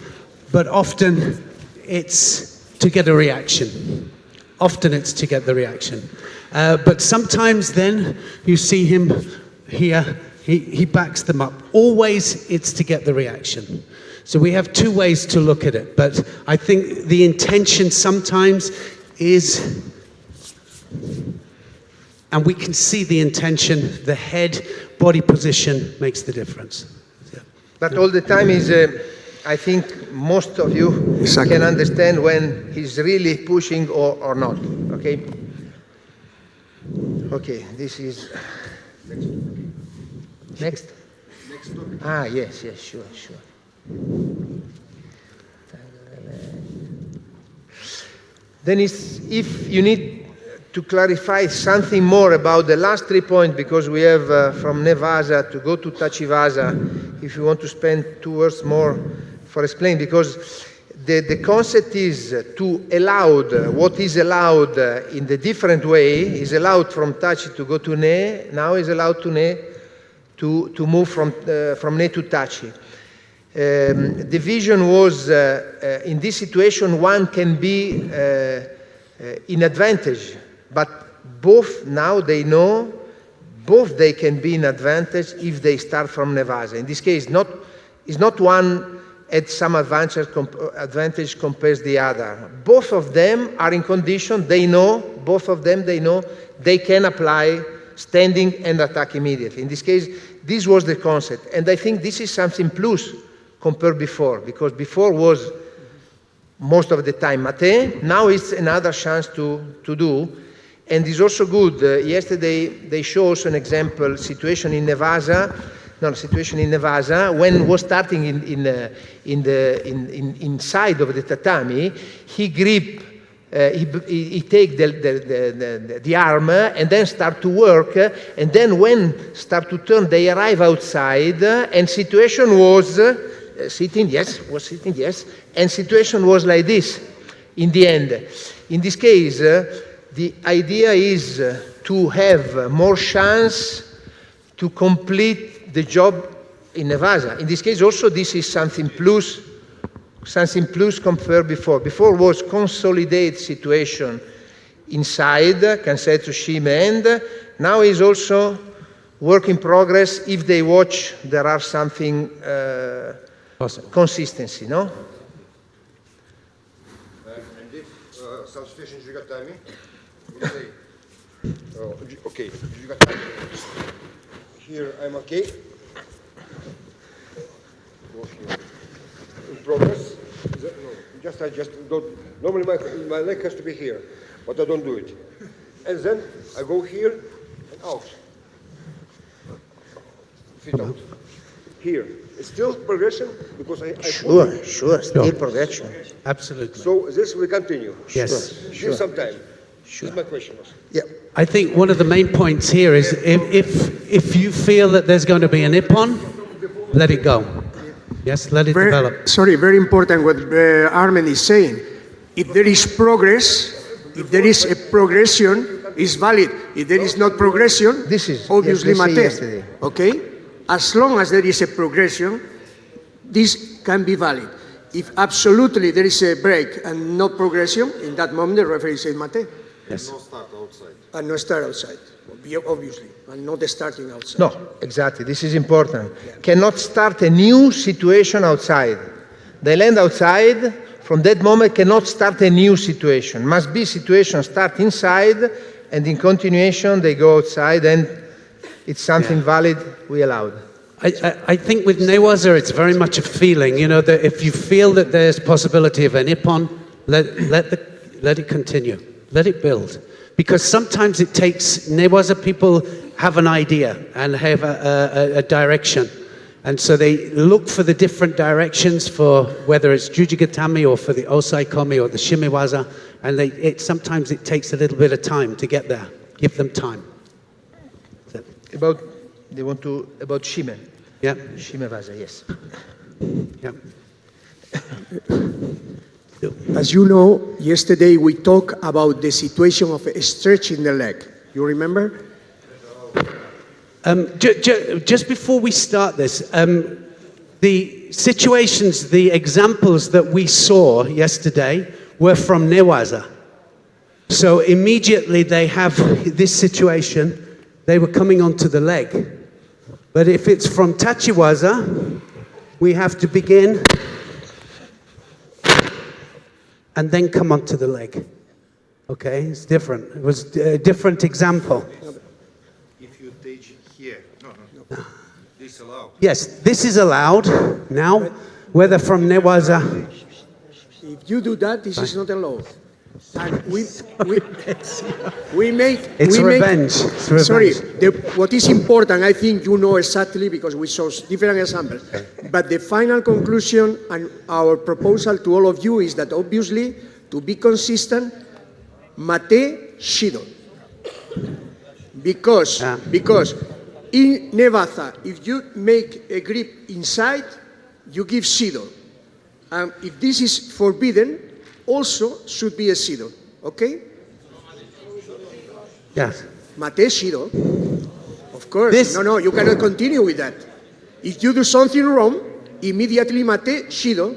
but often it's to get a reaction. Often it's to get the reaction. But sometimes then you see him here He backs them up. Always it's to get the reaction. So we have two ways to look at it, but I think the intention sometimes is, and we can see the intention, the head body position makes the difference. But all the time is, I think most of you can understand when he's really pushing or not, okay? Okay, this is... Next? Ah, yes, sure. Then if you need to clarify something more about the last 3 points, because we have from Nevasa to go to Tachivasa, if you want to spend 2 words more for explaining, because the concept is to allow what is allowed in the different way, is allowed from Tachi to go to Ne, now is allowed to Ne to move from Ne to Tachi. The vision was, in this situation, one can be in advantage, but both now they know, both they can be in advantage if they start from Nevasa. In this case, is not one at some advantage compares the other. Both of them are in condition, they know, both of them, they know, they can apply standing and attack immediately. In this case, this was the concept. And I think this is something plus compared before, because before was most of the time mate, now it's another chance to do. And it's also good, yesterday they show also an example, situation in Nevasa, when was starting inside of the tatami, he grip, he take the arm and then start to work, and then when start to turn, they arrive outside, and situation was sitting, yes, and situation was like this in the end. In this case, the idea is to have more chance to complete the job in Nevasa. In this case also this is something plus compared before. Before was consolidate situation inside, Kansetsu Shime end. Now is also work in progress. If they watch, there are something consistency, no? And if some situation you got time, you say, okay, you got time. Here I'm okay. Go here. In progress. No, I just don't. Normally my leg has to be here, but I don't do it. And then I go here and out. Feet out. Here. It's still progression because I Sure, still progression. Absolutely. So this will continue. Yes. Sure. Sometime. This is my question. Yeah. I think one of the main points here is if you feel that there's going to be an ippon, let it go. Yes, let it develop. Sorry, very important what Armen is saying. If there is progress, if there is a progression, it's valid. If there is not progression, this is obviously yes, mate. Okay? As long as there is a progression, this can be valid. If absolutely there is a break and no progression, in that moment the referee says mate. Yes. No start outside. And no start outside, obviously, and not starting outside. No, exactly. This is important. Yeah. Cannot start a new situation outside. They land outside. From that moment, cannot start a new situation. Must be situation start inside, and in continuation they go outside, and it's something valid. We allowed. I think with Newaza, it's very much a feeling. You know that if you feel that there's possibility of an ippon, let it continue. Let it build. Because sometimes it takes, Newaza people have an idea and have a direction. And so they look for the different directions for whether it's Jujigatami or for the Osai Komi or the Shimiwaza. And sometimes it takes a little bit of time to get there. Give them time. About Shime. Yeah. Shimewaza, yes. Yeah. As you know, yesterday we talked about the situation of stretching the leg. You remember? Just before we start this, the situations, the examples that we saw yesterday were from Newaza. So immediately they have this situation, they were coming onto the leg. But if it's from tachiwaza, we have to begin and then come onto the leg. Okay, it's different. It was a different example. If you teach here, no. This allowed. Yes, this is allowed now, whether from newaza. If you do that, this is not allowed. And we make... It's revenge. Sorry, what is important, I think you know exactly because we saw different examples. But the final conclusion and our proposal to all of you is that obviously, to be consistent, mate shido. Because in Nevaza, if you make a grip inside, you give shido. If this is forbidden, also should be a shido, okay? Yes. Mate shido. Of course. No, you cannot continue with that. If you do something wrong, immediately mate shido.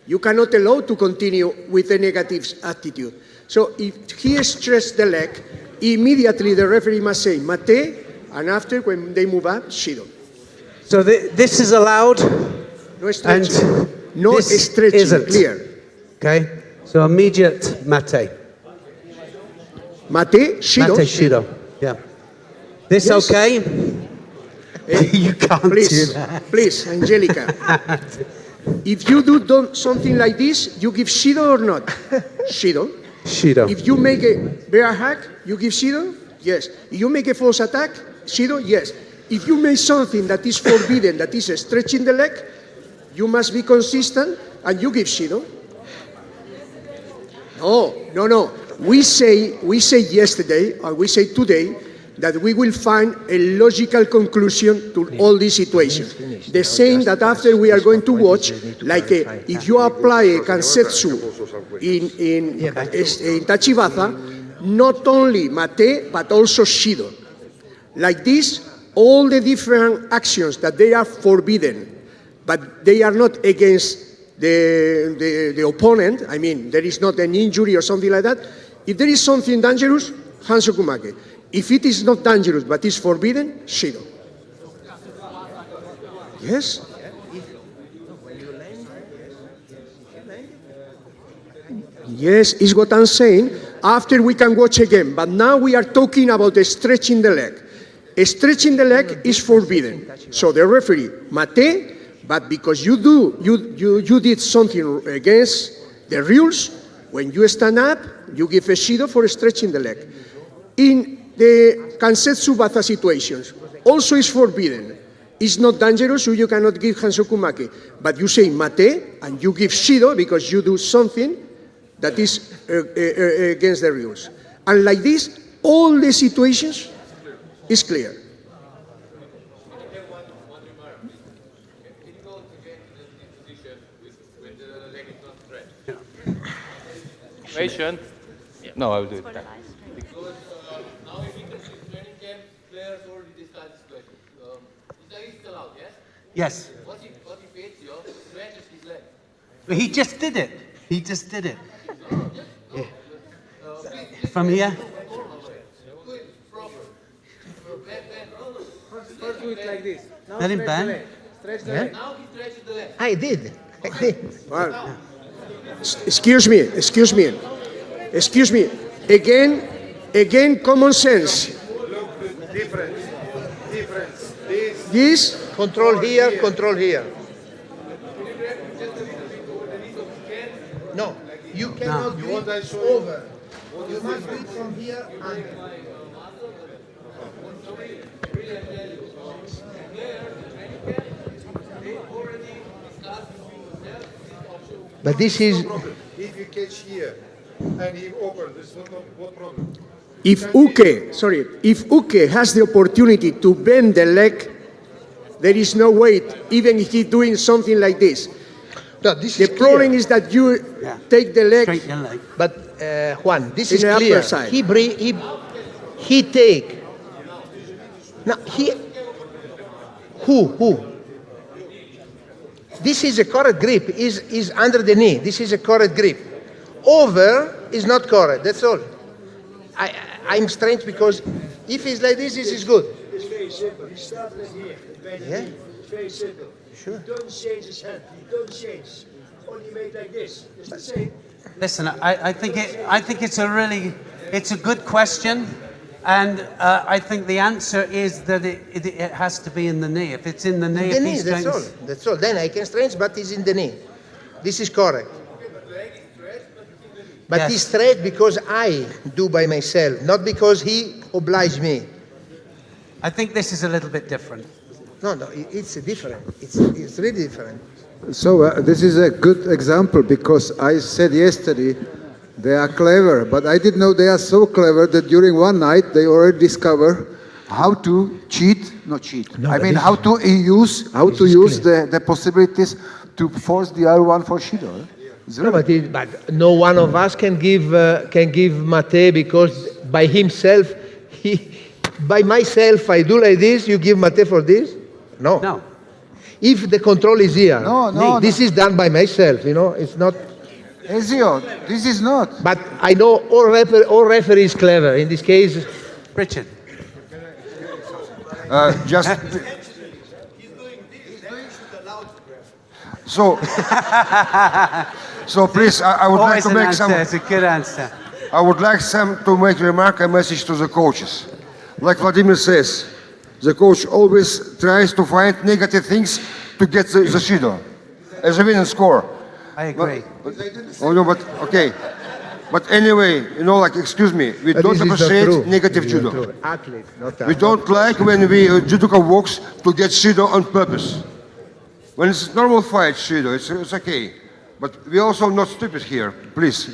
You cannot allow to continue with a negative attitude. So if he stretches the leg, immediately the referee must say mate, and after when they move up, shido. So this is allowed. No stretching. And no stretching. Isn't. Clear. Okay. So immediate mate. Mate shido. Mate shido. Yeah. This Yes. okay? You can't Please, do that. please, Angelica. If you do something like this, you give shido or not? Shido. Shido. If you make a bear hack, you give shido? Yes. If you make a false attack, shido? Yes. If you make something that is forbidden, that is stretching the leg, you must be consistent and you give shido. No. We say yesterday, or we say today, that we will find a logical conclusion to all these situations. The same that after we are going to watch, like if you apply a kansetsu in Tachiwaza, not only mate, but also shido. Like this, all the different actions that they are forbidden, but they are not against the opponent, I mean, there is not an injury or something like that. If there is something dangerous, hansokumake. If it is not dangerous but is forbidden, shido. Yes? Yes, is what I'm saying. After we can watch again. But now we are talking about stretching the leg. Stretching the leg is forbidden. So the referee, mate, but because you did something against the rules, when you stand up, you give a shido for stretching the leg. In the kansetsu bata situations, also is forbidden. It's not dangerous, so you cannot give hansokumake. But you say mate, and you give shido because you do something that is against the rules. And like this, all the situations is clear. Situation. No, I will do it. Because now if in the training camp, players already discussed this question. Is still out, yes? Yes. What if Ezio stretches his leg? He just did it. Yeah. From here? First do it like this. Now Let him bend. Stretch the Yeah. leg. Now he stretches the leg. I did. Well, excuse me. Again, common sense. Difference. This Control here, control here. No, you cannot do it over. You must do it from here and... But this is... If you catch here and he opens, this is what problem? If Uke has the opportunity to bend the leg, there is no way, even if he's doing something like this. No, this the is problem clear. is that you take the leg. But Juan, this In is the upper clear. side. He take. Now who? This is a correct grip. Is under the knee. This is a correct grip. Over is not correct. That's all. I'm strange because if it's like this is good. very simple. He started like here. It's very simple. Sure. He doesn't change his hand. He doesn't change. Only make like this. It's the same. Listen, I think it's a good question, and I think the answer is that it has to be in the knee. If it's in the knee, The knee, that's all. That's all. Then I can stretch, but it's in the knee. This is correct. But Yes. he stretch because I do by myself, not because he obliged me. I think this is a little bit different. No, it's different. It's really different. So this is a good example because I said yesterday they are clever, but I didn't know they are so clever that during one night they already discover how to cheat, not cheat. No, I but mean this- how to use the possibilities to force the other one for Shido. No, but no one of us can give Mate because by himself, by myself I do like this. You give Mate for this? No. No. If the control is here, No, this is done by myself. It's not. Ezio, this is not. But I know all referee is clever. In this case, Richard. Just so. So please, I would like Always to an make answer. some. It's a good answer. I would like to make a remark, a message to the coaches. Like Vladimir says, the coach always tries to find negative things to get the Shido as a winning score. I agree. But okay. But anyway, excuse me, we But don't this is not appreciate true. negative This is not judo. true. Athlete, not We don't like when judoka walks to get Shido on purpose. When it's normal fight Shido, it's okay. But we also not stupid here. Please,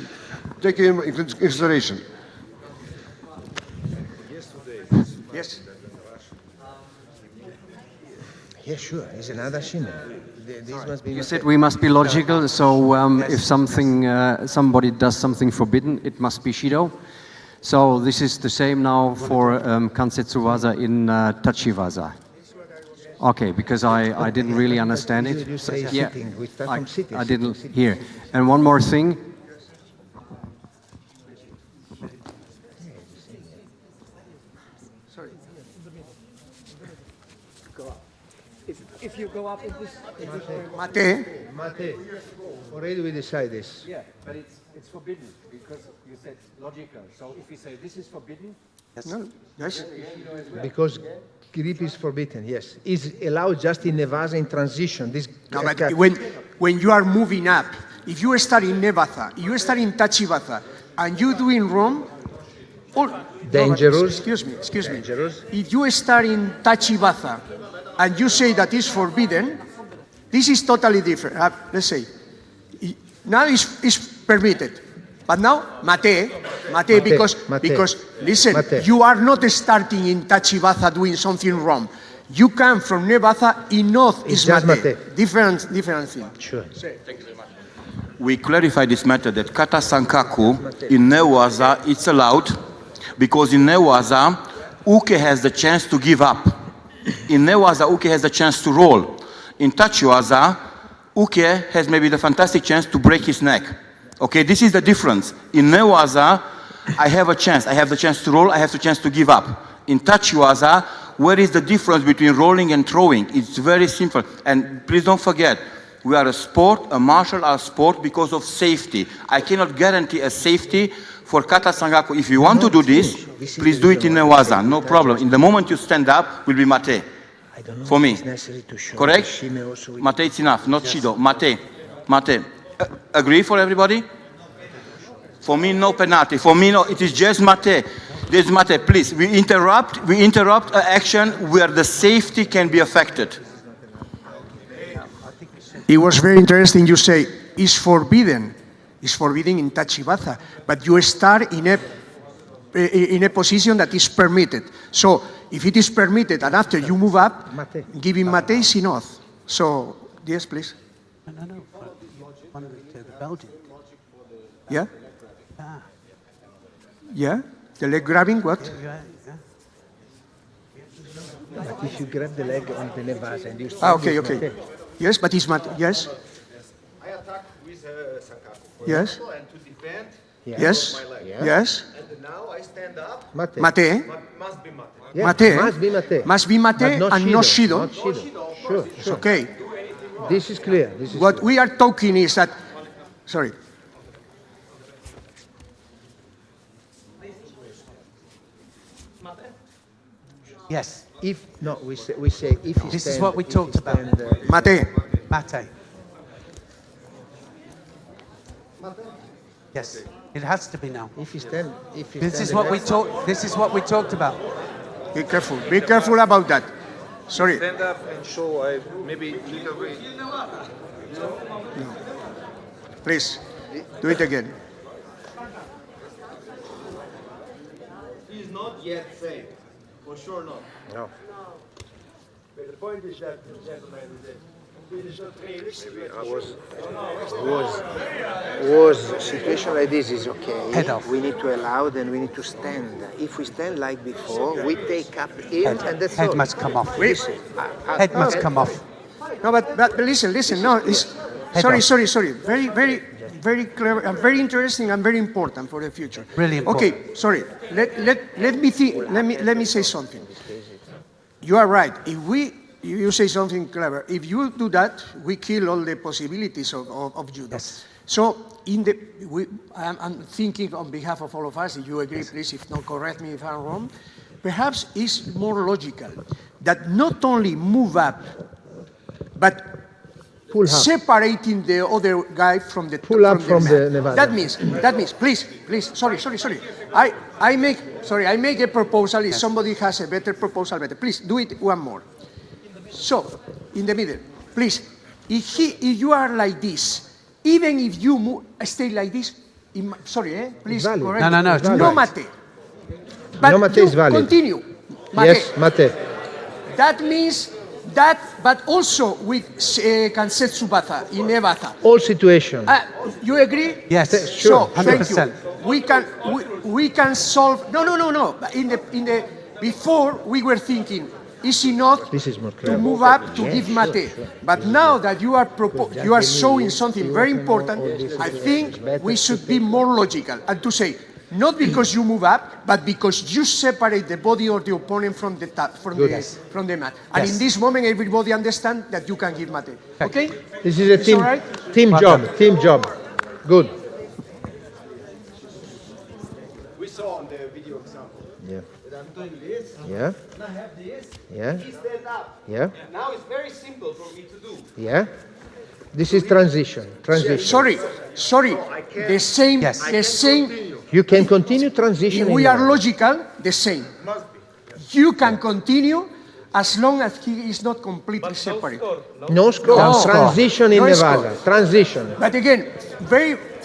take it in consideration. Yes. yeah, sure. It's another shime. This must be. You said we must be logical, so if somebody does something forbidden, it must be Shido. So this is the same now for Kansetsuwaza in Tachiwaza. Okay, because I didn't really understand it. You say Yeah, sitting. We start from sitting. I didn't hear. And one more thing. Sorry. Go up. If you go up in this... Mate. Already we decide this. Yeah, but it's forbidden because you said logical. So if you say this is forbidden, No, yes. Because grip is forbidden, yes. Is allowed just in Nevada in transition. No, but when you are moving up, if you start in Nevatha, you start in Tachivatha, and you do in Rome, dangerous. Excuse me. Dangerous. If you start in Tachivatha, and you say that is forbidden, this is totally different. Let's say, now it's permitted. But now, Mate, because listen, Mate. you are not starting in Tachivatha doing something wrong. You come from Nevatha, enough is just Mate. Mate. Different thing. Sure. Thank you very much. We clarify this matter that kata sankaku in newaza it's allowed because in newaza uke has the chance to give up. In newaza uke has the chance to roll. In tachiwaza uke has maybe the fantastic chance to break his neck. Okay, this is the difference. In newaza I have a chance. I have the chance to roll. I have the chance to give up. In tachiwaza, where is the difference between rolling and throwing? It's very simple. And please don't forget, we are a sport, a martial art sport because of safety. I cannot guarantee a safety for kata sangaku. If you want to do this, please do it in newaza, no problem. In the moment you stand up, will be mate. For me. Correct? Mate, it's enough, not shido. Mate. Agree for everybody? For me, no penalty. For me, no. It is just mate. This mate, please. We interrupt an action where the safety can be affected. It was very interesting you say, it's forbidden. It's forbidden in Tachivatha, but you start in a position that is permitted. So if it is permitted and after you move up, giving mate is enough. So, yes, please. No. The Belgian. Yeah? Yeah? The leg grabbing, what? But if you grab the leg on the Nevada and you Okay. Yes, but it's mate. Yes? I attack with sankaku. Yes? And to defend, Yes? my leg. Yes? And now I stand up. Mate. Must be mate. Yes, mate. must be mate. Must be mate But not and not Shido. Shido. Not Shido. Sure, sure. Okay. This is clear. This is What clear. we are talking is that, sorry. Yes. If no, we say if he This stand, is what we if he talked about. stand, Mate. Mate. Yes. It has to be now. If he stand, if he This stand is what we erect. talked. This is what we talked about. Be careful. Be careful about that. Sorry. Stand up and show maybe little bit. Please, do it again. He's not yet safe. For sure not. No. But the point is that, gentlemen, that it is not realistic. Was situation like this is okay. Head off. We need to allow, then we need to stand. If we stand like before, we take up him, and that's all. Head must come off. Listen, Head must come off. No, but listen. No, it's, sorry. Very clever and very interesting and very important for the future. Really important. Okay, sorry. Let me think. Let me say something. You are right. If you say something clever. If you do that, we kill all the possibilities of judo. Yes. So I'm thinking on behalf of all of us. If you agree, please. If not, correct me if I'm wrong. Perhaps it's more logical that not only move up, but pull up. Separating the other guy from the Pull up from mat. the Nevada. That means, please. Sorry. I make a proposal. If somebody has a better proposal, please do it one more. So, in the middle, please. If you are like this, even if you stay like this, please valid. correct me. No, it's No valid. mate. But No mate you is valid. continue. Mate. Yes, mate. That means that, but also with Kansetsu Bata, in Evata. All situation. You agree? Yes. So, Sure. thank 100%. you. We can solve. No. In the before we were thinking, is enough This is more clear. to move up to Yeah, give sure, mate. sure. But now that you are showing something very important, I think we should be more logical and to say, not because you move up, but because you separate the body of the opponent from the mat. And in this moment, everybody understands that you can give mate. Okay? This is a It's team all right? job. Good. We saw on the video example Yeah. that I'm doing this, Yeah. and I have this, Yeah. he stand up. Yeah. Now it's very simple for me to do. Yeah. This is transition. Sorry. The same. You can continue transition. If we are logical, the same. You can continue as long as he is not completely separate. No score. No score. Transition in No Nevada. score. Transition. But again,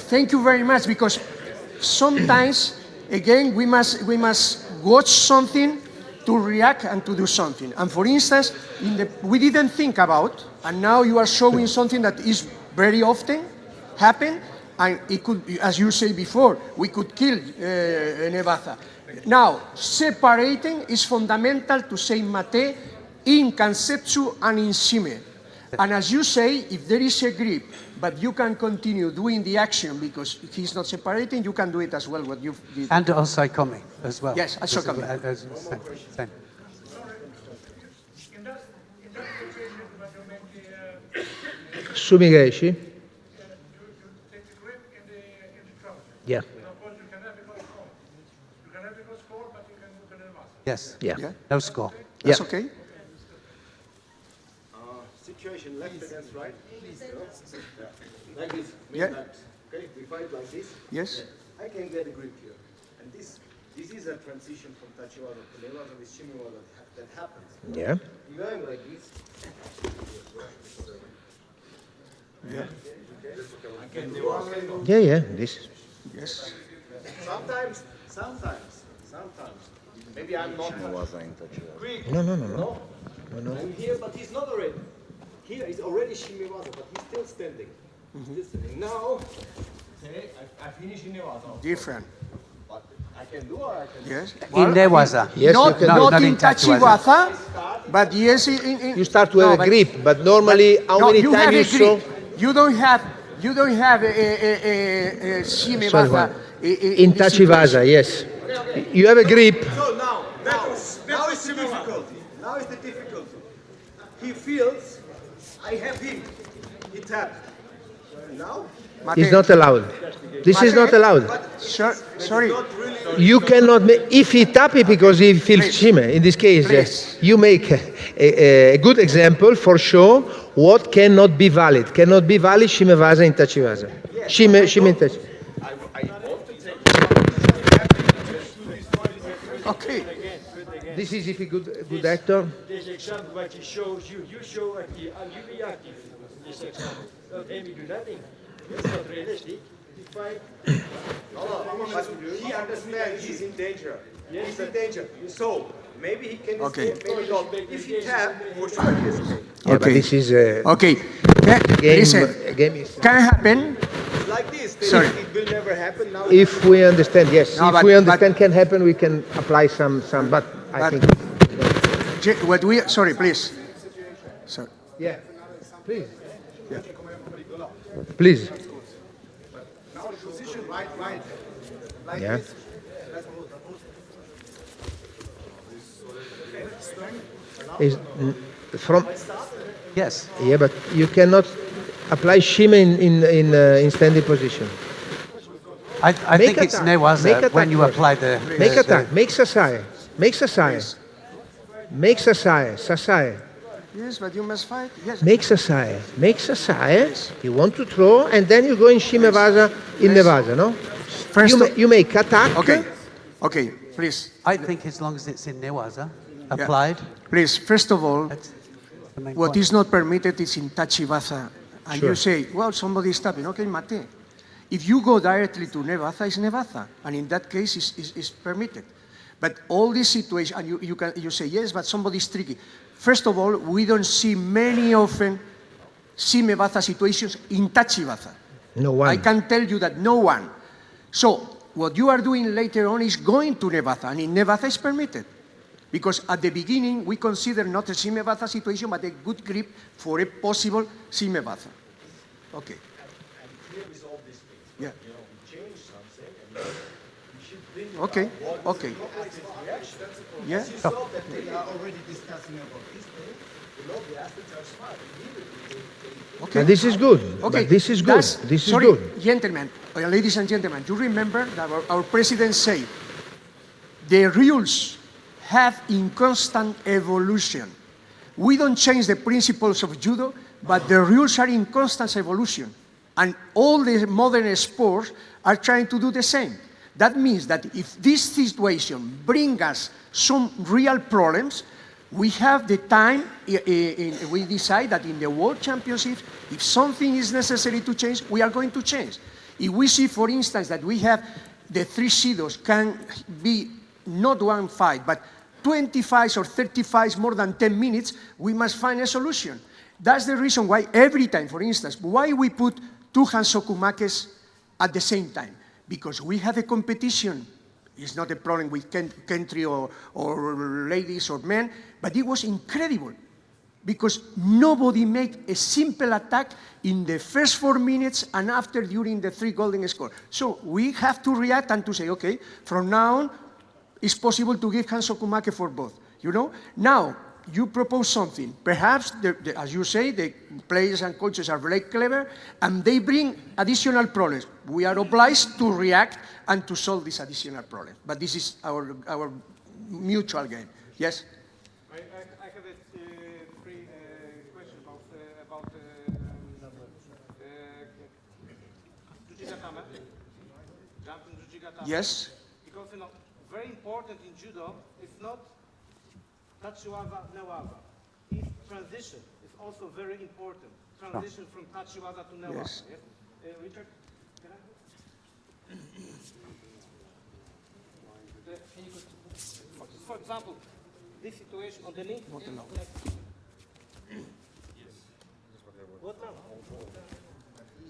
thank you very much, because sometimes, again, we must watch something to react and to do something. And for instance, we didn't think about, and now you are showing something that is very often happen, and it could, as you say before, we could kill Nevada. Now, separating is fundamental to say mate in Kansetsu and in Shime. And as you say, if there is a grip, but you can continue doing the action because he's not separating, you can do it as well, what you did. And also Komi as well. Yes, also Komi. Same. Sumigaeshi. Yeah. Yes. Yeah. No score. That's okay. Situation left against right. Like this. Yeah. Okay, we fight like this. Yes. I can get a grip here. And this is a transition from Tachiwaza to Newaza with Shimiwaza that happens. Yeah. Going like this. Yeah. I can do also. Yeah. This. Yes. Sometimes. Maybe I'm not. Greek. No. I'm here, but he's not already. Here is already Shimiwaza, but he's still standing. Still standing. Now, say, I finish in Newaza. Different. But I can do or I can Yes. In Newaza. Yes, not, you can not do. in Not in Tachiwaza, but yes in You start to have a grip, but normally how many you times have you a saw? grip. You don't have a Shimebata In Tachiwaza, yes. You have a grip. So now, Now is the difficulty. Now is the difficulty. He feels, I have him. He tapped. Now? It's not allowed. This is not allowed. Sorry. You cannot make, if he tap it because he feels shime, in this case, you make a good example for sure what cannot be valid. Cannot be valid shimevasa in tachivasa. Shime in tachi. Okay. This is if a good actor. This example what he shows you, you show active and you be active. This example. Don't aim to do nothing. It's not realistic. You fight. But he understands he's in danger. Yes, He's in danger. So maybe he can Okay. escape, maybe not. If he tap, for sure he escape. Yeah, but this is Okay. game is. Can happen. Like this, Sorry. it will never happen now. If we understand, yes. No, If we understand can happen, we can apply some. But I think. What we sorry, please. Sorry. Yeah. Please. Yeah. Please. Now the position right. Like Yeah. this. Is from. Yes. Yeah, but you cannot apply shime in standing position. I Make think it's attack. newaza Make attack when you first. apply the. Make the- attack. Make sasae. Make sasae. Make sasae. Sasae. Yes, but you must fight. Yes. Make sasae. Make sasae. You want to throw, and then you go in shimevasa in nevasa, no? You make attack. Okay. Okay. Please. I think as long as it's in newaza, applied. Please. First of all, the main what point. is not permitted is in tachivasa. And Sure. you say, well, somebody is tapping. Okay, mate. If you go directly to nevasa, it's nevasa, and in that case, it's permitted. But all these situations, and you say yes, but somebody is tricky. First of all, we don't see many often shimevasa situations in tachivasa. No one. I can tell you that no one. So what you are doing later on is going to nevasa, and in nevasa is permitted. Because at the beginning, we consider not a shimevasa situation, but a good grip for a possible shimevasa. Okay. Yeah. Okay. Okay. Yeah. Okay. And this is good. Okay. But this is good. That's- This is sorry, good. Gentlemen, ladies and gentlemen, you remember that our president said the rules have in constant evolution. We don't change the principles of judo, but the rules are in constant evolution. And all the modern sports are trying to do the same. That means that if this situation brings us some real problems, we have the time, we decide that in the World Championships, if something is necessary to change, we are going to change. If we see, for instance, that we have the three shidos can be not one fight, but 20 fights or 30 fights more than 10 minutes, we must find a solution. That's the reason why every time, for instance, why we put two hansokumakes at the same time. Because we have a competition. It's not a problem with country or ladies or men, but it was incredible. Because nobody made a simple attack in the first 4 minutes and after during the 3 golden score. So we have to react and to say, okay, from now on, it's possible to give hansokumake for both. You know? Now, you propose something. Perhaps, as you say, the players and coaches are very clever, and they bring additional problems. We are obliged to react and to solve this additional problem. But this is our mutual game. Yes? I have a three questions about jujigatama, jumping jujigatama. Yes. Because, you know, very important in judo is not tachiwaza, newaza. If transition is also very important. Transition from tachiwaza to newaza. Yes. Yes? Richard, can I? For example, this situation on the link. What now? What now?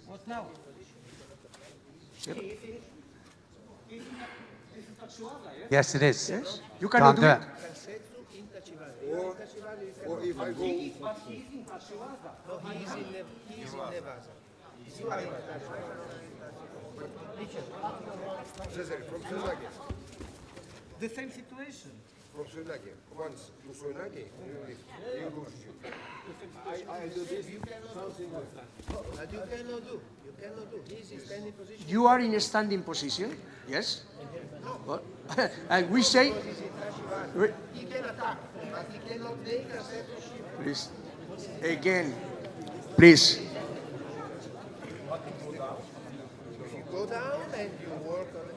What now? Yep. Yes, it is. Yes. You cannot do it. Or if I go. But he's in tachiwaza. No, he's in nevasa. Cesare, from Cesare. The same situation. I do this, something like that. But you cannot do. You cannot do. He's in standing position. You are in a standing position, yes? Well, and we say... He can attack, but he cannot make a set of shift. Please, again, please. If you go down and you work on it.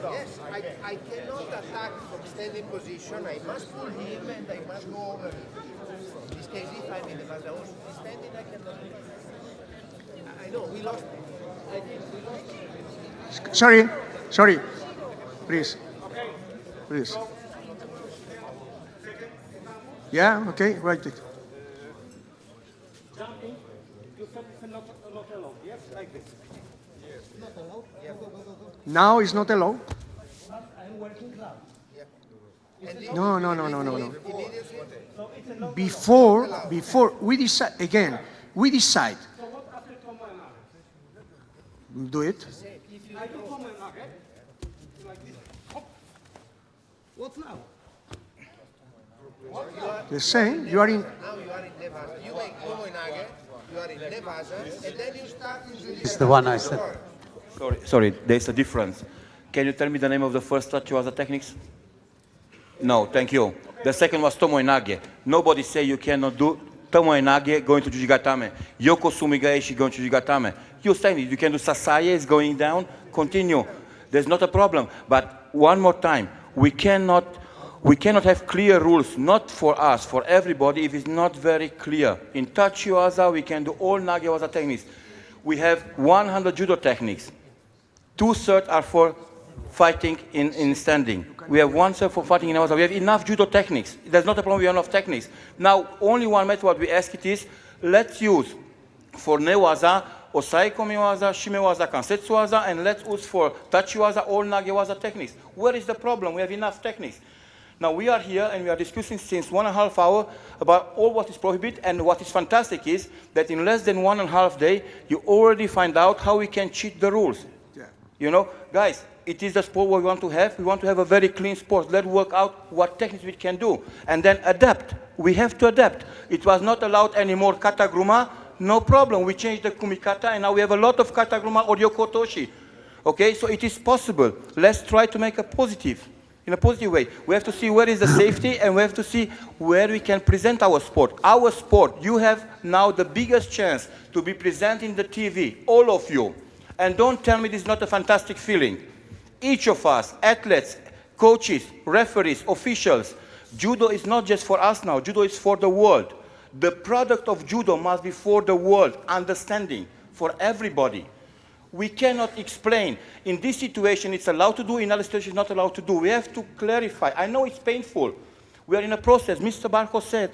Yes, I cannot attack from standing position. I must pull him and I must go over him. In this case, if I'm in the Vaza also standing, I cannot do it. I know, we lost. I think we lost. Sorry. Please. Please. Yeah, okay, write it. Jumping, you said it's not allowed. Yes, like this. Yes. Not allowed? Yeah, go. Now it's not allowed? But I'm working now. No. So it's a lot. Before we decide, again, we decide. So what after Tomo and Nage? Do it. I do Tomo and Nage, like this. Hop. What now? The same, you are in... Now you are in Nevaza. You make Tomo and Nage, you are in Nevaza, and then you start in It's the one I said. Sorry, there's a difference. Can you tell me the name of the first Tachiwaza techniques? No, thank you. The second was Tomo Inage. Nobody say you cannot do Tomo Inage going to Jujigatame. Yoko Sumigaeshi going to Jujigatame. You saying it, you can do Sasaye is going down, continue. There's not a problem. But one more time, we cannot have clear rules, not for us, for everybody, if it's not very clear. In Tachiwaza, we can do all Nagewaza techniques. We have 100 judo techniques. 2/3 are for fighting in standing. We have 1/3 for fighting in Newaza. We have enough judo techniques. There's not a problem, we have enough techniques. Now, only one method what we ask it is, let's use for Newaza, Osai Komiwaza, Shimewaza, Kansetsuwaza, and let's use for Tachiwaza, all Nagewaza techniques. Where is the problem? We have enough techniques. Now we are here and we are discussing since 1.5 hours about all what is prohibited, and what is fantastic is that in less than 1.5 days, you already find out how we can cheat the rules. Yeah. You know, guys, it is the sport we want to have. We want to have a very clean sport. Let's work out what techniques we can do and then adapt. We have to adapt. It was not allowed anymore katagruma, no problem. We changed the kumikata and now we have a lot of katagruma or yokotoshi. Okay, so it is possible. Let's try to make a positive. In a positive way. We have to see where is the safety and we have to see where we can present our sport. Our sport, you have now the biggest chance to be presenting the TV, all of you. And don't tell me this is not a fantastic feeling. Each of us, athletes, coaches, referees, officials, judo is not just for us now, judo is for the world. The product of judo must be for the world, understanding, for everybody. We cannot explain. In this situation, it's allowed to do. In other situations, it's not allowed to do. We have to clarify. I know it's painful. We are in a process. Mr. Barco said,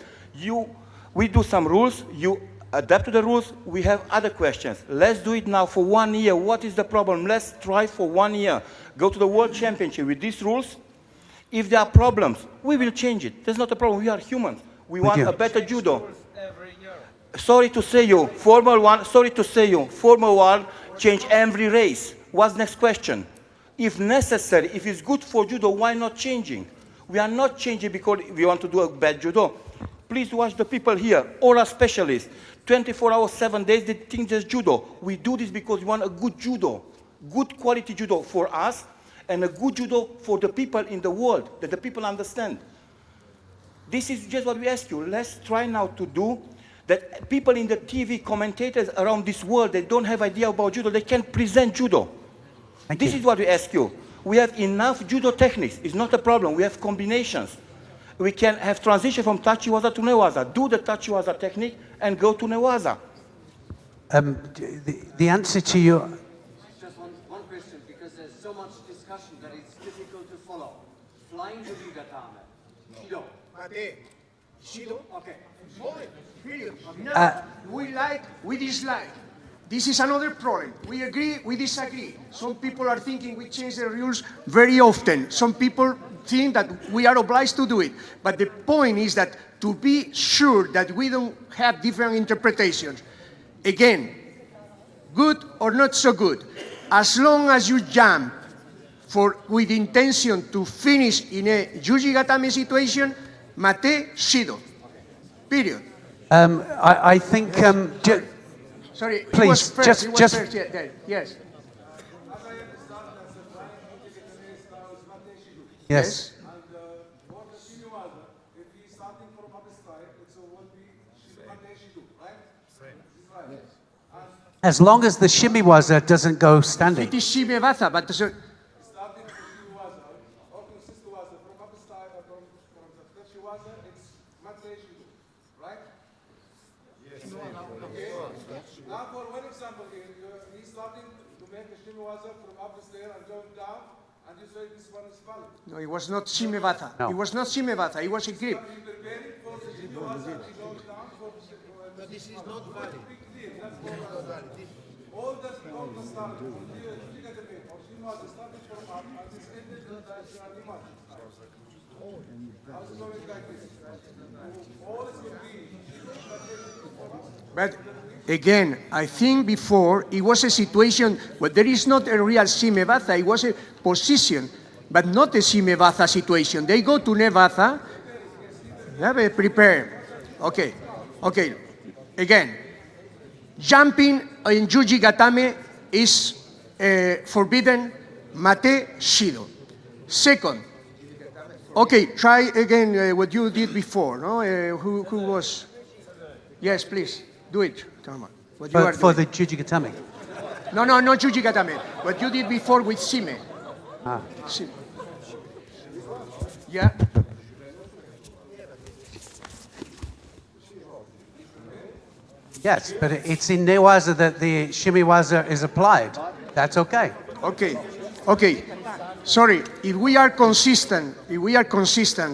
we do some rules. You adapt to the rules. We have other questions. Let's do it now for 1 year. What is the problem? Let's try for 1 year. Go to the World Championship with these rules. If there are problems, we will change it. There's not a problem. We are humans. We want a better judo. Sorry to say you, Formula One change every race. What's next question? If necessary, if it's good for judo, why not changing? We are not changing because we want to do a bad judo. Please watch the people here, all are specialists. 24 hours, 7 days, they think there's judo. We do this because we want a good judo, good quality judo for us, and a good judo for the people in the world, that the people understand. This is just what we ask you. Let's try now to do that people in the TV, commentators around this world, they don't have idea about judo, they can present judo. This is what we ask you. We have enough judo techniques. It's not a problem. We have combinations. We can have transition from Tachiwaza to Newaza. Do the Tachiwaza technique and go to Newaza. The answer to your... Just one question, because there's so much discussion that it's difficult to follow. Flying Judogatame. Shido. Mate. Shido? Okay. We like, we dislike. This is another problem. We agree, we disagree. Some people are thinking we change the rules very often. Some people think that we are obliged to do it. But the point is that to be sure that we don't have different interpretations, again, good or not so good, as long as you jump with intention to finish in a juji gatame situation, mate, shido. Period. I think. Sorry, please, he was first. He was just. first. Yes. Yes. As long as the shimiwaza doesn't go standing. It is shimevasa, but Now, for one example here, he's starting to make a shimiwaza from up the stair and going down, and you say this one is valid. no, it was not shimevasa. No. It was not shimevasa. It was a grip. But this is not valid. All the start from here, look at the paper, or shimiwaza starting from up, and this ended in the animal. How's it going like this? All is going to be. But again, I think before it was a situation where there is not a real shimevasa. It was a position, but not a shimevasa situation. They go to nevasa. Yeah, prepare. Okay. Again, jumping in juji gatame is forbidden. Mate, shido. Second. Okay, try again what you did before. No, who was? Yes, please do it. Come on. What you are For doing. the jujigatame. No, not juji gatame. What you did before with shime. Ah. Shime. Yeah. Yes, but it's in newaza that the shimiwaza is applied. That's okay. Okay. Sorry. If we are consistent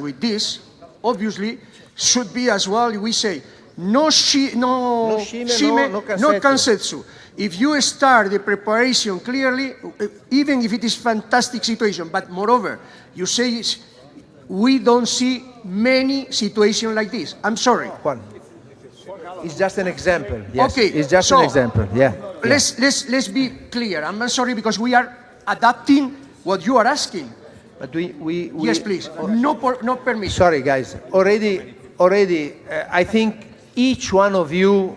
with this, obviously should be as well. We say no shime, no kansetsu. If you start the preparation clearly, even if it is fantastic situation, but moreover, you say we don't see many situations like this. I'm sorry. It's just an example. Yes. Okay, It's just so an example. Yeah. Let's be clear. I'm sorry because we are adapting what you are asking. But we Yes, please. No permission. Sorry, guys. Already, I think each one of you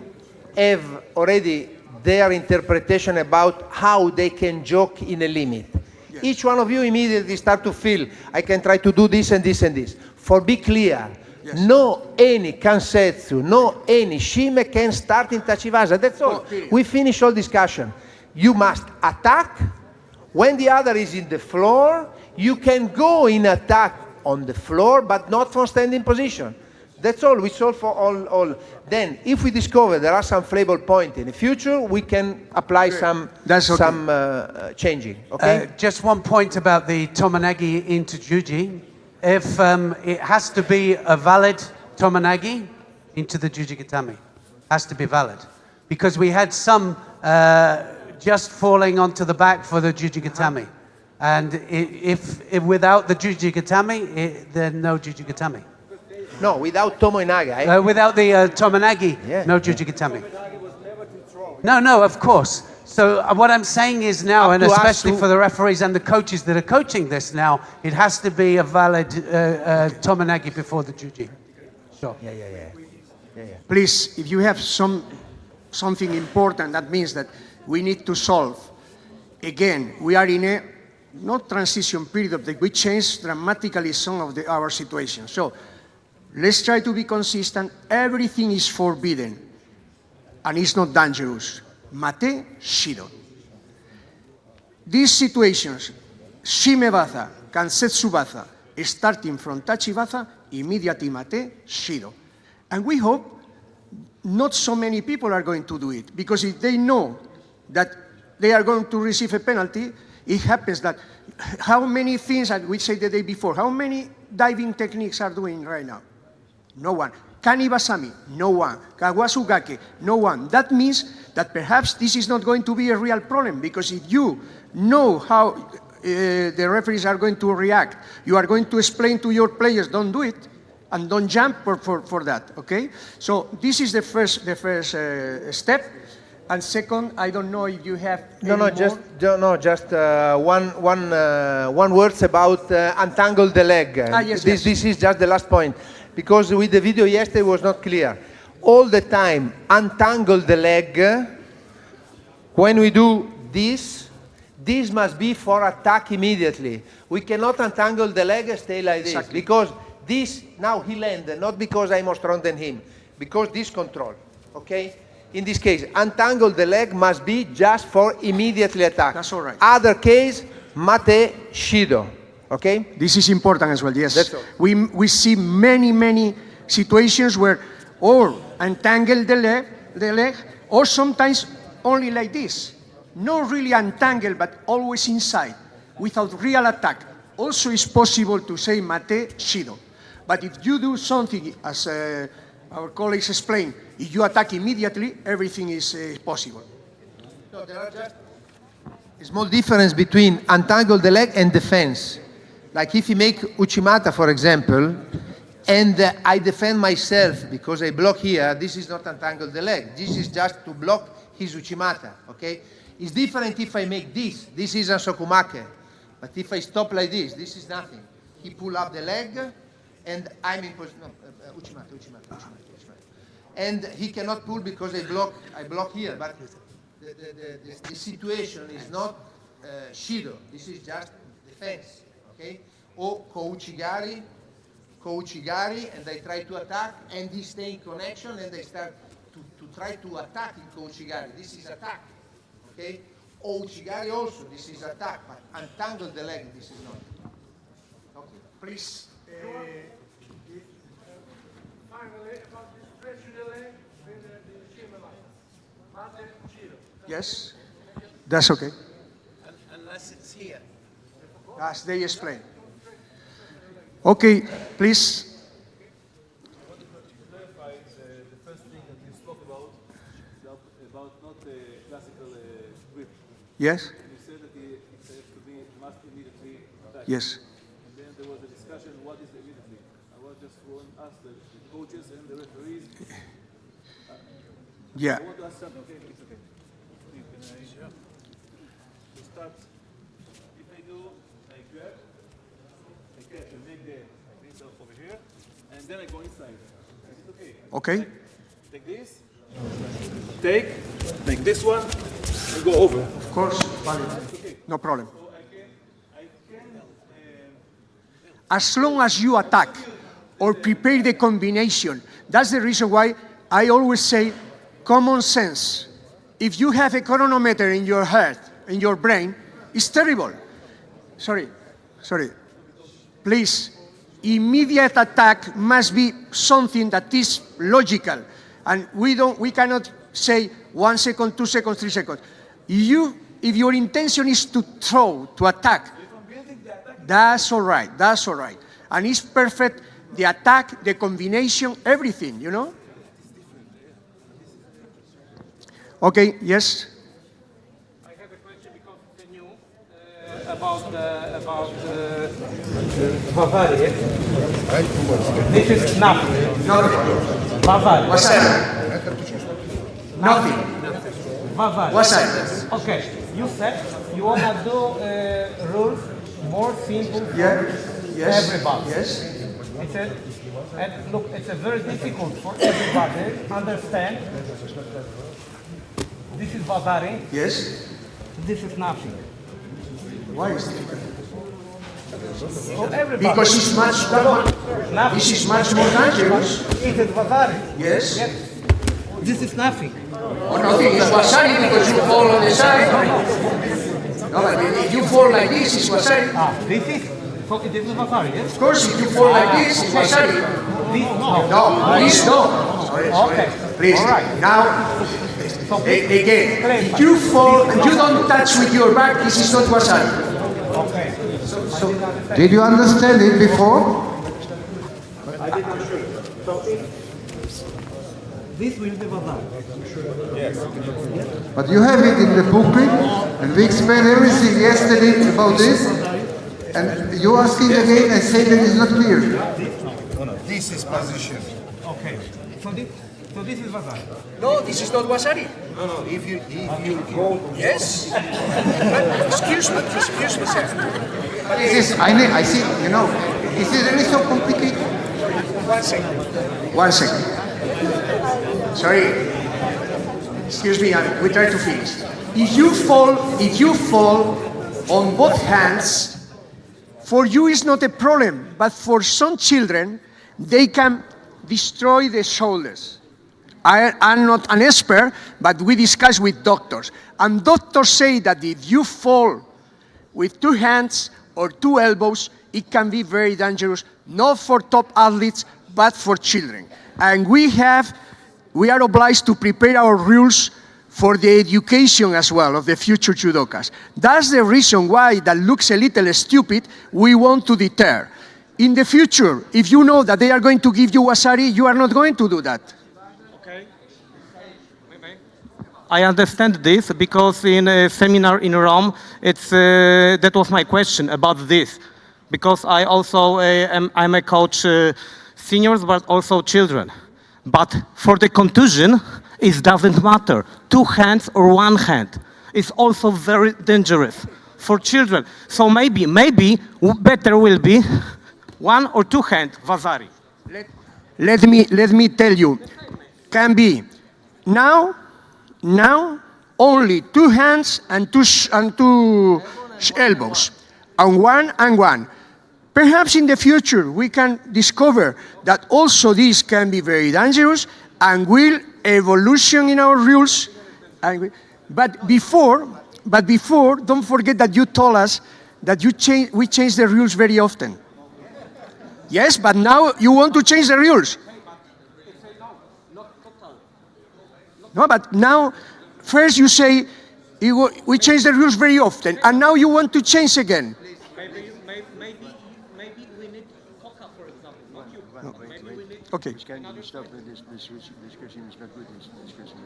have already their interpretation about how they can joke in a limit. Yes. Each one of you immediately start to feel, I can try to do this and this and this. For be clear, yes. No any kansetsu, no any shime can start in tachivasa. That's all. We finish all discussion. You must attack. When the other is in the floor, you can go in attack on the floor, but not from standing position. That's all. We solve for all. Then, if we discover there are some flavorable points in the future, we can apply some changing. Okay. Just one point about the tomonagi into juji. If it has to be a valid tomonagi into the jujigatame, has to be valid, because we had some just falling onto the back for the jujigatame, and if without the jujigatame, then no jujigatame. No, without tomoinaga. Without the tomonagi, yeah. No jujigatame. No, of course. So what I'm saying is now, and especially for the referees and the coaches that are coaching this now, it has to be a valid tomonagi before the juji. Sure. Yeah. Please, if you have something important, that means that we need to solve. Again, we are in a not transition period of we change dramatically some of our situations. So let's try to be consistent. Everything is forbidden, and it's not dangerous. Mate, shido. These situations, shimevasa, kansetsu-vasa, starting from tachi-vasa, immediately mate, shido. And we hope not so many people are going to do it, because if they know that they are going to receive a penalty, it happens that how many things, as we said the day before, how many diving techniques are doing right now? No one. Kanibasami, no one. Kawasugake, no one. That means that perhaps this is not going to be a real problem, because if you know how the referees are going to react, you are going to explain to your players, don't do it, and don't jump for that, okay? So this is the first step. And second, I don't know if you have Just one words about untangle the leg. Yes, This is just the last point, because with the video yesterday was not clear. All the time, untangle the leg. When we do this must be for attack immediately. We cannot untangle the leg and stay like this, because this, now he landed, not because I'm more strong than him, because this control, okay? In this case, untangle the leg must be just for immediately attack. That's all right. Other case, mate shido, okay? This is important as well, yes. That's all. We see many situations where or untangle the leg, or sometimes only like this. Not really untangle, but always inside, without real attack. Also it's possible to say mate shido. But if you do something, as our colleagues explained, if you attack immediately, everything is possible. No, there are just a small difference between untangle the leg and defense. Like if you make uchimata, for example, and I defend myself because I block here, this is not untangle the leg. This is just to block his uchimata, okay? It's different if I make this. This is a sokumake. But if I stop like this is nothing. He pull up the leg, and I'm in position. No, uchimata. And he cannot pull because I block here. But the situation is not shido. This is just defense, okay? Or kouchigari, and I try to attack, and he stay in connection, and I start to try to attack in kouchigari. This is attack, okay? Ouchigari also, this is attack, but untangle the leg, this is not. Okay, please. Finally, about this stretching the leg with the shimamata. Mate shido. Yes, that's okay. Unless it's here. As they explain. Okay, please. Clarify the first thing that you spoke about not the classical grip. Yes. You said that it has to be must immediately attack. Yes. And then there was a discussion, what is immediately? I was just want to ask the coaches and the referees. Yeah. I want to ask something. Okay, it's okay. Can I start? If I do like grab, I catch and make the myself over here, and then I go inside. Is it okay? Okay. Take this, make this one, and go over. Of course, valid. No problem. As long as you attack or prepare the combination, that's the reason why I always say common sense. If you have a chronometer in your head, in your brain, it's terrible. Sorry. Please, immediate attack must be something that is logical. And we cannot say 1 second, 2 seconds, 3 seconds. If your intention is to throw, to attack, that's all right. And it's perfect, the attack, the combination, everything, you know? Okay, yes? I have a question because it's new about Bavaria. This is nothing. Bavaria. What's that? Nothing. Bavaria. What's that? Okay, you said you want to do rules more simple for everybody. Yes. And look, it's very difficult for everybody to understand. This is Bavaria. Yes. This is nothing. Why is it difficult? For everybody. Because it's nothing. This is much more dangerous. It is Bavaria. Yes. This is nothing. Oh, nothing. It's wasari because you fall on the side. No, but if you fall like this, it's wasari. This is Bavaria, yes? Of course, if you fall like this, it's wasari. No, please no. Okay. Please. All right. Now, again, if you fall and you don't touch with your back, this is not wasari. Okay. Did you understand it before? I did not sure. So this will be Bavaria. Yes. But you have it in the booklet, and we explained everything yesterday about this, and you asking again and say that it's not clear. No, this is position. Okay. So So this is Vasari. No, this is not wasari. No, if you go... Yes. Excuse me, sir. I see, is it really so complicated? 1 second. 1 second. Sorry. Excuse me, we try to finish. If you fall on both hands, for you it's not a problem, but for some children, they can destroy the shoulders. I'm not an expert, but we discuss with doctors. And doctors say that if you fall with 2 hands or 2 elbows, it can be very dangerous, not for top athletes, but for children. And we are obliged to prepare our rules for the education as well of the future judokas. That's the reason why that looks a little stupid, we want to deter. In the future, if you know that they are going to give you wasari, you are not going to do that. I understand this because in a seminar in Rome, that was my question about this. Because I also I'm a coach seniors, but also children. But for the contusion, it doesn't matter. 2 hands or 1 hand. It's also very dangerous for children. So maybe better will be 1 or 2 hand Vasari. Let me tell you, can be now only 2 hands and 2 elbows, and 1 and 1. Perhaps in the future we can discover that also this can be very dangerous and will evolution in our rules. But before, don't forget that you told us that we change the rules very often. Yes, but now you want to change the rules. No, but now, first you say we change the rules very often, and now you want to change again. Maybe we need Coca, for example, not you. No. Maybe we need... Okay. Can you stop with this discussion? Is not good discussion.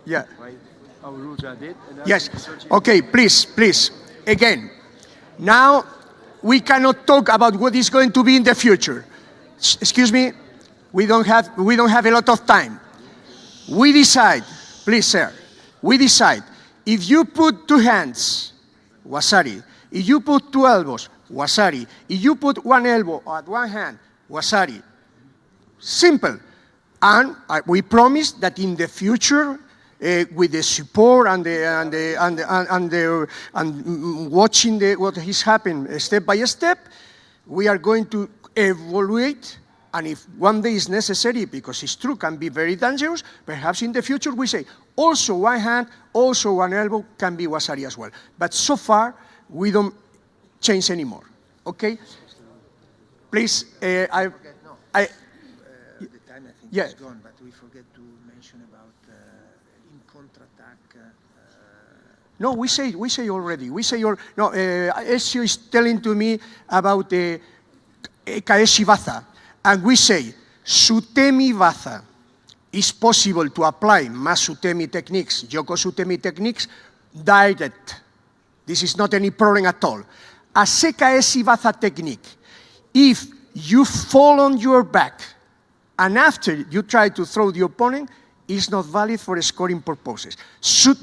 Yeah. Right? Our rules are that. Yes. Okay, please. Again, now we cannot talk about what is going to be in the future. Excuse me, we don't have a lot of time. We decide, please, sir. We decide if you put 2 hands, wasari. If you put 2 elbows, wasari. If you put 1 elbow at 1 hand, wasari. Simple. And we promise that in the future, with the support and watching what is happening step by step, we are going to evaluate. And if one day is necessary, because it's true, can be very dangerous, perhaps in the future we say, also 1 hand, also 1 elbow can be wasari as well. But so far, we don't change anymore, okay? Please, The time I think is gone, but we forget to mention about in contre-attack. No, we say already. Ezio is telling to me about the Kaeshi Vatha. And we say, Sutemi Vatha is possible to apply Masutemi techniques, Yoko Sutemi techniques, direct. This is not any problem at all. A Sekaesi Vatha technique, if you fall on your back and after you try to throw the opponent, is not valid for scoring purposes.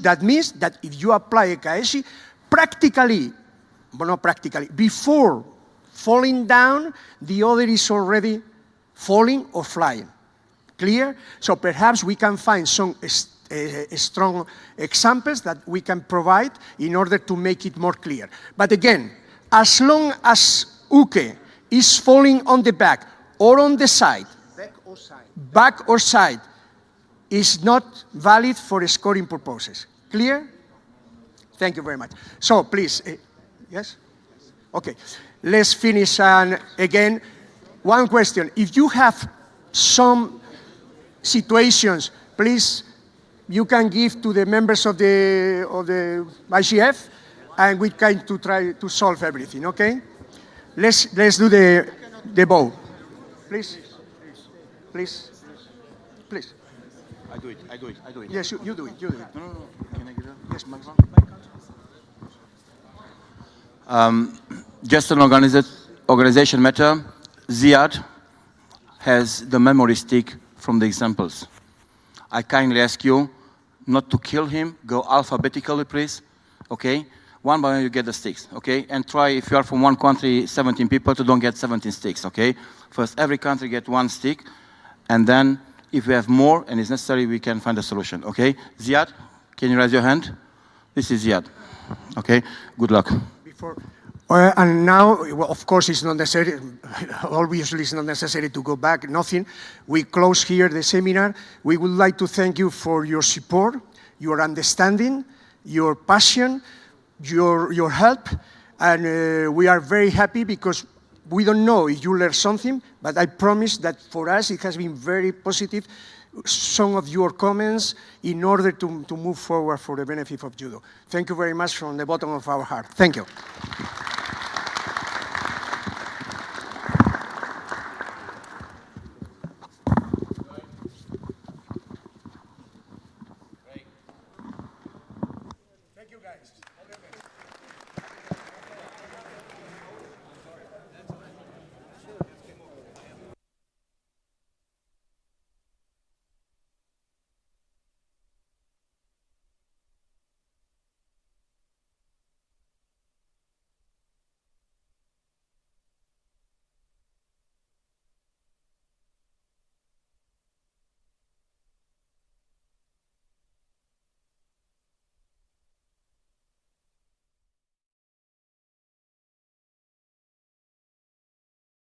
That means that if you apply a Kaeshi, before falling down, the other is already falling or flying. Clear? So perhaps we can find some strong examples that we can provide in order to make it more clear. But again, as long as uke is falling on the back or on the side, back or side, is not valid for scoring purposes. Clear? Thank you very much. So please, yes? Okay, let's finish again. One question, if you have some situations, please, you can give to the members of the IJF, and we can try to solve everything, okay? Let's do the bow. Please. I do it. Yes, you do it. No. Can I get it? Yes, just an organization matter. Ziad has the memory stick from the examples. I kindly ask you not to kill him. Go alphabetically, please. Okay? One by one you get the sticks, okay? And try, if you are from one country, 17 people, to don't get 17 sticks, okay? First, every country get one stick, and then if we have more and it's necessary, we can find a solution, okay? Ziad, can you raise your hand? This is Ziad, okay? Good luck. And now, well, of course, it's not necessary, obviously it's not necessary to go back, nothing. We close here the seminar. We would like to thank you for your support, your understanding, your passion, your help, and we are very happy because we don't know if you learned something, but I promise that for us it has been very positive, some of your comments in order to move forward for the benefit of judo. Thank you very much from the bottom of our heart. Thank you.